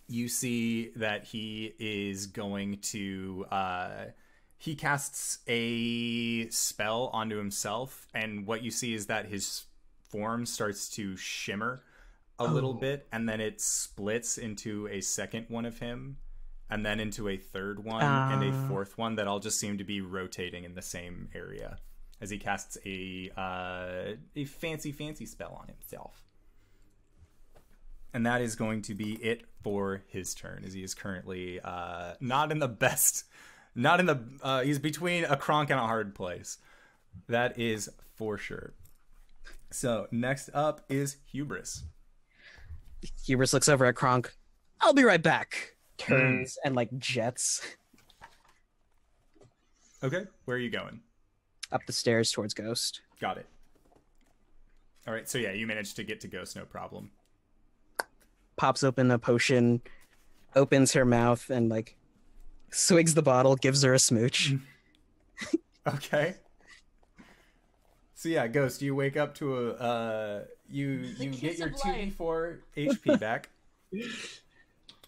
A: you see that he is going to, he casts a spell onto himself, and what you see is that his form starts to shimmer a little bit, and then it splits into a second one of him, and then into a third one, and a fourth one that all just seem to be rotating in the same area as he casts a fancy spell on himself. And that is going to be it for his turn, as he is currently not in the best, he's between a Kronk and a hard place. That is for sure. So next up is Hubris.
B: Hubris looks over at Kronk. I'll be right back. Turns and like jets.
A: Okay, where are you going?
B: Up the stairs towards Ghost.
A: Got it. All right, so yeah, you managed to get to Ghost, no problem.
B: Pops open a potion, opens her mouth, and like swigs the bottle, gives her a smooch.
A: Okay. So yeah, Ghost, you wake up to a you get your 2d4 HP back,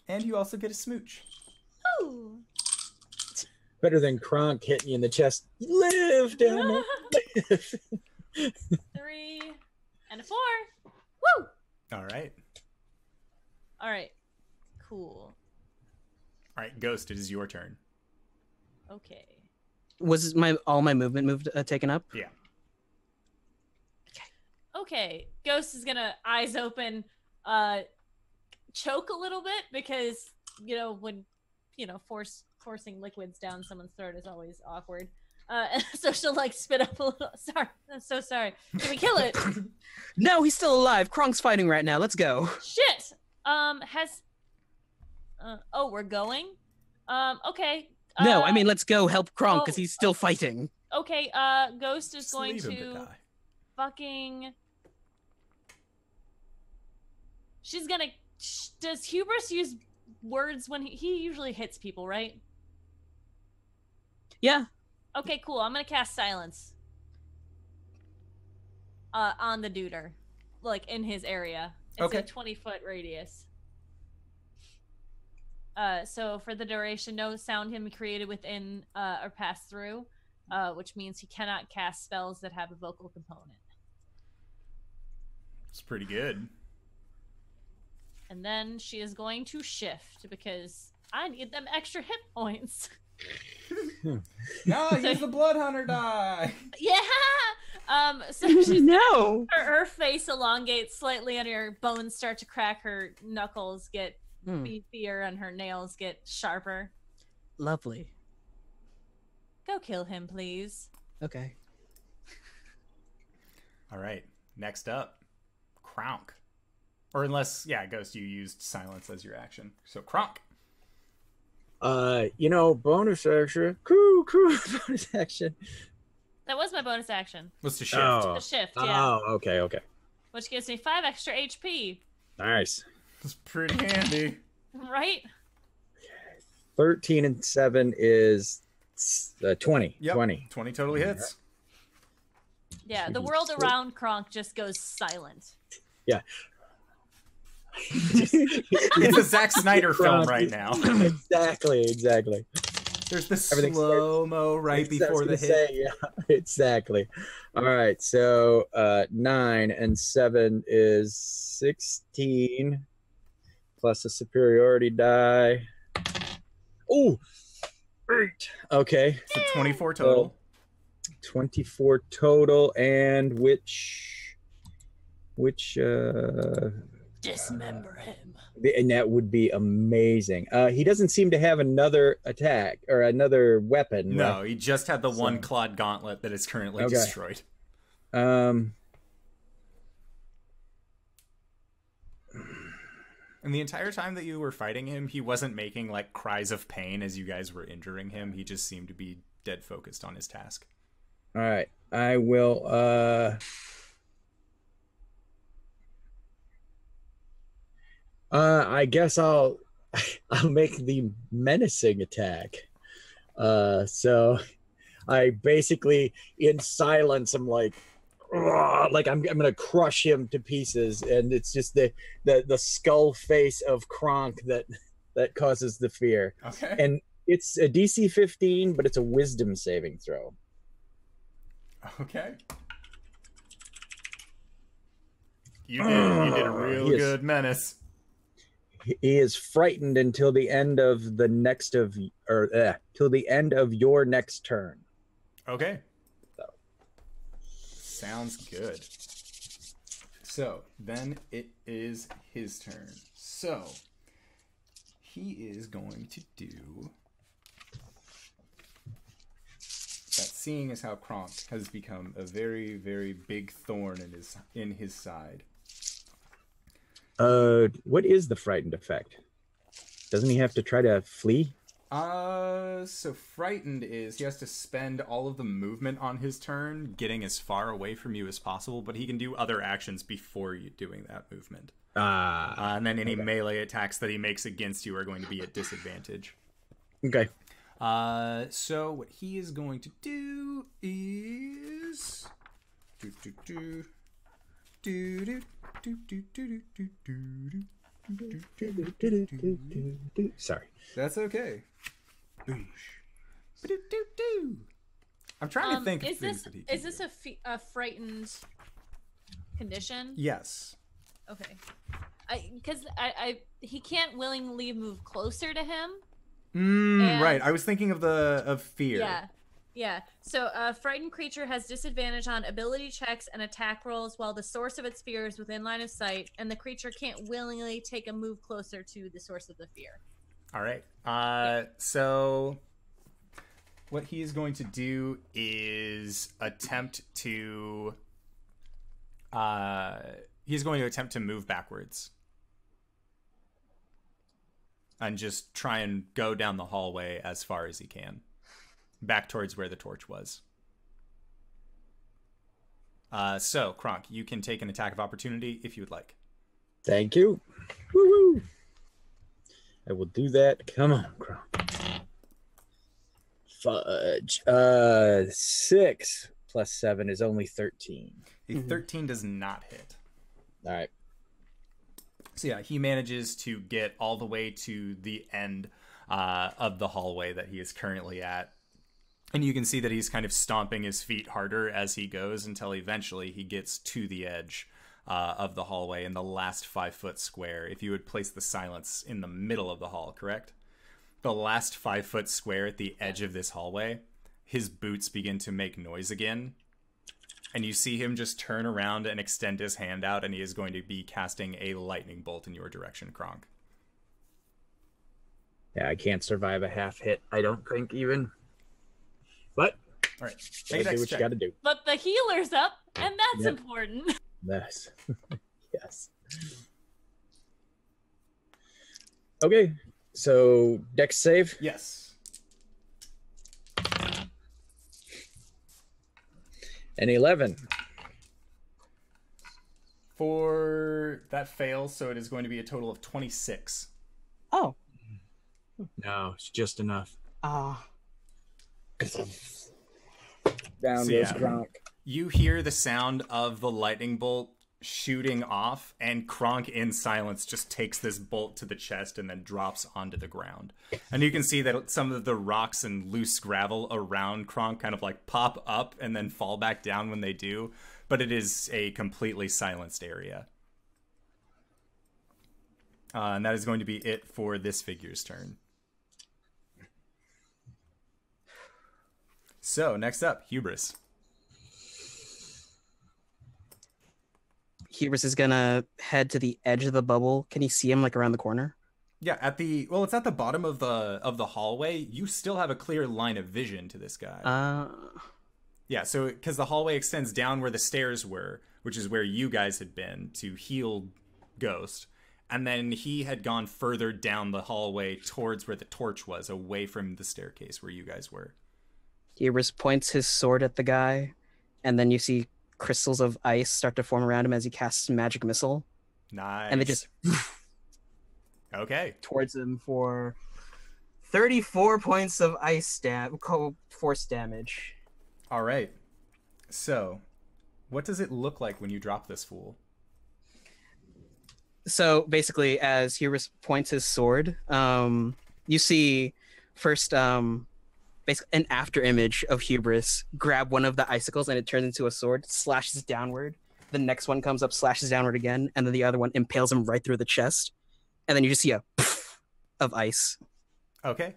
A: and you also get a smooch.
D: Ooh.
C: Better than Kronk hitting you in the chest. Live, damn it. Live.
D: 3 and a 4. Woo!
A: All right.
D: All right. Cool.
A: All right, Ghost, it is your turn.
D: Okay.
B: Was all my movement moved taken up?
A: Yeah.
D: Okay. Ghost is gonna eyes open, choke a little bit because when forcing liquids down someone's throat is always awkward. So she'll like spit up a little. Sorry, I'm so sorry. Can we kill it?
B: No, he's still alive. Kronk's fighting right now. Let's go.
D: Shit. We're going. Okay.
B: No, I mean let's go help Kronk because he's still fighting.
D: Okay. Ghost is going to fucking. She's gonna. Does Hubris use words when he usually hits people, right?
B: Yeah.
D: Okay, cool. I'm gonna cast silence on the duder, like in his area. It's a 20-foot radius. So for the duration, no sound can be created within or pass through, which means he cannot cast spells that have a vocal component.
A: It's pretty good.
D: And then she is going to shift because I need them extra hit points.
A: No, use the blood hunter die.
D: Yeah. So she's her face elongates slightly, and her bones start to crack. Her knuckles get beefier, and her nails get sharper.
B: Lovely.
D: Go kill him, please.
B: Okay.
A: All right. Next up, Kronk. Or unless, Ghost, you used silence as your action. So Kronk.
C: Bonus action. Cool, bonus action.
D: That was my bonus action.
A: What's the shift?
C: Oh.
D: The shift, yeah.
C: Oh, okay.
D: Which gives me 5 extra HP.
C: Nice.
A: It's pretty handy.
D: Right?
C: 13 and 7 is 20.
A: Yep.
C: 20.
A: 20 totally hits.
D: Yeah, the world around Kronk just goes silent.
C: Yeah.
A: It's a Zack Snyder film right now.
C: Exactly.
A: There's the slow-mo right before the hit.
C: Yeah, exactly. All right, so 9 and 7 is 16 plus a superiority die. Oh, 8. Okay.
A: So 24 total.
C: 24 total, and which
D: dismember him.
C: And that would be amazing. He doesn't seem to have another attack or another weapon.
A: No,
C: right?
A: he just had the one clawed gauntlet that is currently destroyed. And the entire time that you were fighting him, he wasn't making like cries of pain as you guys were injuring him. He just seemed to be dead focused on his task.
C: All right, I will. I guess I'll make the menacing attack. So I basically, in silence, I'm like I'm gonna crush him to pieces, and it's just the skull face of Kronk that causes the fear.
A: Okay.
C: And it's a DC 15, but it's a wisdom saving throw.
A: Okay. You did a real good menace.
C: He is frightened until the end of till the end of your next turn.
A: Okay. So. Sounds good. So then it is his turn. So he is going to do that. Seeing as how Kronk has become a very, very big thorn in his side.
C: What is the frightened effect? Doesn't he have to try to flee?
A: So frightened is he has to spend all of the movement on his turn getting as far away from you as possible, but he can do other actions before you doing that movement. And then any melee attacks that he makes against you are going to be at disadvantage.
C: Okay.
A: So what he is going to do is
C: Sorry.
A: That's okay. I'm trying to think of things that he can
D: Is this a frightened condition?
A: Yes.
D: Okay. Because he can't willingly move closer to him.
A: Right. I was thinking of fear.
D: Yeah. Yeah. So a frightened creature has disadvantage on ability checks and attack rolls while the source of its fear is within line of sight, and the creature can't willingly take a move closer to the source of the fear.
A: All right. So what he's going to do is attempt to move backwards and just try and go down the hallway as far as he can, back towards where the torch was. So Kronk, you can take an attack of opportunity if you would like.
C: Thank you. Woo-hoo. I will do that. Come on, Kronk. Fudge. 6 plus 7 is only 13.
A: A 13 does not hit.
C: All right.
A: So yeah, he manages to get all the way to the end of the hallway that he is currently at. And you can see that he's kind of stomping his feet harder as he goes until eventually he gets to the edge of the hallway in the last 5-foot square. If you would place the silence in the middle of the hall, correct? The last 5-foot square at the edge of this hallway, his boots begin to make noise again. And you see him just turn around and extend his hand out, and he is going to be casting a lightning bolt in your direction, Kronk.
C: Yeah, I can't survive a half hit, I don't think, even. But,
A: all right,
C: do what you gotta do.
D: But the healer's up, and that's important.
C: Yes. Yes. Okay, so dex save?
A: Yes.
C: An 11.
A: For that fails, so it is going to be a total of 26.
B: Oh.
C: No, it's just enough.
B: Ah.
C: Down goes Kronk.
A: You hear the sound of the lightning bolt shooting off, and Kronk in silence just takes this bolt to the chest and then drops onto the ground. And you can see that some of the rocks and loose gravel around Kronk kind of like pop up and then fall back down when they do, but it is a completely silenced area. And that is going to be it for this figure's turn. So next up, Hubris.
B: Hubris is gonna head to the edge of the bubble. Can you see him like around the corner?
A: Yeah, it's at the bottom of the hallway. You still have a clear line of vision to this guy. Yeah, so because the hallway extends down where the stairs were, which is where you guys had been to heal Ghost, and then he had gone further down the hallway towards where the torch was, away from the staircase where you guys were.
B: Hubris points his sword at the guy, and then you see crystals of ice start to form around him as he casts magic missile.
A: Nice.
B: And they just
A: okay
B: towards him for 34 points of ice force damage.
A: All right. So, what does it look like when you drop this fool?
B: So basically, as Hubris points his sword, you see first basically an after image of Hubris grab one of the icicles and it turns into a sword, slashes downward. The next one comes up, slashes downward again, and then the other one impales him right through the chest. And then you just see a poof of ice.
A: Okay.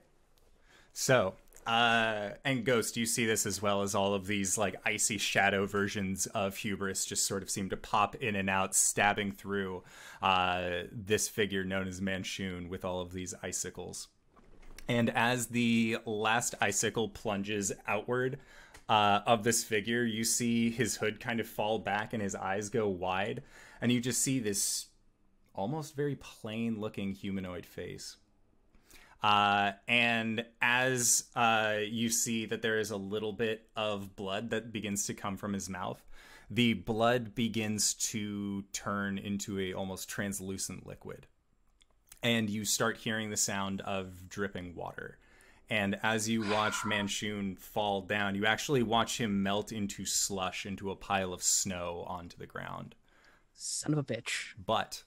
A: So, and Ghost, you see this as well as all of these like icy shadow versions of Hubris just sort of seem to pop in and out, stabbing through this figure known as Manshoon with all of these icicles. And as the last icicle plunges outward of this figure, you see his hood kind of fall back and his eyes go wide. And you just see this almost very plain looking humanoid face. And as you see that there is a little bit of blood that begins to come from his mouth, the blood begins to turn into a almost translucent liquid. And you start hearing the sound of dripping water. And as you watch Manshoon fall down, you actually watch him melt into slush, into a pile of snow onto the ground.
B: Son of a bitch.
A: But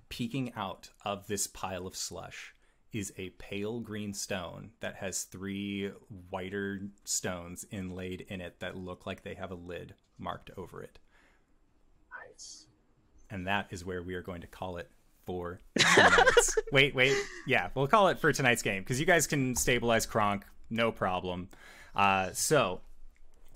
A: peeking out of this pile of slush is a pale green stone that has 3 whiter stones inlaid in it that look like they have a lid marked over it.
C: Nice.
A: And that is where we are going to call it for tonight's. wait. Yeah, we'll call it for tonight's game because you guys can stabilize Kronk, no problem. So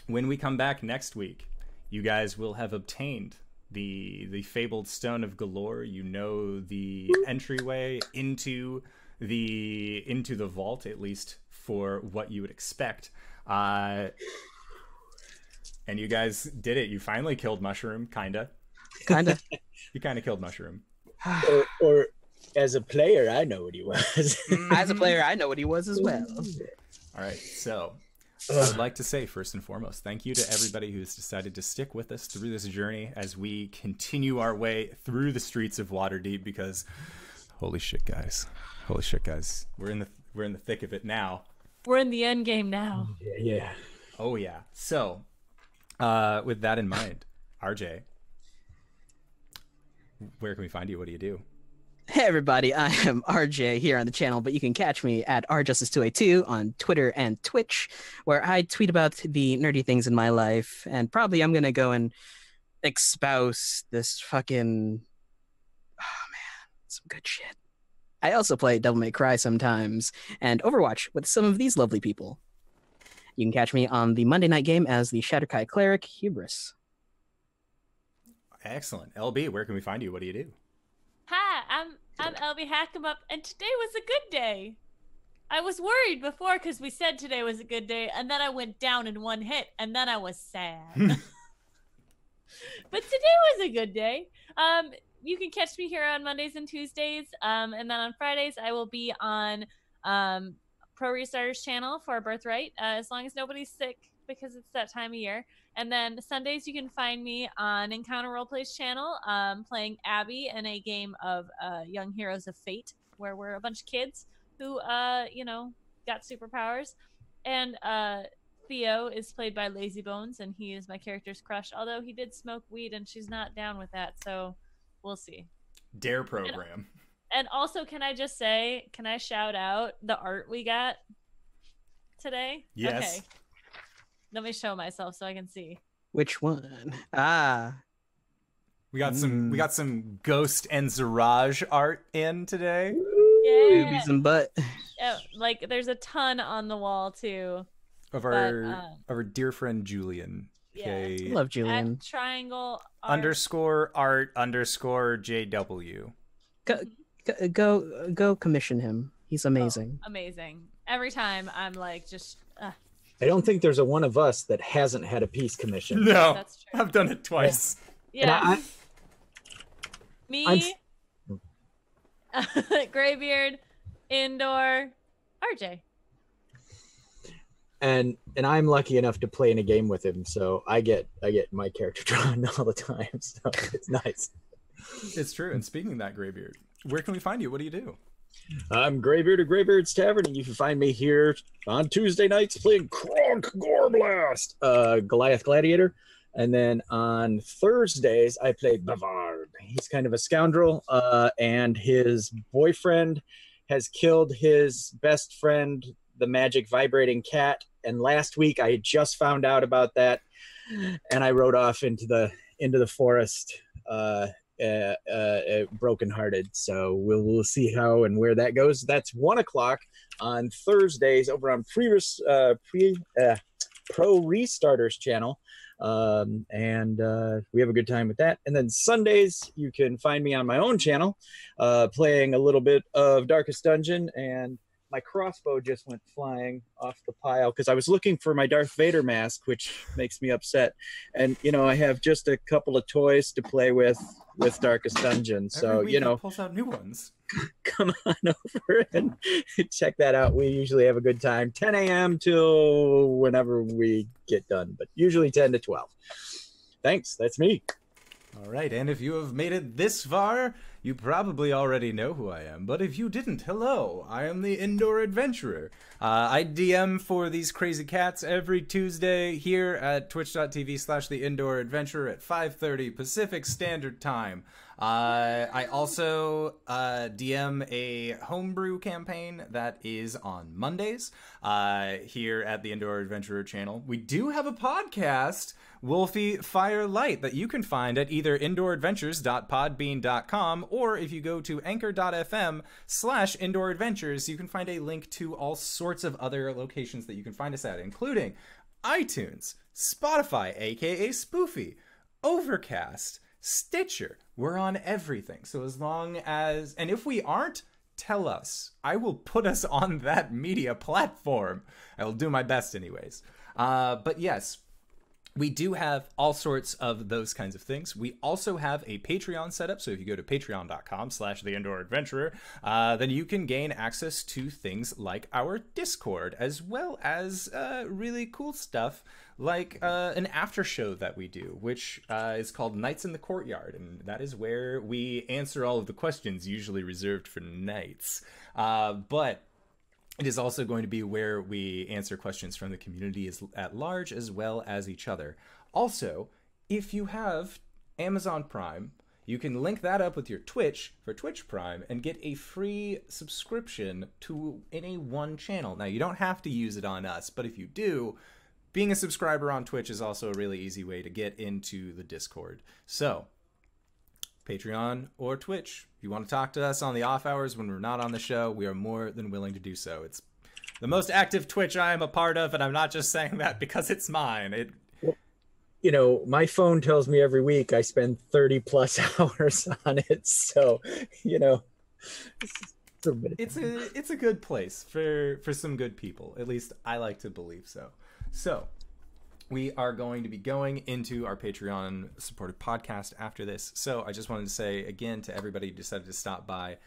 A: when we come back next week, you guys will have obtained the fabled Stone of Galore. You know the entryway into the vault, at least for what you would expect. And you guys did it. You finally killed Mushroom, kinda. You kind of killed Mushroom.
C: or as a player, I know what he was.
B: As a player, I know what he was as well.
A: All right, so I would like to say, first and foremost, thank you to everybody who's decided to stick with us through this journey as we continue our way through the streets of Waterdeep, because holy shit, guys. We're in the thick of it now.
D: We're in the end game now.
C: Yeah.
A: Oh yeah. So, with that in mind, RJ, where can we find you? What do you do?
B: Hey everybody, I am RJ here on the channel, but you can catch me at RJustice282 on Twitter and Twitch, where I tweet about the nerdy things in my life, and probably I'm gonna go and espouse this fucking... Oh man, some good shit. I also play Devil May Cry sometimes, and Overwatch with some of these lovely people. You can catch me on the Monday night game as the Shatterkai Cleric, Hubris.
A: Excellent. LB, where can we find you? What do you do?
D: Hi, I'm LBHackEmUp, and today was a good day. I was worried before because we said today was a good day, and then I went down in one hit, and then I was sad. But today was a good day. You can catch me here on Mondays and Tuesdays, and then on Fridays I will be on Pro Restarter's channel for Birthright, as long as nobody's sick, because it's that time of year. And then Sundays you can find me on Encounter Roleplay's channel, playing Abby in a game of Young Heroes of Fate, where we're a bunch of kids who, you know, got superpowers. And Theo is played by Lazy Bones, and he is my character's crush, although he did smoke weed and she's not down with that, so we'll see.
A: Dare program.
D: And also, can I just say, can I shout out the art we got today?
A: Yes.
D: Okay. Let me show myself so I can see.
B: Which one? Ah.
A: We got some Ghost and Ziraj art in today.
D: Yeah.
B: Boobies and butt.
D: Yeah, like there's a ton on the wall too.
A: Of our dear friend Julian.
D: Yeah.
A: Okay.
B: I love Julian.
D: At triangle
A: _art _JW.
B: Go commission him. He's amazing.
D: Oh, amazing. Every time I'm like just
C: I don't think there's a one of us that hasn't had a piece commission.
A: No,
D: that's true.
A: I've done it twice.
D: Yeah. Me, Greybeard, Indoor, RJ.
C: And I'm lucky enough to play in a game with him, so I get my character drawn all the time. So it's nice.
A: It's true. And speaking of that, Greybeard, where can we find you? What do you do?
C: I'm Greybeard of Greybeards Tavern, and you can find me here on Tuesday nights playing Kronk Gorblatz, Goliath Gladiator. And then on Thursdays, I play Bavard. He's kind of a scoundrel, and his boyfriend has killed his best friend, the magic vibrating cat. And last week, I just found out about that, and I rode off into the forest, brokenhearted. So we'll see how and where that goes. That's 1 o'clock on Thursdays over on Pro Restarter's channel. And we have a good time with that. And then Sundays, you can find me on my own channel, playing a little bit of Darkest Dungeon, and my crossbow just went flying off the pile because I was looking for my Darth Vader mask, which makes me upset. And, you know, I have just a couple of toys to play with Darkest Dungeon. So,
A: Every week
C: you know,
A: he pulls out new ones.
C: come on over and check that out. We usually have a good time, 10 a.m. till whenever we get done, but usually 10 to 12. Thanks. That's me.
A: All right, and if you have made it this far, you probably already know who I am. But if you didn't, hello, I am the Indoor Adventurer. I DM for these crazy cats every Tuesday here at twitch.tv/the Indoor Adventurer at 5:30 Pacific Standard Time. I also DM a homebrew campaign that is on Mondays here at the Indoor Adventurer channel. We do have a podcast, Wolfie Firelight, that you can find at either indooradventures.podbean.com, or if you go to anchor.fm/indooradventures, you can find a link to all sorts of other locations that you can find us at, including iTunes, Spotify, aka Spoofy, Overcast, Stitcher. We're on everything. So as long as, and if we aren't, tell us. I will put us on that media platform. I will do my best anyways. But yes, we do have all sorts of those kinds of things. We also have a Patreon setup. So if you go to patreon.com/theindooradventurer, then you can gain access to things like our Discord, as well as really cool stuff like an after show that we do, which is called Nights in the Courtyard. And that is where we answer all of the questions usually reserved for knights. But it is also going to be where we answer questions from the community at large, as well as each other. Also, if you have Amazon Prime, you can link that up with your Twitch for Twitch Prime and get a free subscription to any one channel. Now, you don't have to use it on us, but if you do, being a subscriber on Twitch is also a really easy way to get into the Discord. So, Patreon or Twitch. If you want to talk to us on the off hours when we're not on the show, we are more than willing to do so. It's the most active Twitch I am a part of, and I'm not just saying that because it's mine.
C: You know, my phone tells me every week I spend 30+ hours on it, so you know,
A: it's a good place for some good people. At least I like to believe so. So we are going to be going into our Patreon supported podcast after this. So I just wanted to say again to everybody who decided to stop by,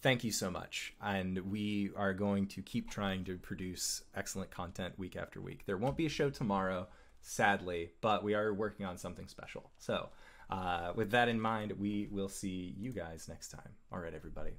A: thank you so much. And we are going to keep trying to produce excellent content week after week. There won't be a show tomorrow, sadly, but we are working on something special. So with that in mind, we will see you guys next time. All right, everybody.